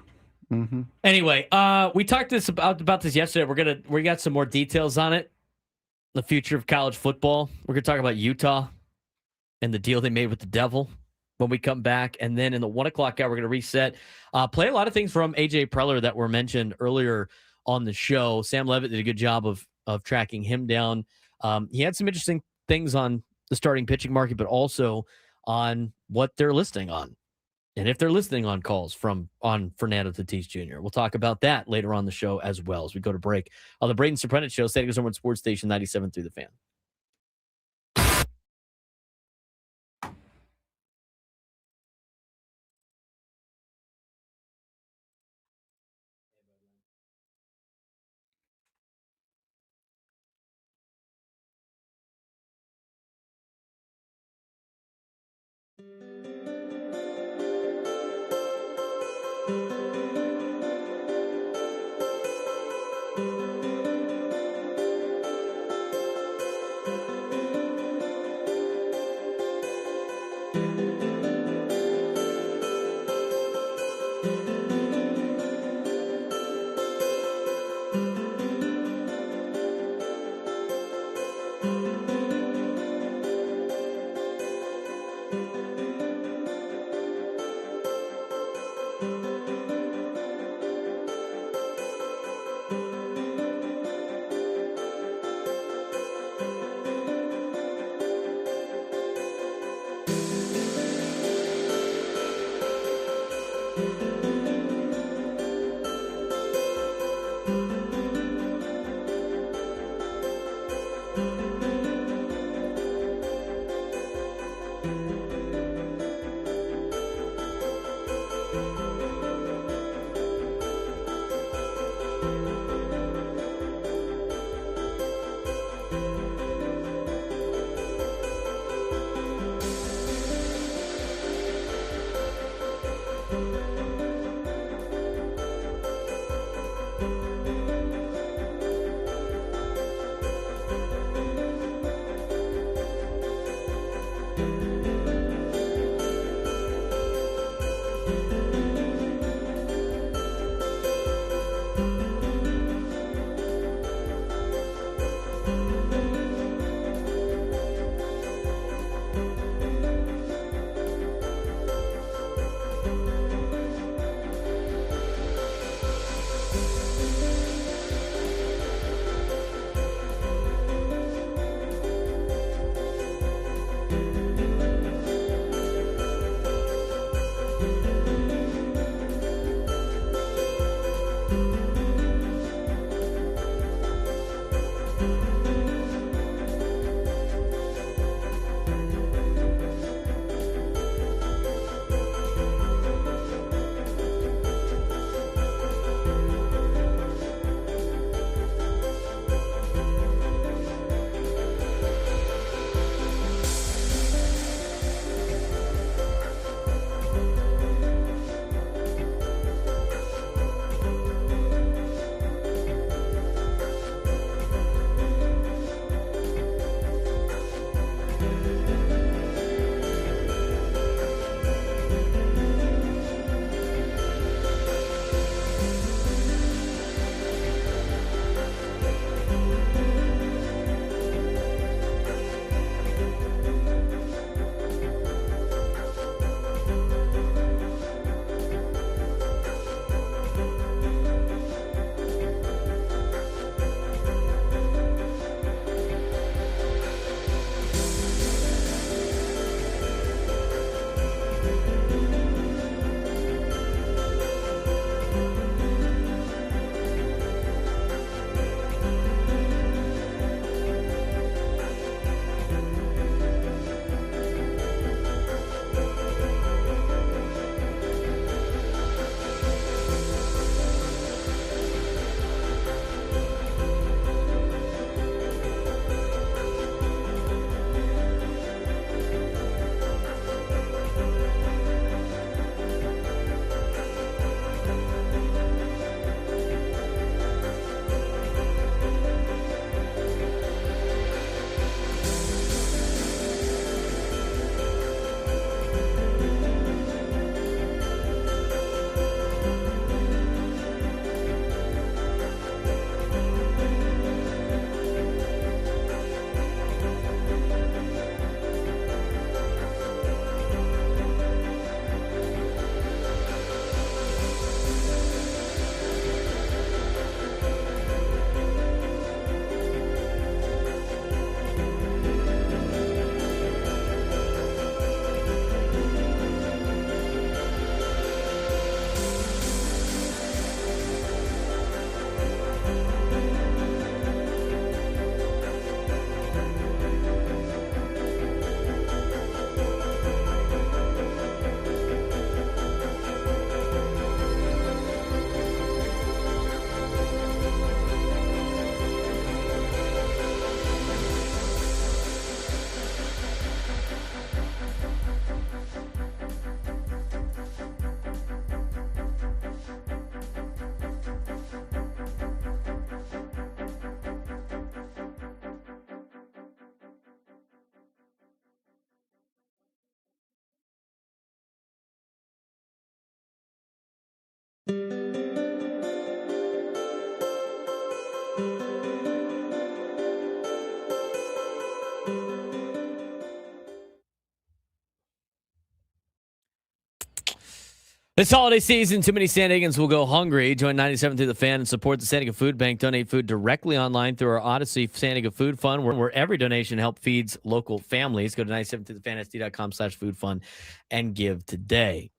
Mm-hmm. Anyway, we talked about this yesterday. We got some more details on it. The future of college football. We're gonna talk about Utah and the deal they made with the Devil when we come back. And then in the 1 o'clock hour, we're gonna reset. Play a lot of things from AJ Preller that were mentioned earlier on the show. Sam Levitt did a good job of tracking him down. He had some interesting things on the starting pitching market, but also on what they're listing on. And if they're listening on calls on Fernando Tatis Jr. We'll talk about that later on the show as well as we go to break. On the Braden Surprenant Show, San Diego Summer Sports Station 97 through the Fan. This holiday season, too many San Diegans will go hungry. Join 97 through the Fan and support the San Diego Food Bank. Donate food directly online through our Odyssey San Diego Food Fund, where every donation helps feeds local families. Go to 97 through the fansd.com/food fund and give today.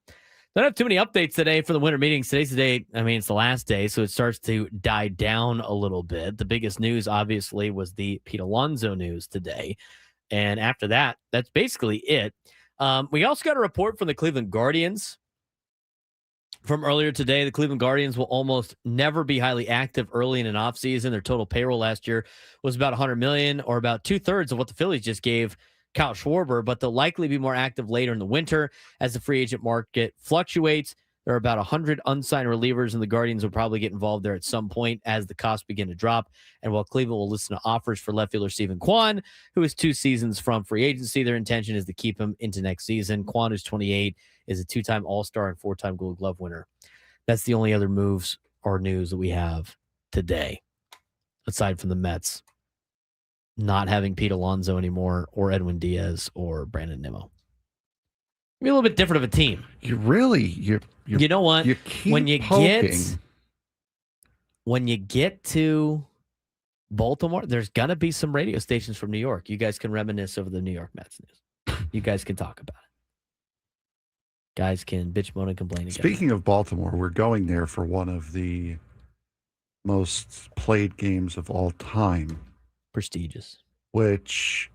Don't have too many updates today for the winter meetings. Today's the day. I mean, it's the last day, so it starts to die down a little bit. The biggest news, obviously, was the Pete Alonso news today. And after that, that's basically it. We also got a report from the Cleveland Guardians from earlier today. The Cleveland Guardians will almost never be highly active early in an offseason. Their total payroll last year was about $100 million, or about 2/3 of what the Phillies just gave Kyle Schwarber, but they'll likely be more active later in the winter as the free agent market fluctuates. There are about 100 unsigned relievers, and the Guardians will probably get involved there at some point as the costs begin to drop. And while Cleveland will listen to offers for left fielder Steven Kwan, who is 2 seasons from free agency, their intention is to keep him into next season. Kwan, who's 28, is a 2-time All-Star and 4-time Gold Glove winner. That's the only other moves or news that we have today, aside from the Mets not having Pete Alonso anymore, or Edwin Diaz, or Brandon Nimmo. Be a little bit different of a team. You know what? You keep when you poking. get to Baltimore, there's gonna be some radio stations from New York. You guys can reminisce over the New York Mets news. You guys can talk about it. Guys can bitch, moan, and complain together. Speaking of Baltimore, we're going there for one of the most played games of all time. Prestigious. Which,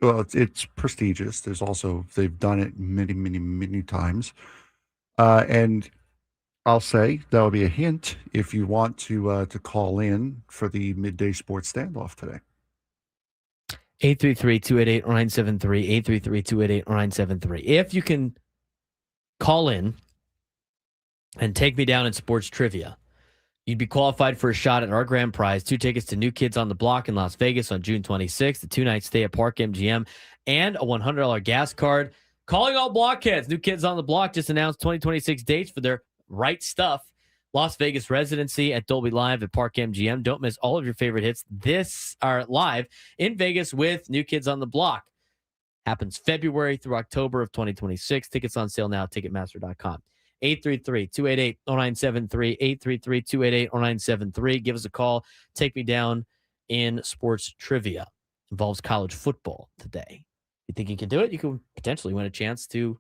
well, it's prestigious. There's also, they've done it many, many, many times. And I'll say that will be a hint if you want to call in for the midday sports standoff today. 833-288-0973, 833-288-0973. If you can call in and take me down in sports trivia, you'd be qualified for a shot at our grand prize, 2 tickets to New Kids on the Block in Las Vegas on June 26th, a 2-night stay at Park MGM, and a $100 gas card. Calling all blockheads. New Kids on the Block just announced 2026 dates for their Right Stuff Las Vegas residency at Dolby Live at Park MGM. Don't miss all of your favorite hits. This are live in Vegas with New Kids on the Block. Happens February through October of 2026. Tickets on sale now at Ticketmaster.com. 833-288-0973, 833-288-0973. Give us a call. Take me down in sports trivia. Involves college football today. You think you can do it? You can potentially win a chance to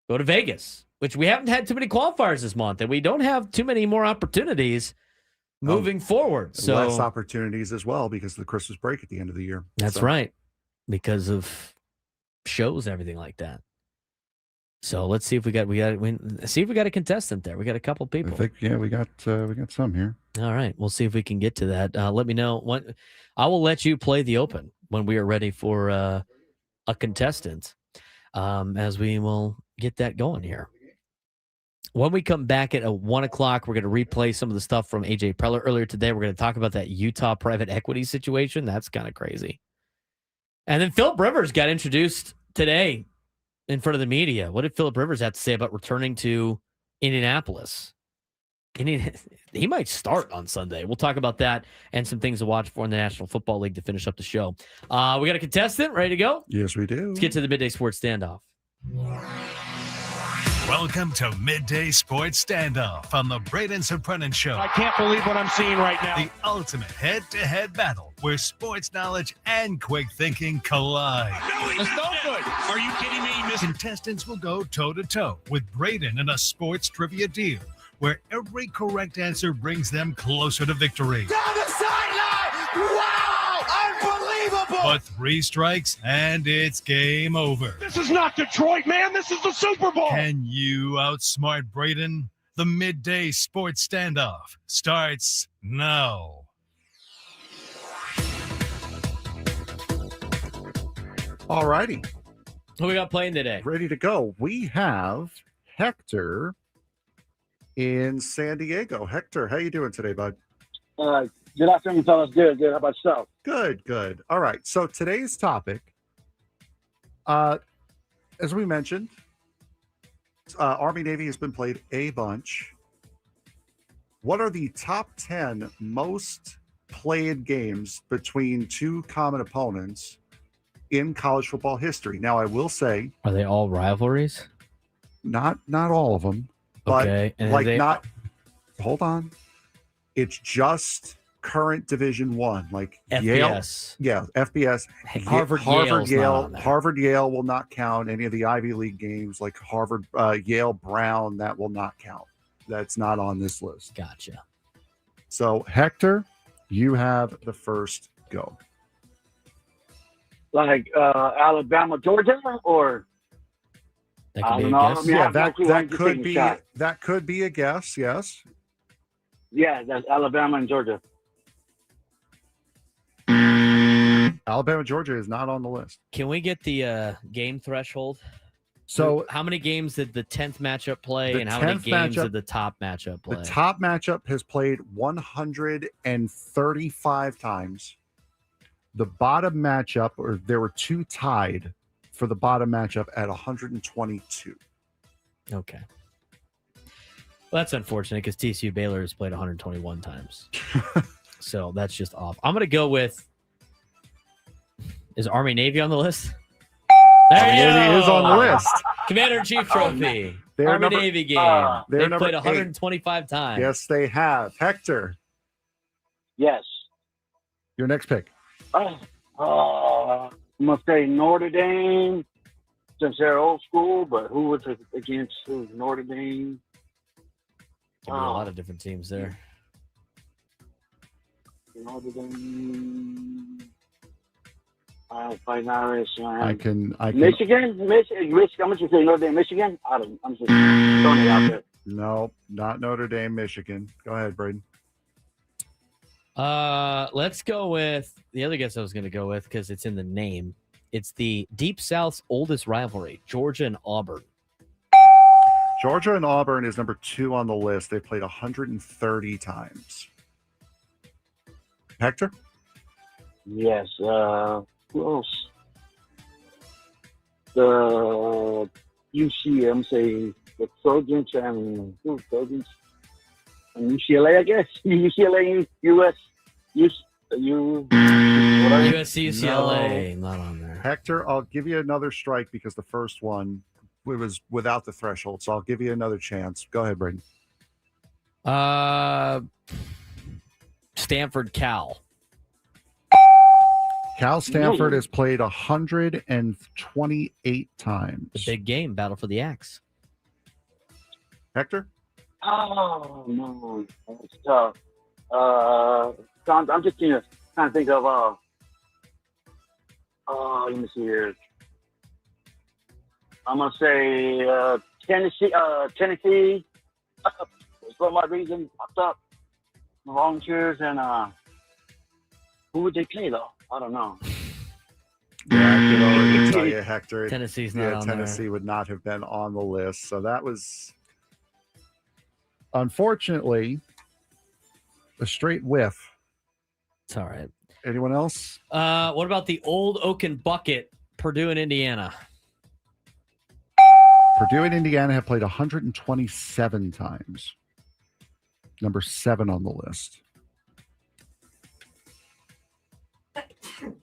go to Vegas, which we haven't had too many qualifiers this month, and we don't have too many more opportunities moving forward. So less opportunities as well because of the Christmas break at the end of the year. That's right, because of shows and everything like that. So let's see if we got a contestant there. We got a couple people. I think we got some here. All right, we'll see if we can get to that. Let me know when. I will let you play the open when we are ready for a contestant, as we will get that going here. When we come back at 1 o'clock, we're going to replay some of the stuff from AJ Preller earlier today. We're going to talk about that Utah private equity situation. That's kind of crazy. And then Philip Rivers got introduced today in front of the media. What did Philip Rivers have to say about returning to Indianapolis? He might start on Sunday. We'll talk about that and some things to watch for in the National Football League to finish up the show. We got a contestant ready to go? Yes, we do. Let's get to the Midday Sports Standoff. Welcome to Midday Sports Standoff on the Braden Surprenant Show. I can't believe what I'm seeing right now. The ultimate head-to-head battle where sports knowledge and quick thinking collide. No, it's no good. Are you kidding me? Contestants will go toe-to-toe with Braden in a sports trivia deal where every correct answer brings them closer to victory. Down the sideline! Wow! Unbelievable! But 3 strikes and it's game over. This is not Detroit, man. This is the Super Bowl. Can you outsmart Braden? The Midday Sports Standoff starts now. All righty. Who we got playing today? Ready to go. We have Hector in San Diego. Hector, how you doing today, bud? Good afternoon, fellas. Good. How about yourself? Good. All right. So today's topic, as we mentioned, Army-Navy has been played a bunch. What are the top 10 most played games between 2 common opponents in college football history? Now, I will say, are they all rivalries? Not all of them, But Okay, and like they- not. Hold on. It's just current Division One, like FBS. Yale. Yeah, FBS. Harvard, Yale's not on there. Harvard, Yale will not count. Any of the Ivy League games like Harvard, Yale, Brown, that will not count. That's not on this list. Gotcha. So Hector, you have the first go. Like Alabama, Georgia, or That I could be don't a know. guess. I mean, Yeah, I'm that just could taking a be shot. that could be a guess. Yes. Yeah, that's Alabama and Georgia. Alabama, Georgia is not on the list. Can we get the game threshold? So how many games did the 10th matchup play, the and how many 10th games matchup- did the top matchup play? the top matchup has played 135 times. The bottom matchup, or there were two tied for the bottom matchup at 122. Okay. Well, that's unfortunate because TCU Baylor has played 121 times. So that's just off. I'm going to go with. Is Army Navy on the list? There you Navy go. is on the list. Commander in Chief Trophy. They're Army number- Navy game. they're They've number played 8. 125 times. Yes, they have. Hector, Yes. your next pick. I'm gonna say Notre Dame, since they're old school. But who was it against? Who? Notre Dame. Could be a lot of different teams there. Notre Dame. Five hours. I can. Michigan. Michigan. I'm just say Notre Dame, Michigan. I'm just throwing it out there. No, not Notre Dame, Michigan. Go ahead, Braden. Let's go with the other guess I was going to go with because it's in the name. It's the Deep South's oldest rivalry, Georgia and Auburn. Georgia and Auburn is number 2 on the list. They played 130 times. Hector? Yes. Who else? The UC. I'm saying the Trojans and Trojans and UCLA. I guess UCLA, US, USC, UCLA, not on there. Hector, I'll give you another strike because the first one it was without the threshold. So I'll give you another chance. Go ahead, Braden. Stanford, Cal. Cal Stanford has played 128 times. The big game, Battle for the Axe. Hector? Oh no, that's tough. I'm just trying to think of. Let me see here. I'm gonna say Tennessee. Tennessee. For my reason, popped up. Volunteers and who would they play though? I don't know. Yeah, I can already tell you, Hector. Tennessee's not on Tennessee there. would not have been on the list. So that was, unfortunately, a straight whiff. It's all right. Anyone else? What about the old Oaken Bucket, Purdue and Indiana? Purdue and Indiana have played 127 times. Number 7 on the list.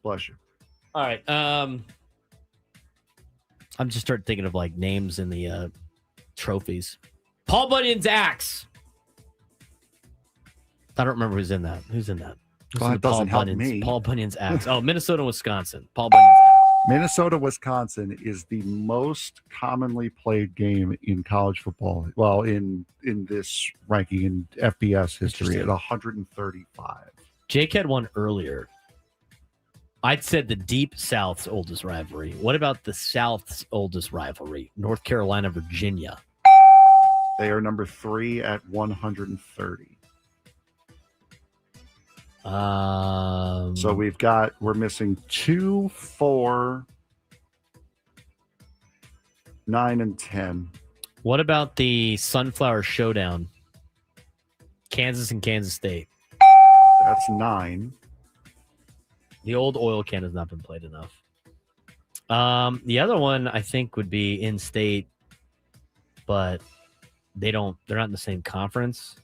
Bless you. All right. I'm just starting thinking of like names in the trophies. Paul Bunyan's axe. I don't remember who's in that. Who's in that? Who's Well, in that doesn't help Bunyan's, me. Paul Bunyan's axe. Oh, Minnesota, Wisconsin. Paul Bunyan's axe. Minnesota, Wisconsin is the most commonly played game in college football. Well, in this ranking in FBS history at 135. Jake had one earlier. I'd said the Deep South's oldest rivalry. What about the South's oldest rivalry? North Carolina, Virginia. They are number 3 at 130. So we're missing 2, 4, 9, and 10. What about the Sunflower Showdown? Kansas and Kansas State. That's 9. The old oil can has not been played enough. The other one I think would be in-state, but they're not in the same conference.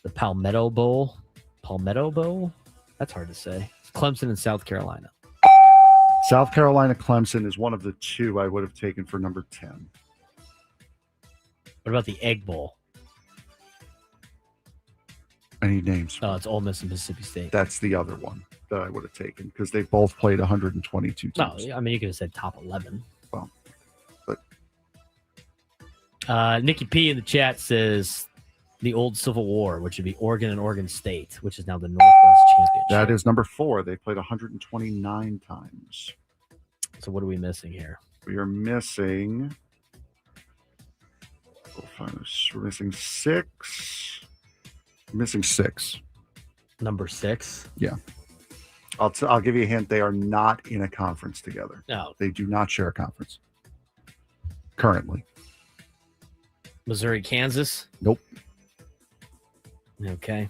The Palmetto Bowl. Palmetto Bowl? That's hard to say. It's Clemson and South Carolina. South Carolina Clemson is one of the 2 I would have taken for number 10. What about the Egg Bowl? Any names? Oh, it's Ole Miss and Mississippi State. That's the other one that I would have taken because they both played 122 teams. No, I mean, you could have said top 11. Well, but Nikki P in the chat says the old Civil War, which would be Oregon and Oregon State, which is now the Northwest Championship. that is number 4. They played 129 times. So what are we missing here? We are missing. We're missing 6. Missing 6. Number 6. Yeah. I'll give you a hint. They are not in a conference together. No. They do not share a conference currently. Missouri, Kansas. Nope. Okay.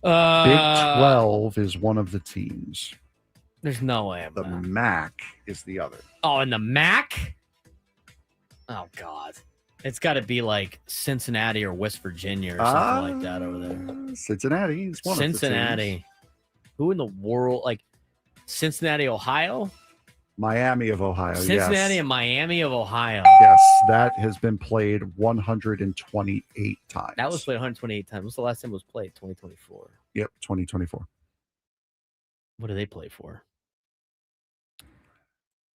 Big 12 is one of the teams. There's no way. The MAC is the other. Oh, and the MAC? Oh, God. It's got to be like Cincinnati or West Virginia or something like that over there. Cincinnati is one Cincinnati. of the teams. Who in the world? Like Cincinnati, Ohio? Miami of Ohio. Cincinnati yes. and Miami of Ohio. Yes, that has been played 128 times. That was played 128 times. What's the last time it was played? 2024. Yep, 2024. What do they play for?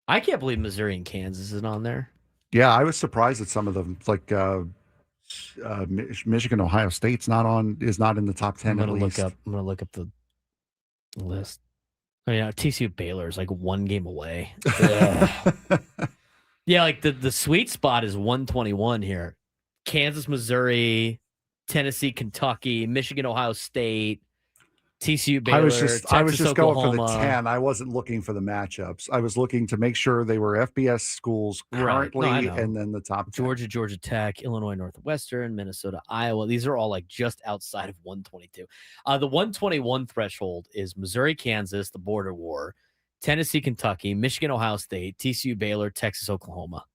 I can't believe Missouri and Kansas isn't on there. Yeah, I was surprised at some of them. Like Michigan, Ohio State's is not in the top 10. I'm gonna look up the list. Oh, yeah, TCU Baylor is like one game away. Yeah, like the sweet spot is 121 here. Kansas, Missouri, Tennessee, Kentucky, Michigan, Ohio State, TCU Baylor. I was just going for the Oklahoma. 10. I wasn't looking for the matchups. I was looking to make sure they were FBS schools currently, Right. No, I know. and then the top 10. Georgia, Georgia Tech, Illinois Northwestern, Minnesota, Iowa. These are all like just outside of 122. The 121 threshold is Missouri, Kansas, the border war, Tennessee, Kentucky, Michigan, Ohio State, TCU, Baylor, Texas, Oklahoma.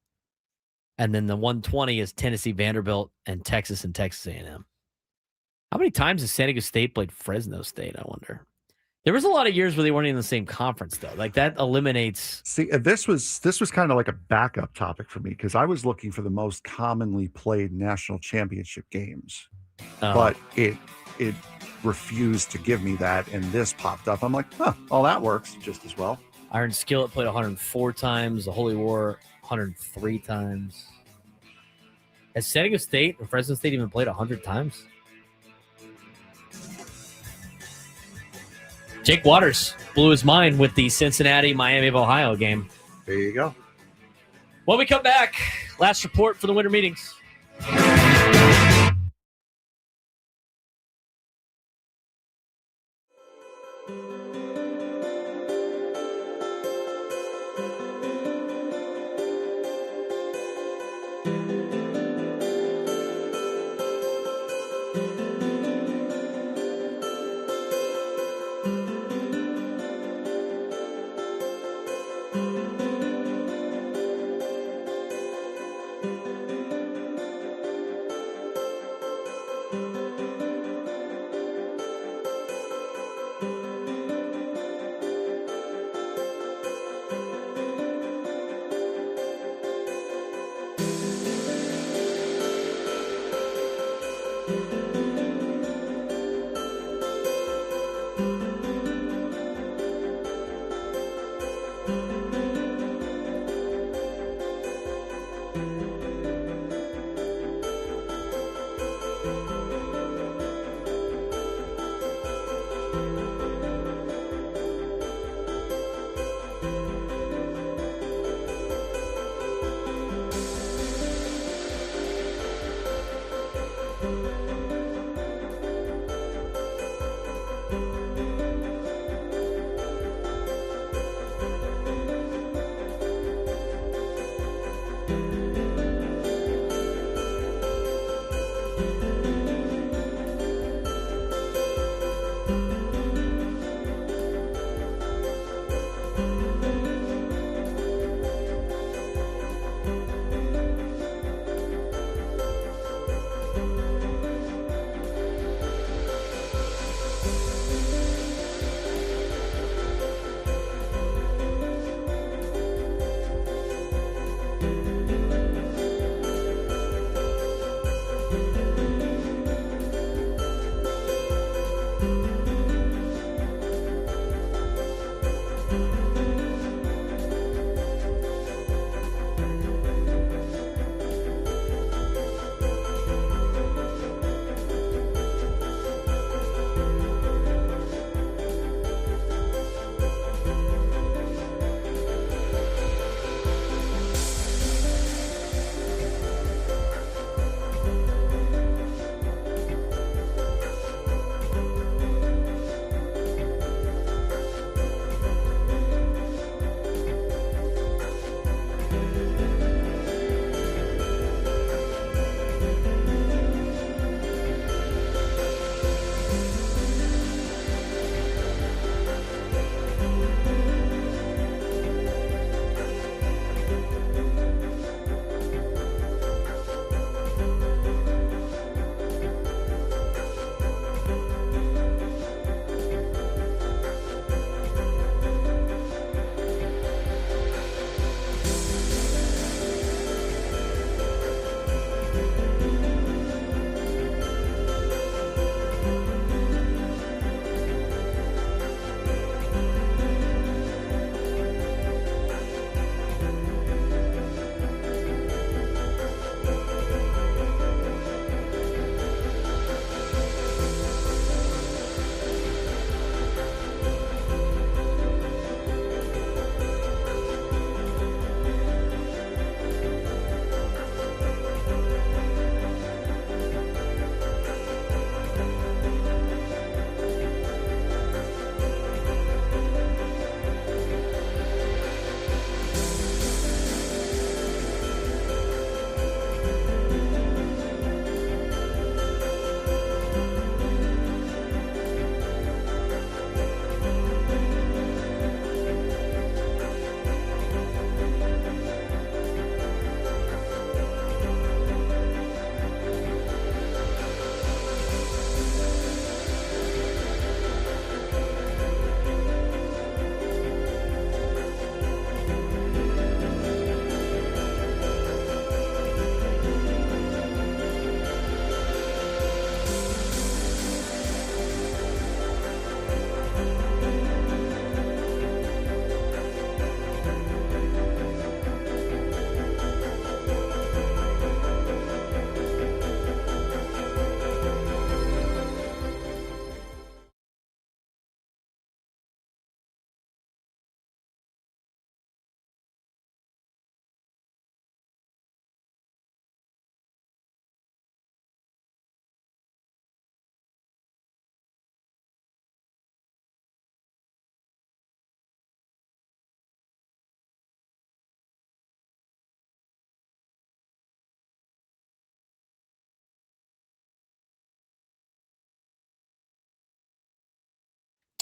And then the 120 is Tennessee, Vanderbilt, and Texas A&M. How many times has San Diego State played Fresno State, I wonder? There was a lot of years where they weren't in the same conference, though. Like, that eliminates... See, this was kind of like a backup topic for me because I was looking for the most commonly played national championship games. But it refused to give me that, and this popped up. I'm like, well, that works just as well. Iron Skillet played 104 times. The Holy War, 103 times. Has San Diego State or Fresno State even played 100 times? Jake Waters blew his mind with the Cincinnati, Miami of Ohio game. There you go. When we come back, last report for the winter meetings.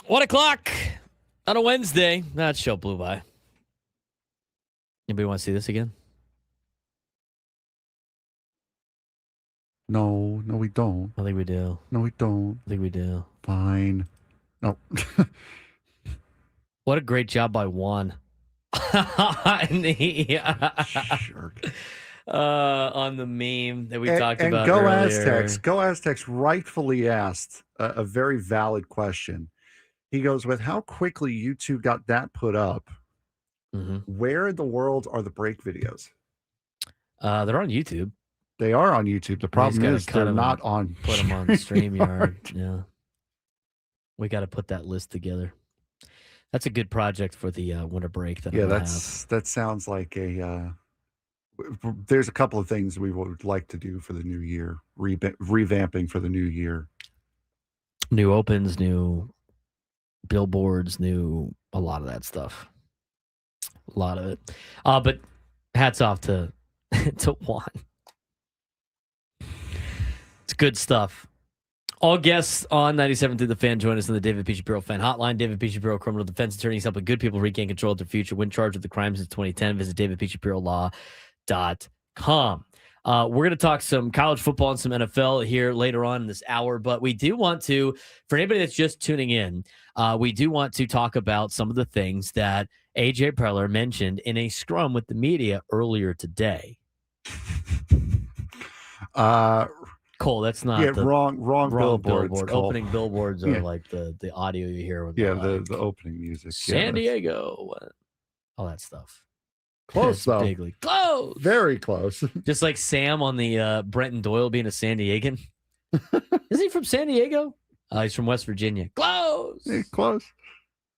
1 o'clock on a Wednesday. That show blew by. Anybody want to see this again? No, we don't. I think we do. No, we don't. I think we do. Fine. No. What a great job by Juan. On the meme that we talked about Go earlier. Aztecs. Go Aztecs rightfully asked a very valid question. He goes, with how quickly you two got that put up, where in the world are the break videos? They're on YouTube. They are on YouTube. The problem is they're not on. Put them on StreamYard. Yeah. We got to put that list together. That's a good project for the winter break. That sounds like a. There's a couple of things we would like to do for the new year. Revamping for the new year. New opens, new billboards, a lot of that stuff. A lot of it. But hats off to Juan. It's good stuff. All guests on 97 through the Fan join us on the David P. Shapiro Fan Hotline. David P. Shapiro, criminal defense attorneys helping good people regain control of their future when charged with the crimes since 2010. Visit davidpshapirolaw.com. We're going to talk some college football and some NFL here later on in this hour, but we do want to, for anybody that's just tuning in, we do want to talk about some of the things that A.J. Preller mentioned in a scrum with the media earlier today. Cole, that's not wrong billboards. Opening billboards are like the audio you hear with the opening music. San Diego, all that stuff. Close though. Bigly. Close. Very close. Just like Sam on the Brenton Doyle being a San Diegan. Is he from San Diego? He's from West Virginia. Close. Hey, close.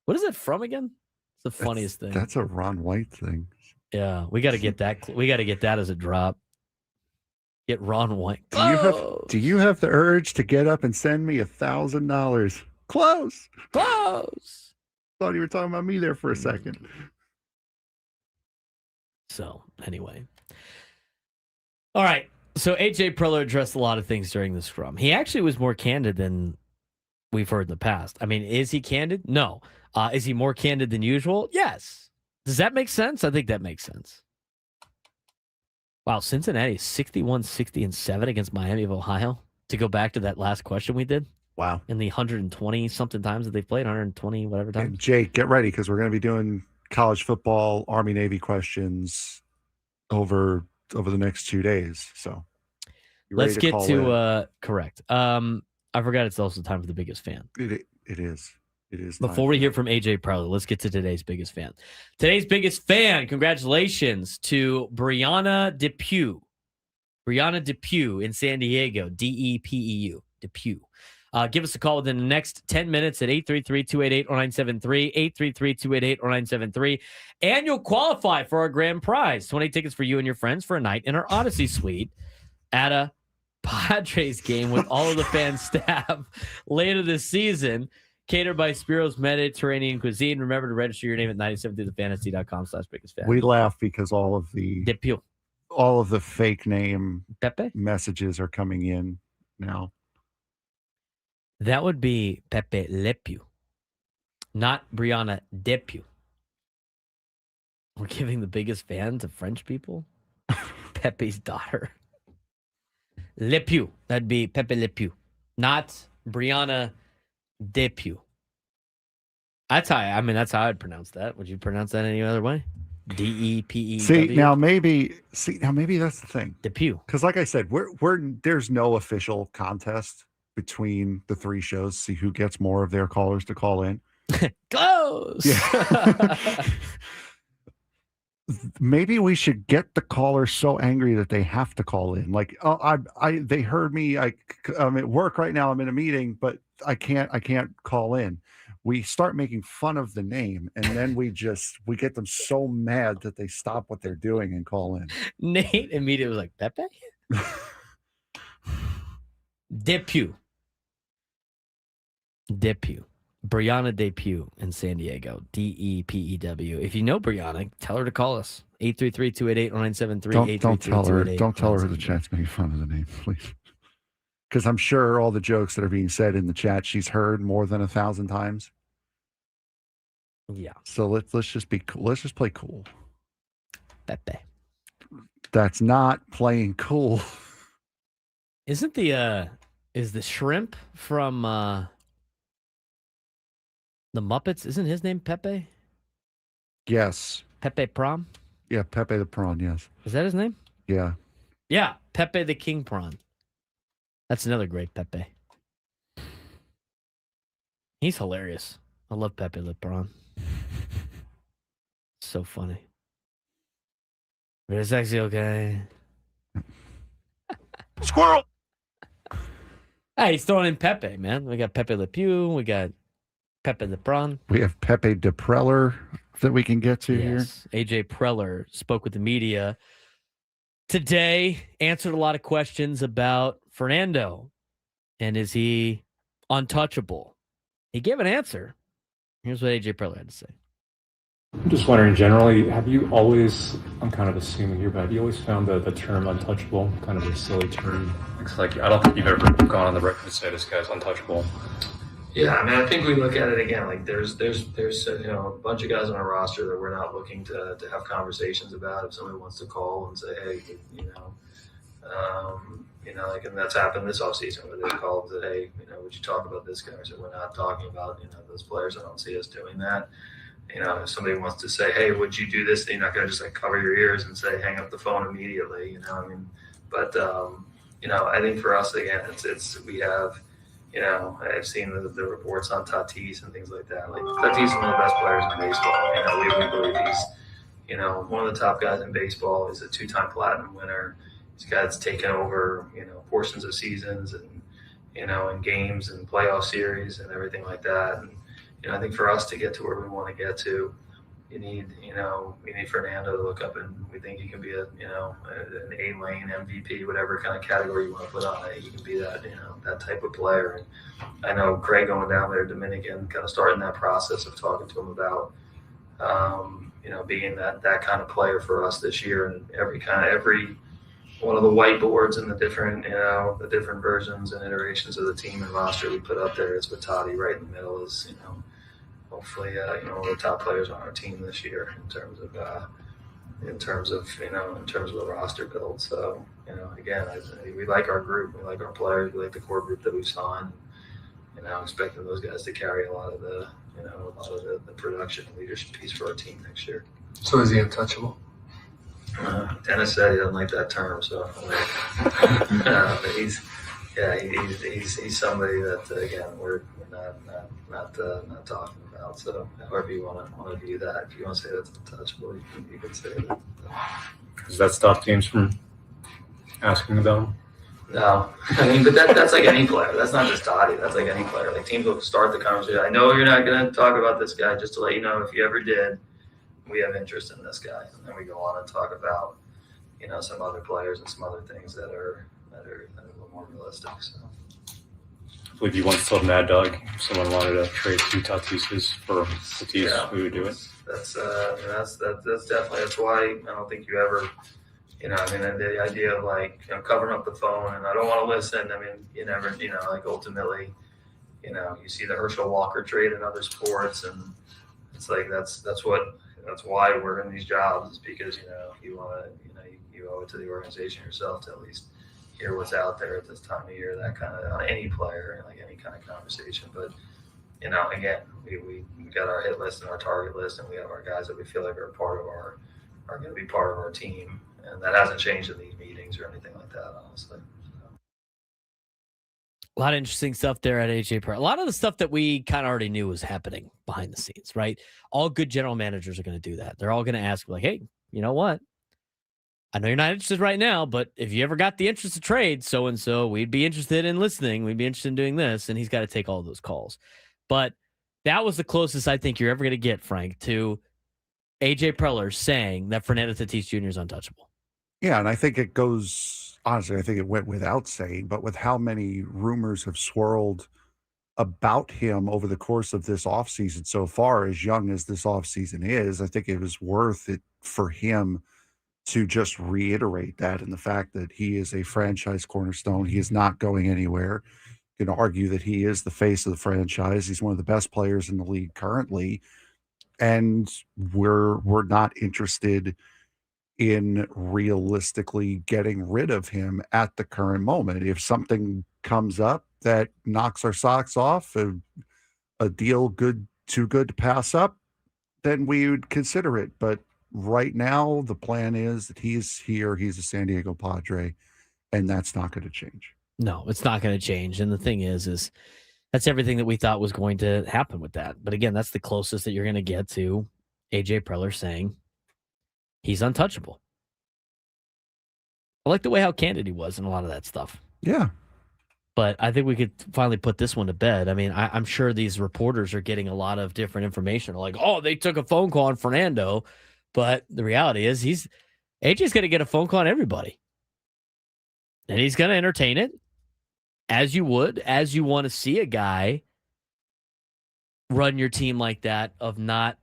What is it from again? It's the funniest thing. That's a Ron White thing. Yeah, we got to get that. We got to get that as a drop. Get Ron White. Do you have the urge to get up and send me $1,000? Close. Close. Thought you were talking about me there for a second. So anyway. All right. So AJ Preller addressed a lot of things during the scrum. He actually was more candid than we've heard in the past. I mean, is he candid? No. Is he more candid than usual? Yes. Does that make sense? I think that makes sense. Wow, Cincinnati 61-60-7 against Miami of Ohio. To go back to that last question we did. Wow. In the 120 something times that they've played, 120 whatever times. Jake, get ready because we're going to be doing college football, Army, Navy questions over the next 2 days. So let's get to correct. I forgot it's also time for the biggest fan. It is. It is. Before we hear from AJ Preller, let's get to today's biggest fan. Today's biggest fan, congratulations to Brianna Depew. Brianna Depew in San Diego, Depeu, Depew. Give us a call within the next 10 minutes at 833-288-0973, 833-288-0973, and you'll qualify for our grand prize, 20 tickets for you and your friends for a night in our Odyssey suite at a Padres game with all of the fan staff later this season. Catered by Spiro's Mediterranean Cuisine. Remember to register your name at 97throughthefantasy.com/biggest fan. We laugh because all of the fake name Pepe messages are coming in now. That would be Pepe Le Pew, not Brianna Depew. We're giving the biggest fan to French people. Pepe's daughter. Le Pew. That'd be Pepe Le Pew, not Brianna Depew. That's how I'd pronounce that. Would you pronounce that any other way? Depew. See now maybe that's the thing. Depew. Because like I said, there's no official contest between the three shows. See who gets more of their callers to call in. Close. Yeah. Maybe we should get the caller so angry that they have to call in. Like, they heard me. I'm at work right now. I'm in a meeting, but I can't call in. We start making fun of the name, and then we get them so mad that they stop what they're doing and call in. Nate immediately was like, Pepe? Depew. Brianna Depew in San Diego. Depew. If you know Brianna, tell her to call us. 833-288-0973. Don't tell her the chat's making fun of the name, please. Because I'm sure all the jokes that are being said in the chat, she's heard more than 1,000 times. Yeah. So let's just be cool. Let's just play cool. Pepe. That's not playing cool. Isn't is the shrimp from the Muppets? Isn't his name Pepe? Yes. Pepe Prom? Yeah, Pepe the Prawn, yes. Is that his name? Yeah. Yeah, Pepe the King Prawn. That's another great Pepe. He's hilarious. I love Pepe the Prawn. So funny. But it's actually okay. Squirrel! Hey, he's throwing in Pepe, man. We got Pepe Le Pew. We got Pepe the Prawn. We have Pepe de Preller that we can get to here. AJ Preller spoke with the media today, answered a lot of questions about Fernando. And is he untouchable? He gave an answer. Here's what AJ Preller had to say. I'm just wondering, generally, have you always, I'm kind of assuming here, but have you always found the term untouchable kind of a silly term? It's like, I don't think you've ever gone on the record to say this guy's untouchable. Yeah, I mean, I think we look at it again, like there's a bunch of guys on our roster that we're not looking to have conversations about. If somebody wants to call and say, hey, like, and that's happened this offseason where they called and said, hey, would you talk about this guy? I said, we're not talking about, those players. I don't see us doing that. If somebody wants to say, hey, would you do this? Then you're not going to just like cover your ears and say, hang up the phone immediately, but I think for us, again, we have, I've seen the reports on Tatis and things like that. Like Tatis is one of the best players in baseball. We believe he's, one of the top guys in baseball. He's a 2-time platinum winner. He's a guy that's taken over, portions of seasons and, in games and playoff series and everything like that. And, I think for us to get to where we want to get to, we need Fernando to look up, and we think he can be an A-lane MVP, whatever kind of category you want to put on it. He can be that, that type of player. And I know Craig going down there, Dominican, kind of starting that process of talking to him about, being that kind of player for us this year. And every one of the whiteboards and the different versions and iterations of the team and roster we put up there is with Toddy right in the middle is, hopefully, one of the top players on our team this year in terms of the roster build. So, again, we like our group, we like our players, we like the core group that we've signed. Expecting those guys to carry a lot of the production and leadership piece for our team next year. So is he untouchable? Dennis said he doesn't like that term, so but he's somebody that again we're not talking about. So however you want to view that, if you want to say that's untouchable, you can say that. Does that stop teams from asking about him? No, but that's like any player. That's not just Toddy. That's like any player. Like teams will start the conversation. I know you're not going to talk about this guy, just to let you know if you ever did. We have interest in this guy, and then we go on and talk about, some other players and some other things that are a little more realistic. So, I believe you once told Mad Dog if someone wanted to trade 2 Tatises for Tatis, we would do it. That's definitely that's why I don't think you ever, the idea of like covering up the phone and I don't want to listen. I mean, you never, like ultimately, you see the Herschel Walker trade in other sports, and it's like that's why we're in these jobs, is because you want to you owe it to the organization yourself to at least hear what's out there at this time of year, that kind of on any player, like any kind of conversation. But again, we got our hit list and our target list, and we have our guys that we feel like are going to be part of our team, and that hasn't changed in these meetings or anything like that, honestly. A lot of interesting stuff there at AJ Preller. A lot of the stuff that we kind of already knew was happening behind the scenes, right? All good general managers are going to do that. They're all going to ask, like, hey, you know what? I know you're not interested right now, but if you ever got the interest to trade so-and-so, we'd be interested in listening. We'd be interested in doing this. And he's got to take all those calls. But that was the closest I think you're ever going to get, Frank, to AJ Preller saying that Fernando Tatis Jr. is untouchable. Yeah, and I think it goes, honestly, I think it went without saying, but with how many rumors have swirled about him over the course of this offseason so far, as young as this offseason is, I think it was worth it for him to just reiterate that, and the fact that he is a franchise cornerstone. He is not going anywhere. You can argue that he is the face of the franchise. He's one of the best players in the league currently. and we're not interested in realistically getting rid of him at the current moment. If something comes up that knocks our socks off, a deal too good to pass up, then we would consider it. But right now, the plan is that he's here. He's a San Diego Padre, and that's not going to change. No, it's not going to change. And the thing is that's everything that we thought was going to happen with that. But again, that's the closest that you're going to get to AJ Preller saying he's untouchable. I like the way how candid he was in a lot of that stuff. Yeah. But I think we could finally put this one to bed. I mean, I'm sure these reporters are getting a lot of different information. Like, oh, they took a phone call on Fernando. But the reality is AJ's going to get a phone call on everybody. And he's going to entertain it as you want to see a guy run your team like that, of not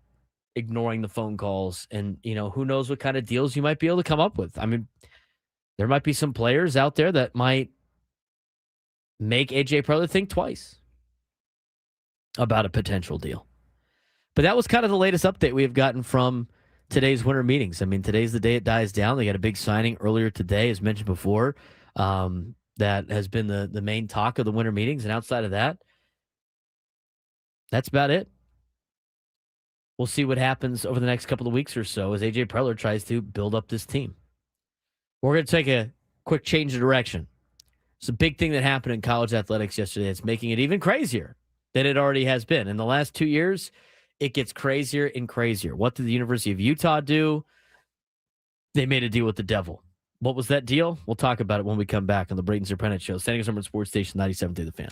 ignoring the phone calls. And, who knows what kind of deals you might be able to come up with. I mean, there might be some players out there that might make AJ Preller think twice about a potential deal. But that was kind of the latest update we have gotten from today's winter meetings. I mean, today's the day it dies down. They got a big signing earlier today, as mentioned before. That has been the main talk of the winter meetings. And outside of that, that's about it. We'll see what happens over the next couple of weeks or so as AJ Preller tries to build up this team. We're going to take a quick change of direction. It's a big thing that happened in college athletics yesterday. It's making it even crazier than it already has been. In the last 2 years, it gets crazier and crazier. What did the University of Utah do? They made a deal with the devil. What was that deal? We'll talk about it when we come back on the Braden Surprenant Show. Standing Number Sports Station 97 to the Fan.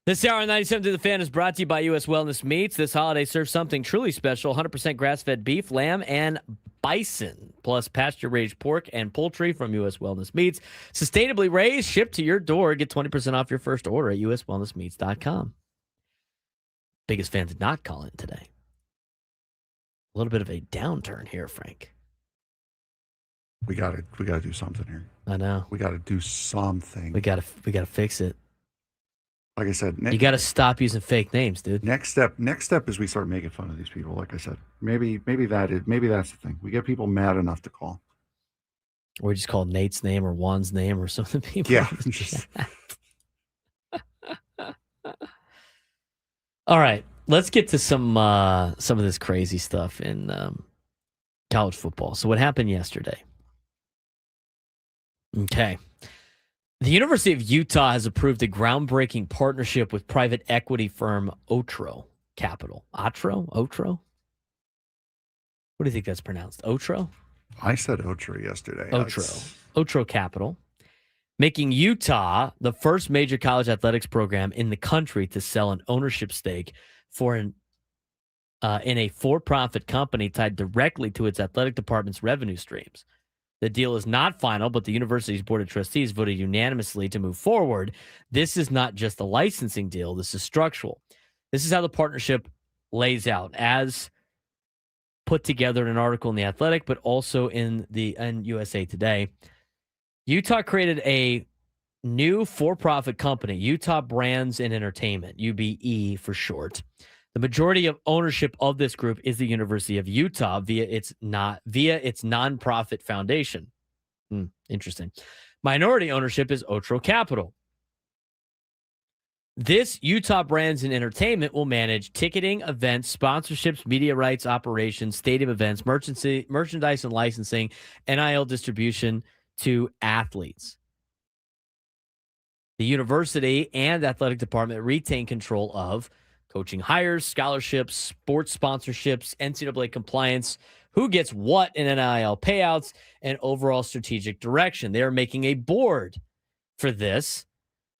This hour on 97 to the Fan is brought to you by U.S. Wellness Meats. This holiday, serve something truly special. 100% grass-fed beef, lamb, and bison, plus pasture-raised pork and poultry from U.S. Wellness Meats. Sustainably raised, shipped to your door. Get 20% off your first order at uswellnessmeats.com. Biggest fan did not call in today. A little bit of a downturn here, Frank. We gotta do something here. I know. We gotta do something. We gotta fix it. Like I said, You got to stop using fake names, dude. Next step is we start making fun of these people. Like I said, maybe that's the thing. We get people mad enough to call. Or just call Nate's name or Juan's name or something. People Yeah. All right, let's get to some of this crazy stuff in college football. So what happened yesterday? Okay. The University of Utah has approved a groundbreaking partnership with private equity firm Otro Capital. Otro? What do you think that's pronounced? Otro? I said Otro yesterday. Otro Capital, making Utah the first major college athletics program in the country to sell an ownership stake in a for-profit company tied directly to its athletic department's revenue streams. The deal is not final, but the university's board of trustees voted unanimously to move forward. This is not just a licensing deal. This is structural. This is how the partnership lays out, as put together in an article in The Athletic, but also in USA Today. Utah created a new for-profit company, Utah Brands and Entertainment, UBE for short. The majority of ownership of this group is the University of Utah via its nonprofit foundation. Interesting. Minority ownership is Otro Capital. This Utah Brands and Entertainment will manage ticketing, events, sponsorships, media rights, operations, stadium events, merchandise and licensing, NIL distribution to athletes. The university and athletic department retain control of coaching hires, scholarships, sports sponsorships, NCAA compliance, who gets what in NIL payouts, and overall strategic direction. They are making a board for this.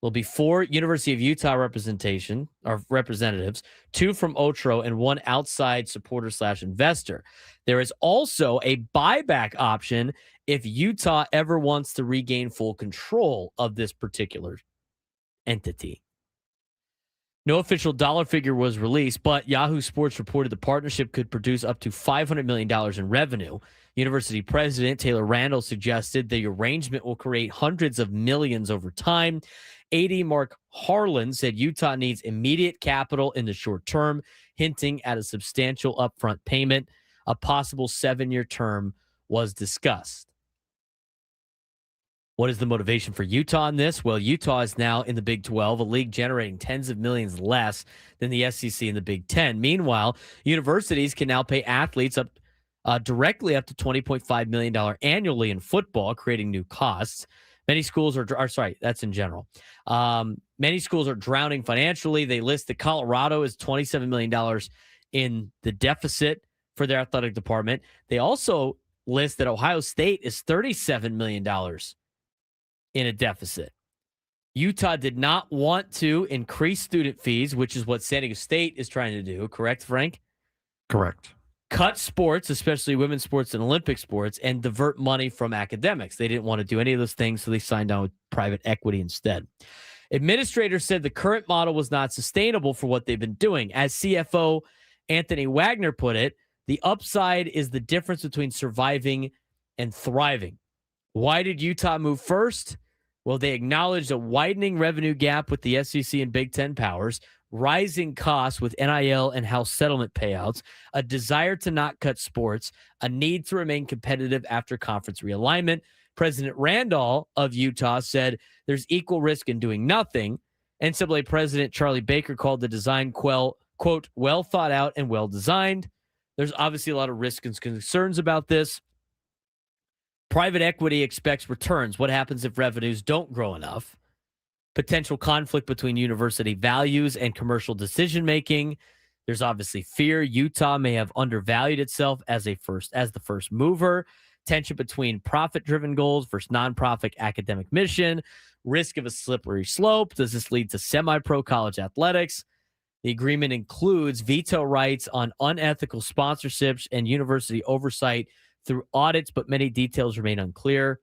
There'll be 4 University of Utah representatives, 2 from Otro, and 1 outside supporter/investor. There is also a buyback option if Utah ever wants to regain full control of this particular entity. No official dollar figure was released, but Yahoo Sports reported the partnership could produce up to $500 million in revenue. University president Taylor Randall suggested the arrangement will create hundreds of millions over time. AD Mark Harlan said Utah needs immediate capital in the short term, hinting at a substantial upfront payment. A possible 7-year term was discussed. What is the motivation for Utah in this? Well, Utah is now in the Big 12, a league generating tens of millions less than the SEC and the Big 10. Meanwhile, universities can now pay athletes up directly up to $20.5 million annually in football, creating new costs. Many schools are sorry, that's in general. Many schools are drowning financially. They list that Colorado is $27 million in the deficit for their athletic department. They also list that Ohio State is $37 million in a deficit. Utah did not want to increase student fees, which is what San Diego State is trying to do. Correct, Frank? Correct. Cut sports, especially women's sports and Olympic sports, and divert money from academics. They didn't want to do any of those things, so they signed on with private equity instead. Administrators said the current model was not sustainable for what they've been doing. As CFO Anthony Wagner put it, the upside is the difference between surviving and thriving. Why did Utah move first? Well, they acknowledged a widening revenue gap with the SEC and Big Ten powers, rising costs with NIL and house settlement payouts, a desire to not cut sports, a need to remain competitive after conference realignment. President Randall of Utah said there's equal risk in doing nothing. NCAA President Charlie Baker called the design, quote, well thought out and well designed. There's obviously a lot of risks and concerns about this. Private equity expects returns. What happens if revenues don't grow enough? Potential conflict between university values and commercial decision-making. There's obviously fear. Utah may have undervalued itself as the first mover. Tension between profit-driven goals versus nonprofit academic mission. Risk of a slippery slope. Does this lead to semi-pro college athletics? The agreement includes veto rights on unethical sponsorships and university oversight through audits, but many details remain unclear.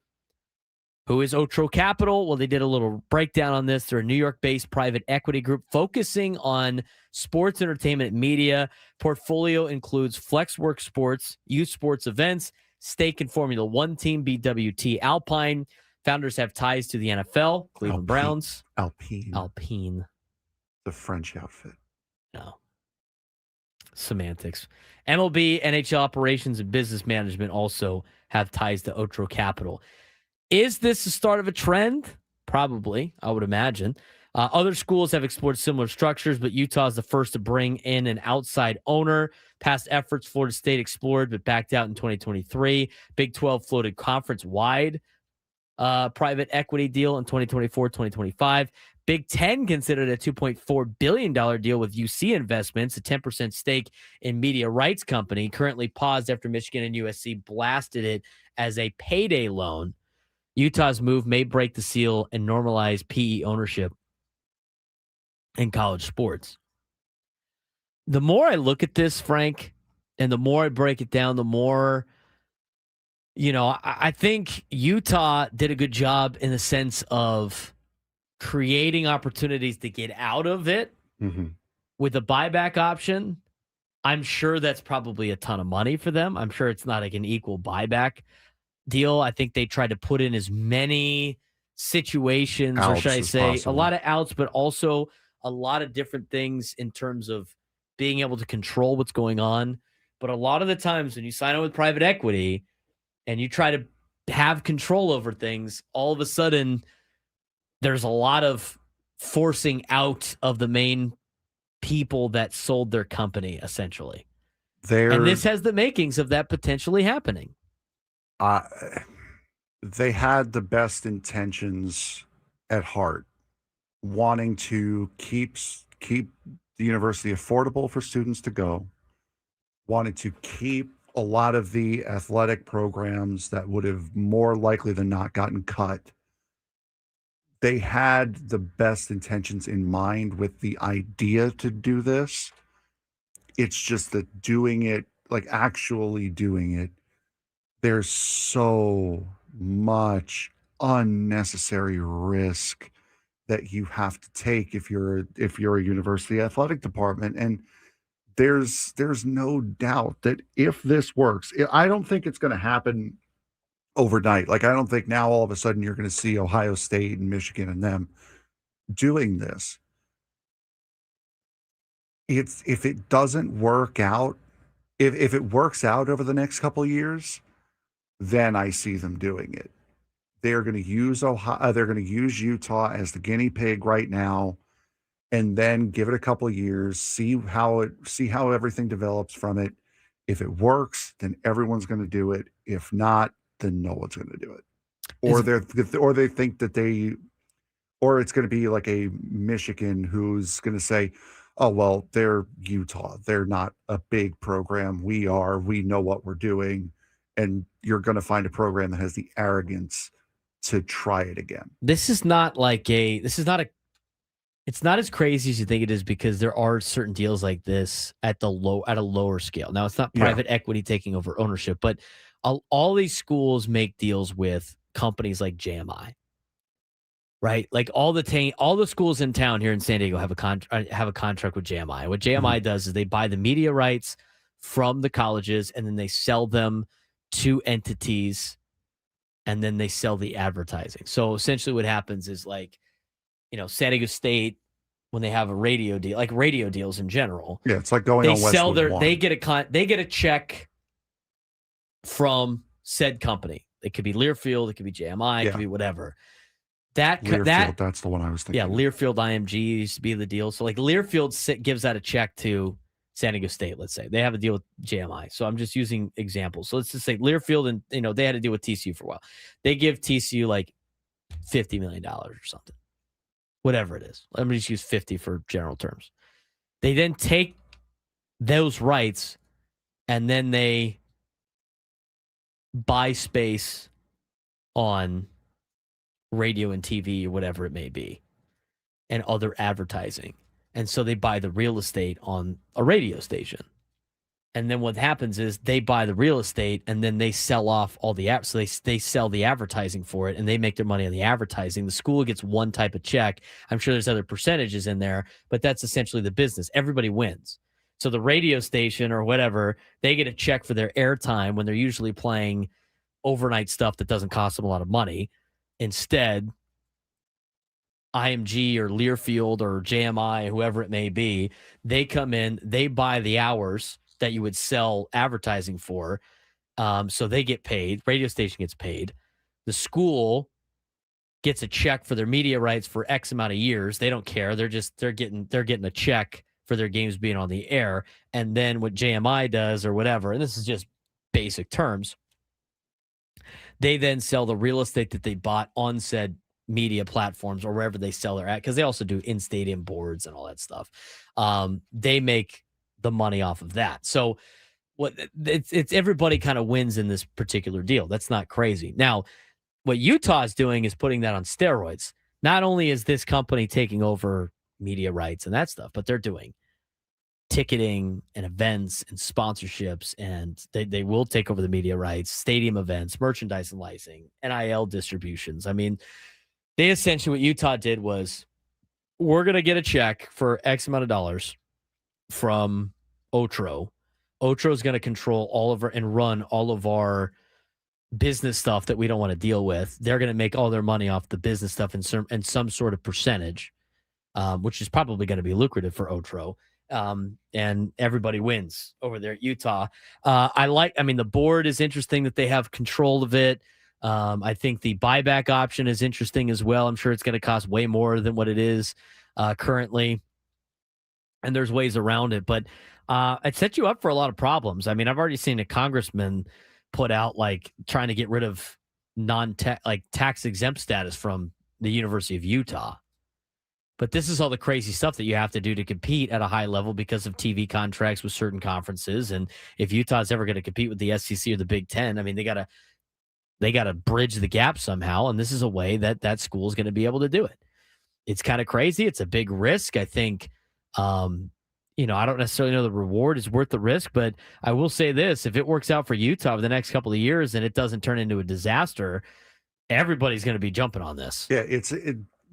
Who is Otro Capital? Well, they did a little breakdown on this. They're a New York-based private equity group focusing on sports, entertainment, and media. Portfolio includes Flexwork Sports, youth sports events, stake in Formula One team, BWT Alpine. Founders have ties to the NFL, Cleveland Browns. Alpine. The French outfit. No. Semantics. MLB, NHL operations, and business management also have ties to Otro Capital. Is this the start of a trend? Probably, I would imagine. Other schools have explored similar structures, but Utah is the first to bring in an outside owner. Past efforts, Florida State explored, but backed out in 2023. Big 12 floated conference-wide private equity deal in 2024, 2025. Big 10 considered a $2.4 billion deal with UC Investments, a 10% stake in media rights company, currently paused after Michigan and USC blasted it as a payday loan. Utah's move may break the seal and normalize PE ownership in college sports. The more I look at this, Frank, and the more I break it down, the more, I think Utah did a good job in the sense of creating opportunities to get out of it with a buyback option. I'm sure that's probably a ton of money for them. I'm sure it's not like an equal buyback deal. I think they tried to put in as many situations, or should I say, a lot of outs, but also a lot of different things in terms of being able to control what's going on. But a lot of the times when you sign on with private equity and you try to have control over things, all of a sudden there's a lot of forcing out of the main people that sold their company, essentially. And this has the makings of that potentially happening. They had the best intentions at heart, wanting to keep the university affordable for students to go, wanted to keep a lot of the athletic programs that would have more likely than not gotten cut. They had the best intentions in mind with the idea to do this. It's just that doing it, like actually doing it, there's so much unnecessary risk that you have to take if you're a university athletic department. And there's no doubt that if this works, I don't think it's going to happen overnight. Like, I don't think now all of a sudden you're going to see Ohio State and Michigan and them doing this. If it doesn't work out, if it works out over the next couple of years, then I see them doing it. They're going to use Ohio. They're going to use Utah as the guinea pig right now, and then give it a couple of years, see how everything develops from it. If it works, then everyone's going to do it. If not, then no one's going to do it. Or they think that or it's going to be like a Michigan who's going to say, oh, well, they're Utah. They're not a big program. We know what we're doing. And you're going to find a program that has the arrogance to try it again. It's not as crazy as you think it is, because there are certain deals like this at a lower scale. Now, it's not private equity taking over ownership, but all these schools make deals with companies like JMI, right? Like all the schools in town here in San Diego have a contract with JMI. What JMI does is they buy the media rights from the colleges, and then they sell them to entities, and then they sell the advertising. So essentially what happens is, like, San Diego State, when they have a radio deal, like radio deals in general. Yeah, it's like going on Westwood One. They get a check from said company. It could be Learfield, it could be JMI, it could be whatever. Learfield, that's the one I was thinking. Yeah, Learfield IMG used to be the deal. So like Learfield gives out a check to San Diego State, let's say. They have a deal with JMI. So I'm just using examples. So let's just say Learfield, and they had a deal with TCU for a while. They give TCU like $50 million or something. Whatever it is. Let me just use 50 for general terms. They then take those rights, and then they buy space on radio and TV or whatever it may be, and other advertising. And so they buy the real estate on a radio station. And then what happens is they buy the real estate, and then they sell off all the apps. So they sell the advertising for it, and they make their money on the advertising. The school gets one type of check. I'm sure there's other percentages in there, but that's essentially the business. Everybody wins. So the radio station or whatever, they get a check for their airtime when they're usually playing overnight stuff that doesn't cost them a lot of money. Instead, IMG or Learfield or JMI, whoever it may be, they come in, they buy the hours that you would sell advertising for. So they get paid. Radio station gets paid. The school gets a check for their media rights for X amount of years. They don't care. They're getting a check for their games being on the air. And then what JMI does or whatever, and this is just basic terms, they then sell the real estate that they bought on said media platforms or wherever they sell their ad, because they also do in-stadium boards and all that stuff. They make the money off of that. So it's everybody kind of wins in this particular deal. That's not crazy. Now, what Utah is doing is putting that on steroids. Not only is this company taking over media rights and that stuff, but they're doing ticketing and events and sponsorships, and they will take over the media rights, stadium events, merchandise and licensing, NIL distributions. I mean, they essentially, what Utah did was, we're going to get a check for X amount of dollars from Otro. Otro is going to control all of our and run all of our business stuff that we don't want to deal with. They're going to make all their money off the business stuff in some sort of percentage, which is probably going to be lucrative for Otro. And everybody wins over there at Utah. The board is interesting that they have control of it. I think the buyback option is interesting as well. I'm sure it's going to cost way more than what it is currently. And there's ways around it, but it sets you up for a lot of problems. I mean, I've already seen a congressman put out like trying to get rid of tax exempt status from the University of Utah. But this is all the crazy stuff that you have to do to compete at a high level because of TV contracts with certain conferences. And if Utah's ever going to compete with the SEC or the Big Ten, I mean, they gotta bridge the gap somehow. And this is a way that school is going to be able to do it. It's kind of crazy. It's a big risk. I think, I don't necessarily know the reward is worth the risk, but I will say this: if it works out for Utah over the next couple of years and it doesn't turn into a disaster, everybody's going to be jumping on this. Yeah,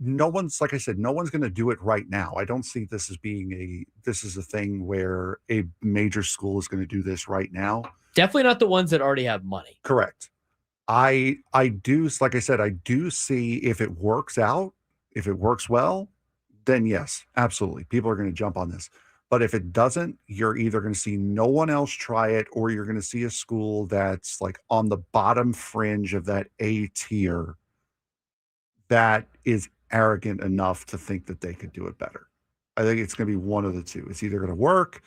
no one's, like I said, no one's going to do it right now. I don't see this as being this is a thing where a major school is going to do this right now. Definitely not the ones that already have money. Correct. I do, like I said, I do see if it works out, if it works well, then yes, absolutely. People are going to jump on this. But if it doesn't, you're either going to see no one else try it, or you're going to see a school that's like on the bottom fringe of that A tier that is arrogant enough to think that they could do it better. I think it's going to be one of the two. It's either going to work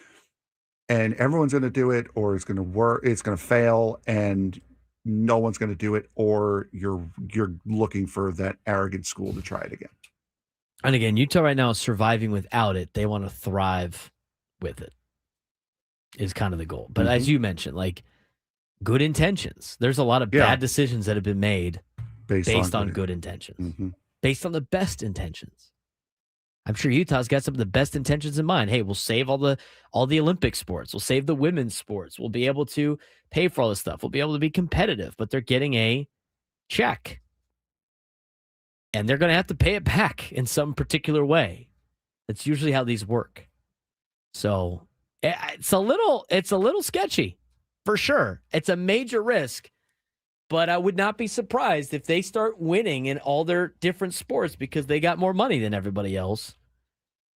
and everyone's going to do it, or it's going to work, it's going to fail and no one's going to do it, or you're looking for that arrogant school to try it again. And again, Utah right now is surviving without it. They want to thrive with it is kind of the goal. But as you mentioned, like good intentions. There's a lot of bad decisions that have been made based on good intentions, based on the best intentions. I'm sure Utah's got some of the best intentions in mind. Hey, we'll save all the Olympic sports. We'll save the women's sports. We'll be able to pay for all this stuff. We'll be able to be competitive, but they're getting a check. And they're going to have to pay it back in some particular way. That's usually how these work. So it's a little sketchy, for sure. It's a major risk, but I would not be surprised if they start winning in all their different sports because they got more money than everybody else,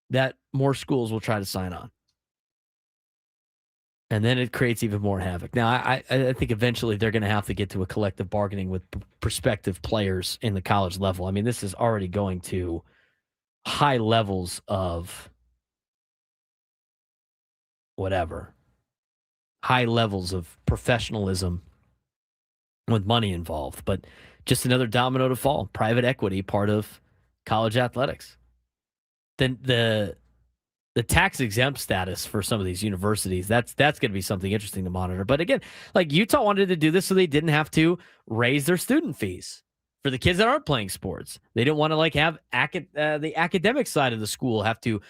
that more schools will try to sign on. And then it creates even more havoc. Now, I think eventually they're going to have to get to a collective bargaining with prospective players in the college level. I mean, this is already going to high levels of whatever, high levels of professionalism with money involved. But just another domino to fall. Private equity, part of college athletics. Then the tax exempt status for some of these universities, that's going to be something interesting to monitor. But again, like Utah wanted to do this so they didn't have to raise their student fees for the kids that aren't playing sports. They didn't want to like have the academic side of the school have to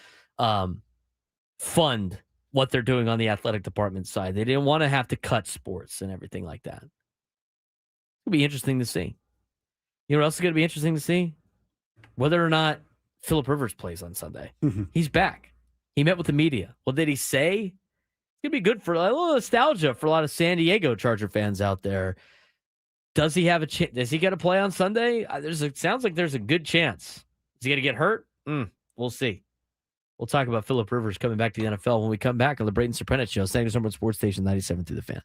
fund what they're doing on the athletic department side. They didn't want to have to cut sports and everything like that. It'll be interesting to see. You know what else is going to be interesting to see? Whether or not Phillip Rivers plays on Sunday. He's back. He met with the media. What did he say? It's going to be good for a little nostalgia for a lot of San Diego Charger fans out there. Does he have a chance? Does he get to play on Sunday? It sounds like there's a good chance. Is he going to get hurt? We'll see. We'll talk about Phillip Rivers coming back to the NFL when we come back on the Braden Surprenant Show. San Diego Sports Station 97 through the Fan.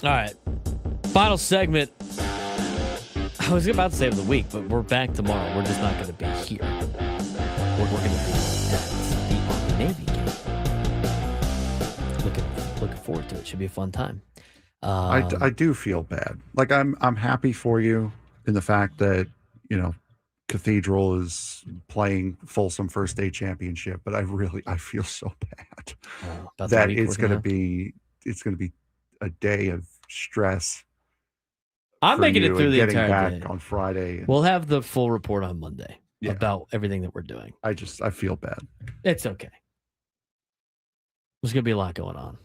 All right. Final segment. I was about to say of the week, but we're back tomorrow. We're just not going to be here. We're going to be at the Army-Navy game. Looking forward to it. Should be a fun time. I do feel bad. Like I'm happy for you in the fact that, Cathedral is playing Folsom First Day Championship, but I feel so bad that it's going to be a day of stress. I'm making it through the getting entire back day. on Friday. We'll have the full report on Monday about everything that we're doing. I feel bad. It's okay. There's going to be a lot going on.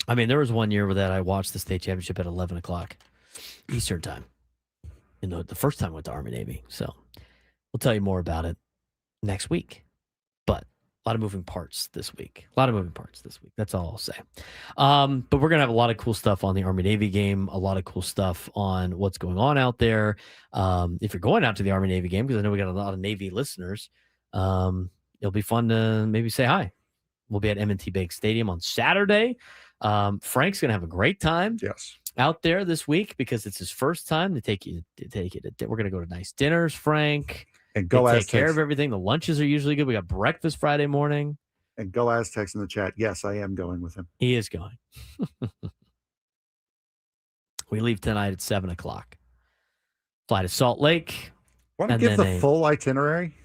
I mean, there was one year that I watched the state championship at 11 o'clock Eastern time. The first time I went to Army-Navy. So we'll tell you more about it next week. But a lot of moving parts this week. That's all I'll say. But we're going to have a lot of cool stuff on the Army-Navy game, a lot of cool stuff on what's going on out there. If you're going out to the Army-Navy game, because I know we got a lot of Navy listeners, it'll be fun to maybe say hi. We'll be at M&T Bank Stadium on Saturday. Frank's going to have a great time. Yes. Out there this week because it's his first time to take you. We're going to go to nice dinners, Frank. And go take Aztecs. care of everything. The lunches are usually good. We got breakfast Friday morning. And go Aztecs in the chat. Yes, I am going with him. He is going. We leave tonight at 7 o'clock. Fly to Salt Lake. Want to give the full itinerary?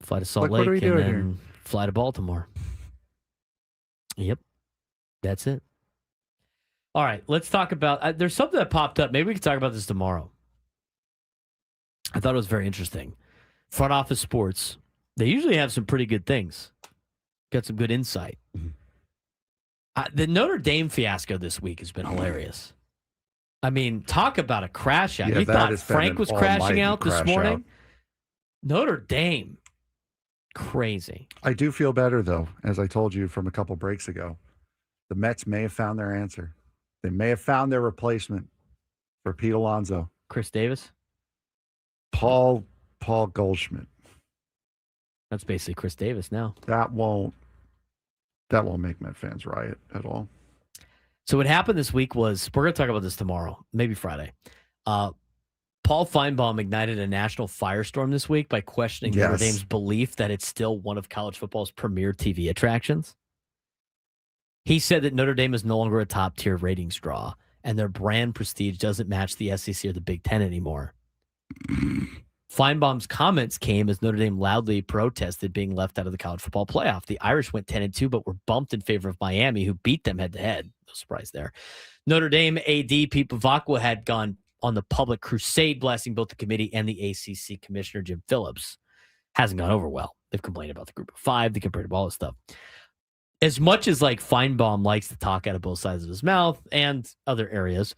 Fly to Salt Like, what Lake are we and doing then here? fly to Baltimore. Yep. That's it. All right, let's talk about there's something that popped up. Maybe we can talk about this tomorrow. I thought it was very interesting. Front office sports, they usually have some pretty good things. Got some good insight. The Notre Dame fiasco this week has been hilarious. I mean, talk about a crash out. Yeah, You that thought has been Frank an was crashing almighty out this crash morning? out. Notre Dame. Crazy. I do feel better, though, as I told you from a couple breaks ago. The Mets may have found their answer. They may have found their replacement for Pete Alonso. Chris Davis? Paul Goldschmidt. That's basically Chris Davis now. That won't make Met fans riot at all. So what happened this week was, we're going to talk about this tomorrow, maybe Friday. Paul Feinbaum ignited a national firestorm this week by questioning Notre Dame's belief that it's still one of college football's premier TV attractions. He said that Notre Dame is no longer a top-tier ratings draw, and their brand prestige doesn't match the SEC or the Big Ten anymore. Feinbaum's comments came as Notre Dame loudly protested being left out of the college football playoff. The Irish went 10-2, but were bumped in favor of Miami, who beat them head-to-head. No surprise there. Notre Dame AD Pete Bavacqua had gone on the public crusade, blasting both the committee and the ACC commissioner, Jim Phillips. Hasn't gone over well. They've complained about the group of five. They compared to all this stuff. As much as like Feinbaum likes to talk out of both sides of his mouth and other areas,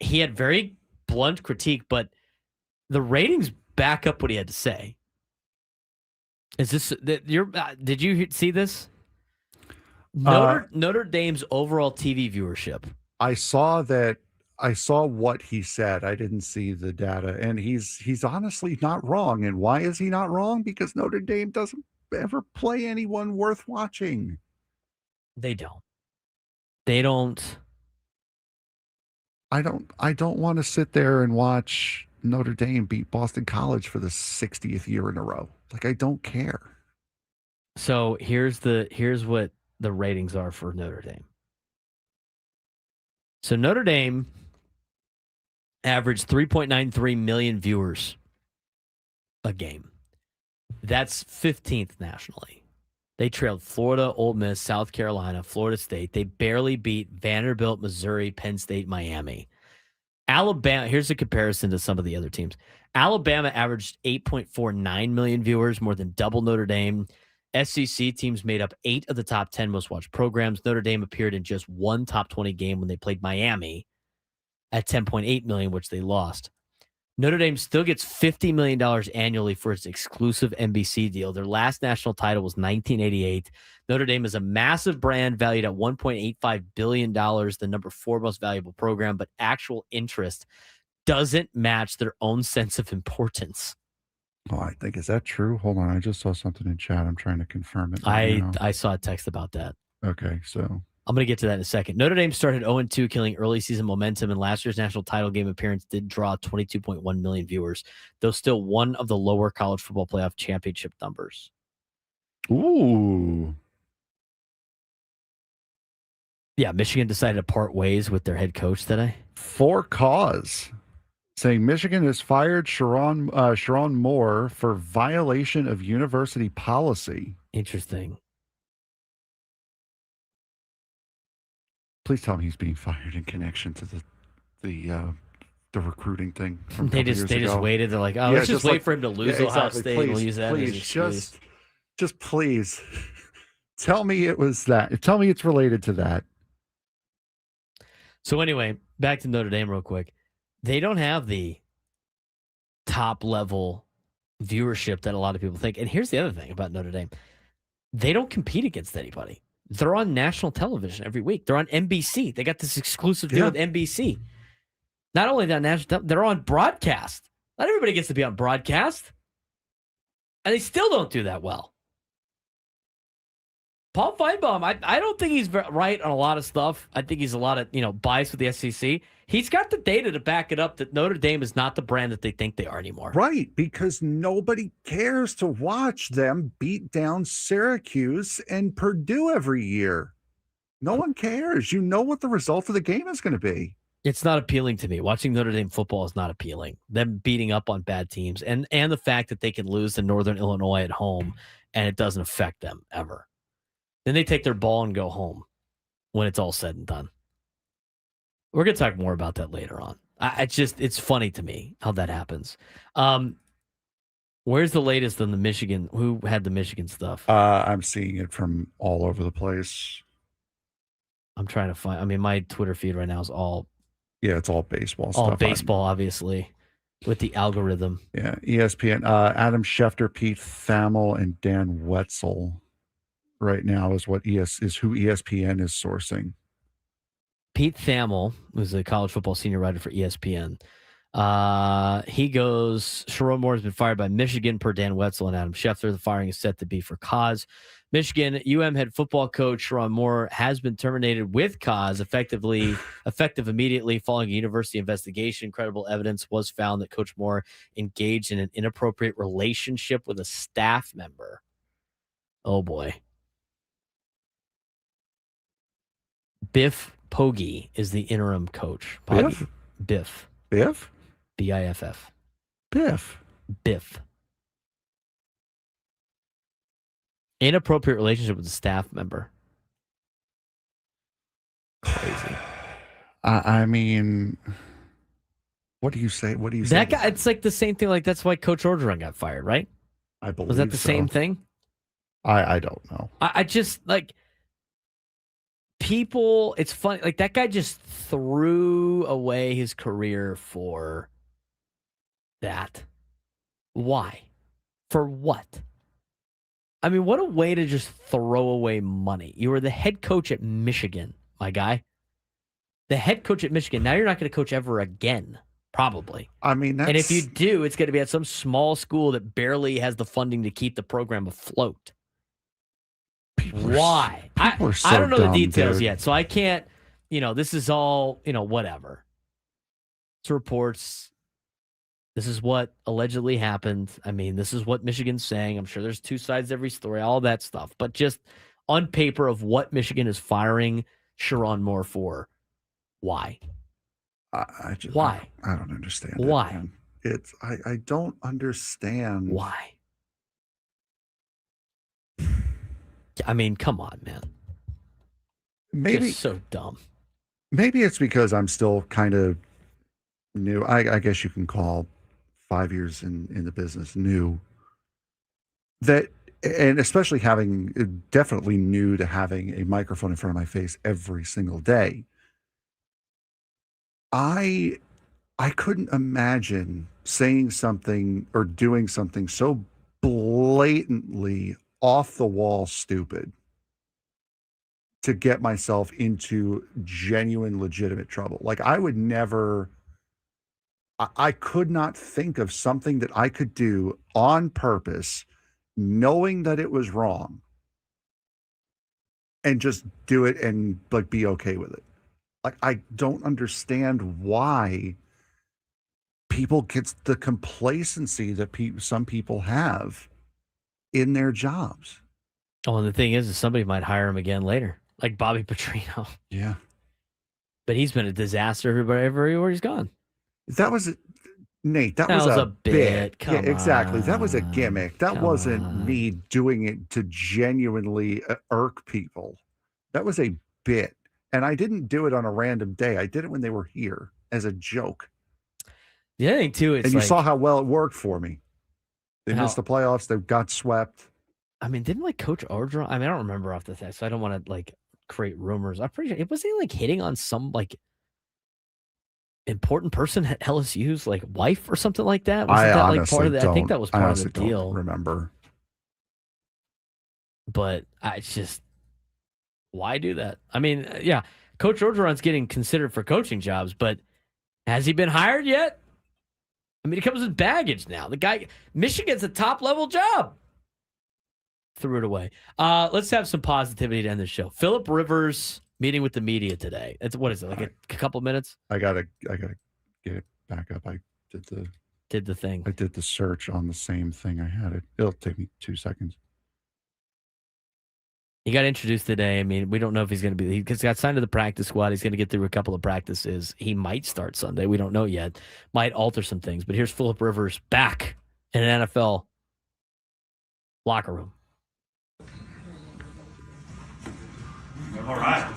he had very blunt critique, but the ratings back up what he had to say. Is this did you see this? Notre Dame's overall TV viewership. I saw that. I saw what he said. I didn't see the data, and he's honestly not wrong. And why is he not wrong? Because Notre Dame doesn't ever play anyone worth watching. They don't. They don't. I don't want to sit there and watch Notre Dame beat Boston College for the 60th year in a row. Like, I don't care. So here's what the ratings are for Notre Dame. So Notre Dame averaged 3.93 million viewers a game. That's 15th nationally. They trailed Florida, Ole Miss, South Carolina, Florida State. They barely beat Vanderbilt, Missouri, Penn State, Miami. Alabama, here's a comparison to some of the other teams. Alabama averaged 8.49 million viewers, more than double Notre Dame. SEC teams made up 8 of the top 10 most watched programs. Notre Dame appeared in just one top 20 game when they played Miami at 10.8 million, which they lost. Notre Dame still gets $50 million annually for its exclusive NBC deal. Their last national title was 1988. Notre Dame is a massive brand valued at $1.85 billion, the number 4 most valuable program, but actual interest doesn't match their own sense of importance. Oh, I think, is that true? Hold on. I just saw something in chat. I'm trying to confirm it. I saw a text about that. Okay, so I'm going to get to that in a second. Notre Dame started 0-2, killing early season momentum, and last year's national title game appearance did draw 22.1 million viewers, though still one of the lower college football playoff championship numbers. Ooh. Yeah, Michigan decided to part ways with their head coach today. For cause. Saying Michigan has fired Sharon Moore for violation of university policy. Interesting. Please tell me he's being fired in connection to the recruiting thing. From They just waited. They're like, let's just wait for him to lose Ohio State. Please, and we'll use that as an excuse. just please tell me it was that. Tell me it's related to that. So anyway, back to Notre Dame real quick. They don't have the top level viewership that a lot of people think. And here's the other thing about Notre Dame. They don't compete against anybody. They're on national television every week. They're on NBC. They got this exclusive deal with NBC. Not only that national, they're on broadcast. Not everybody gets to be on broadcast. And they still don't do that well. Paul Feinbaum, I don't think he's right on a lot of stuff. I think he's a lot of, biased with the SEC. He's got the data to back it up that Notre Dame is not the brand that they think they are anymore. Right, because nobody cares to watch them beat down Syracuse and Purdue every year. No one cares. You know what the result of the game is going to be. It's not appealing to me. Watching Notre Dame football is not appealing. Them beating up on bad teams and the fact that they can lose to Northern Illinois at home and it doesn't affect them ever. Then they take their ball and go home when it's all said and done. We're going to talk more about that later on. It's funny to me how that happens. Where's the latest on the Michigan? Who had the Michigan stuff? I'm seeing it from all over the place. I'm trying to find. My Twitter feed right now is all. Yeah, it's all baseball all stuff. Baseball, obviously, with the algorithm. Yeah, ESPN. Adam Schefter, Pete Thamel, and Dan Wetzel. Right now is what is who ESPN is sourcing. Pete Thamel, who's a college football senior writer for ESPN, he goes, Sharon Moore has been fired by Michigan per Dan Wetzel and Adam Schefter. The firing is set to be for cause. Michigan head football coach Sharon Moore has been terminated with cause, effective immediately following a university investigation. Credible evidence was found that Coach Moore engaged in an inappropriate relationship with a staff member. Oh boy. Biff Poggi is the interim coach. Biff? Biff. Biff? B-I-F-F. Biff. Biff. Inappropriate relationship with a staff member. Crazy. I mean, what do you say? What do you say? That guy, it's like the same thing. Like, that's why Coach Orgeron got fired, right? I believe Was that the same thing? I don't know. I just, like, people, it's funny. Like, that guy just threw away his career for that. Why? For what? I mean, what a way to just throw away money. You were the head coach at Michigan, my guy. The head coach at Michigan. Now you're not going to coach ever again, probably. I mean, and if you do, it's going to be at some small school that barely has the funding to keep the program afloat. Why? I don't know the details yet, so I can't, this is all, whatever. It's reports. This is what allegedly happened. I mean, this is what Michigan's saying. I'm sure there's two sides to every story, all that stuff. But just on paper of what Michigan is firing Sharon Moore for, why? Why? I don't understand. Why? I don't understand. Why? I mean, come on, man. Maybe just so dumb. Maybe it's because I'm still kind of new. I guess you can call 5 years in the business new. That, and especially definitely new to having a microphone in front of my face every single day. I couldn't imagine saying something or doing something so blatantly off the wall stupid to get myself into genuine, legitimate trouble. Like, I could not think of something that I could do on purpose, knowing that it was wrong, and just do it and like be okay with it. Like, I don't understand why people get the complacency that some people have in their jobs. Oh, and the thing is somebody might hire him again later, like Bobby Petrino. Yeah. But he's been a disaster everywhere he's gone. That was Nate. That was a bit. Yeah, exactly. That was a gimmick. That wasn't me doing it to genuinely irk people. That was a bit. And I didn't do it on a random day. I did it when they were here as a joke. The other thing, too, and you saw how well it worked for me. They missed the playoffs. They got swept. I mean, didn't like Coach Orgeron? I mean, I don't remember off the thing, so I don't want to like create rumors. I'm pretty sure it wasn't like hitting on some like important person at LSU's like wife or something like that. Wasn't that like part of that? I think that was part of the deal. Don't remember. But it's just, why do that? I mean, yeah, Coach Orgeron's getting considered for coaching jobs, but has he been hired yet? I mean, it comes with baggage now. The guy, Michigan's a top-level job. Threw it away. Let's have some positivity to end the show. Phillip Rivers meeting with the media today. What is it, like a couple minutes? I gotta get it back up. I did the thing. I did the search on the same thing. I had it. It'll take me 2 seconds. He got introduced today. I mean, we don't know if he's going to be. He got signed to the practice squad. He's going to get through a couple of practices. He might start Sunday. We don't know yet. Might alter some things. But here's Phillip Rivers back in an NFL locker room. All right.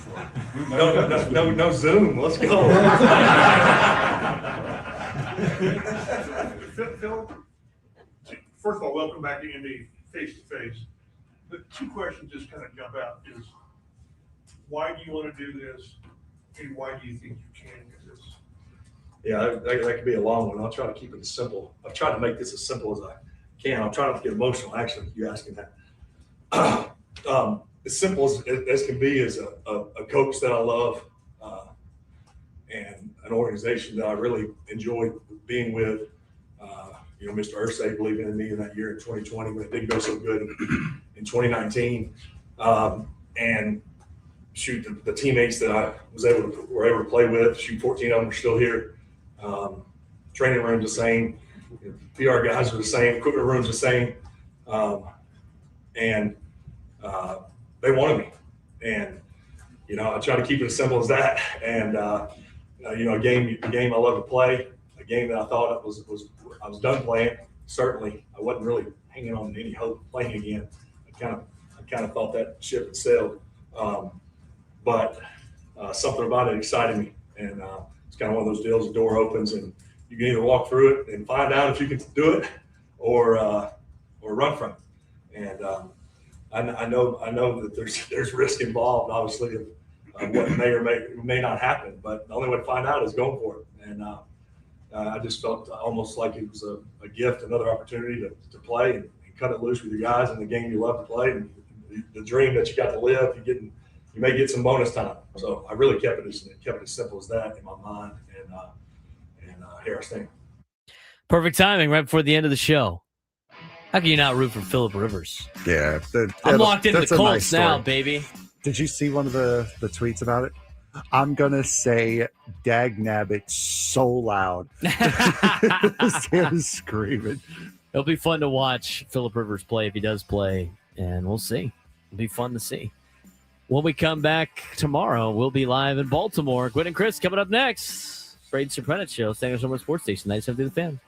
No Zoom. Let's go. Phil, first of all, welcome back to Indy face to face. The two questions just kind of jump out is, why do you want to do this, and why do you think you can do this? Yeah, that could be a long one. I'll try to keep it simple. I've tried to make this as simple as I can. I'm trying not to get emotional, actually, you asking that. As simple as can be is a coach that I love and an organization that I really enjoyed being with. Mr. Irsay believing in me in that year in 2020 when it didn't go so good in 2019. And shoot, the teammates that I were able to play with, 14 of them are still here. Training room's the same. PR guys are the same. Equipment room's the same. And they wanted me. And, I try to keep it as simple as that. And, a game I love to play, a game that I thought I was done playing. Certainly, I wasn't really hanging on to any hope of playing again. I kind of thought that ship had sailed. But something about it excited me. And it's kind of one of those deals, the door opens and you can either walk through it and find out if you can do it or run from it. And I know that there's risk involved, obviously, of what may or may not happen. But the only way to find out is going for it. And I just felt almost like it was a gift, another opportunity to play and cut it loose with your guys in the game you love to play, and the dream that you got to live. You may get some bonus time. So I really kept it as simple as that in my mind, and here I stand. Perfect timing right before the end of the show. How can you not root for Phillip Rivers? Yeah, I'm locked into the Colts nice now, baby. Did you see one of the tweets about it? I'm gonna say "dag nabbit" so loud. Sam is screaming. It'll be fun to watch Phillip Rivers play if he does play, and we'll see. It'll be fun to see. When we come back tomorrow, we'll be live in Baltimore. Quinn and Chris coming up next. Braden Surprenant Show, San Antonio Sports Station, 97.3 The Fan.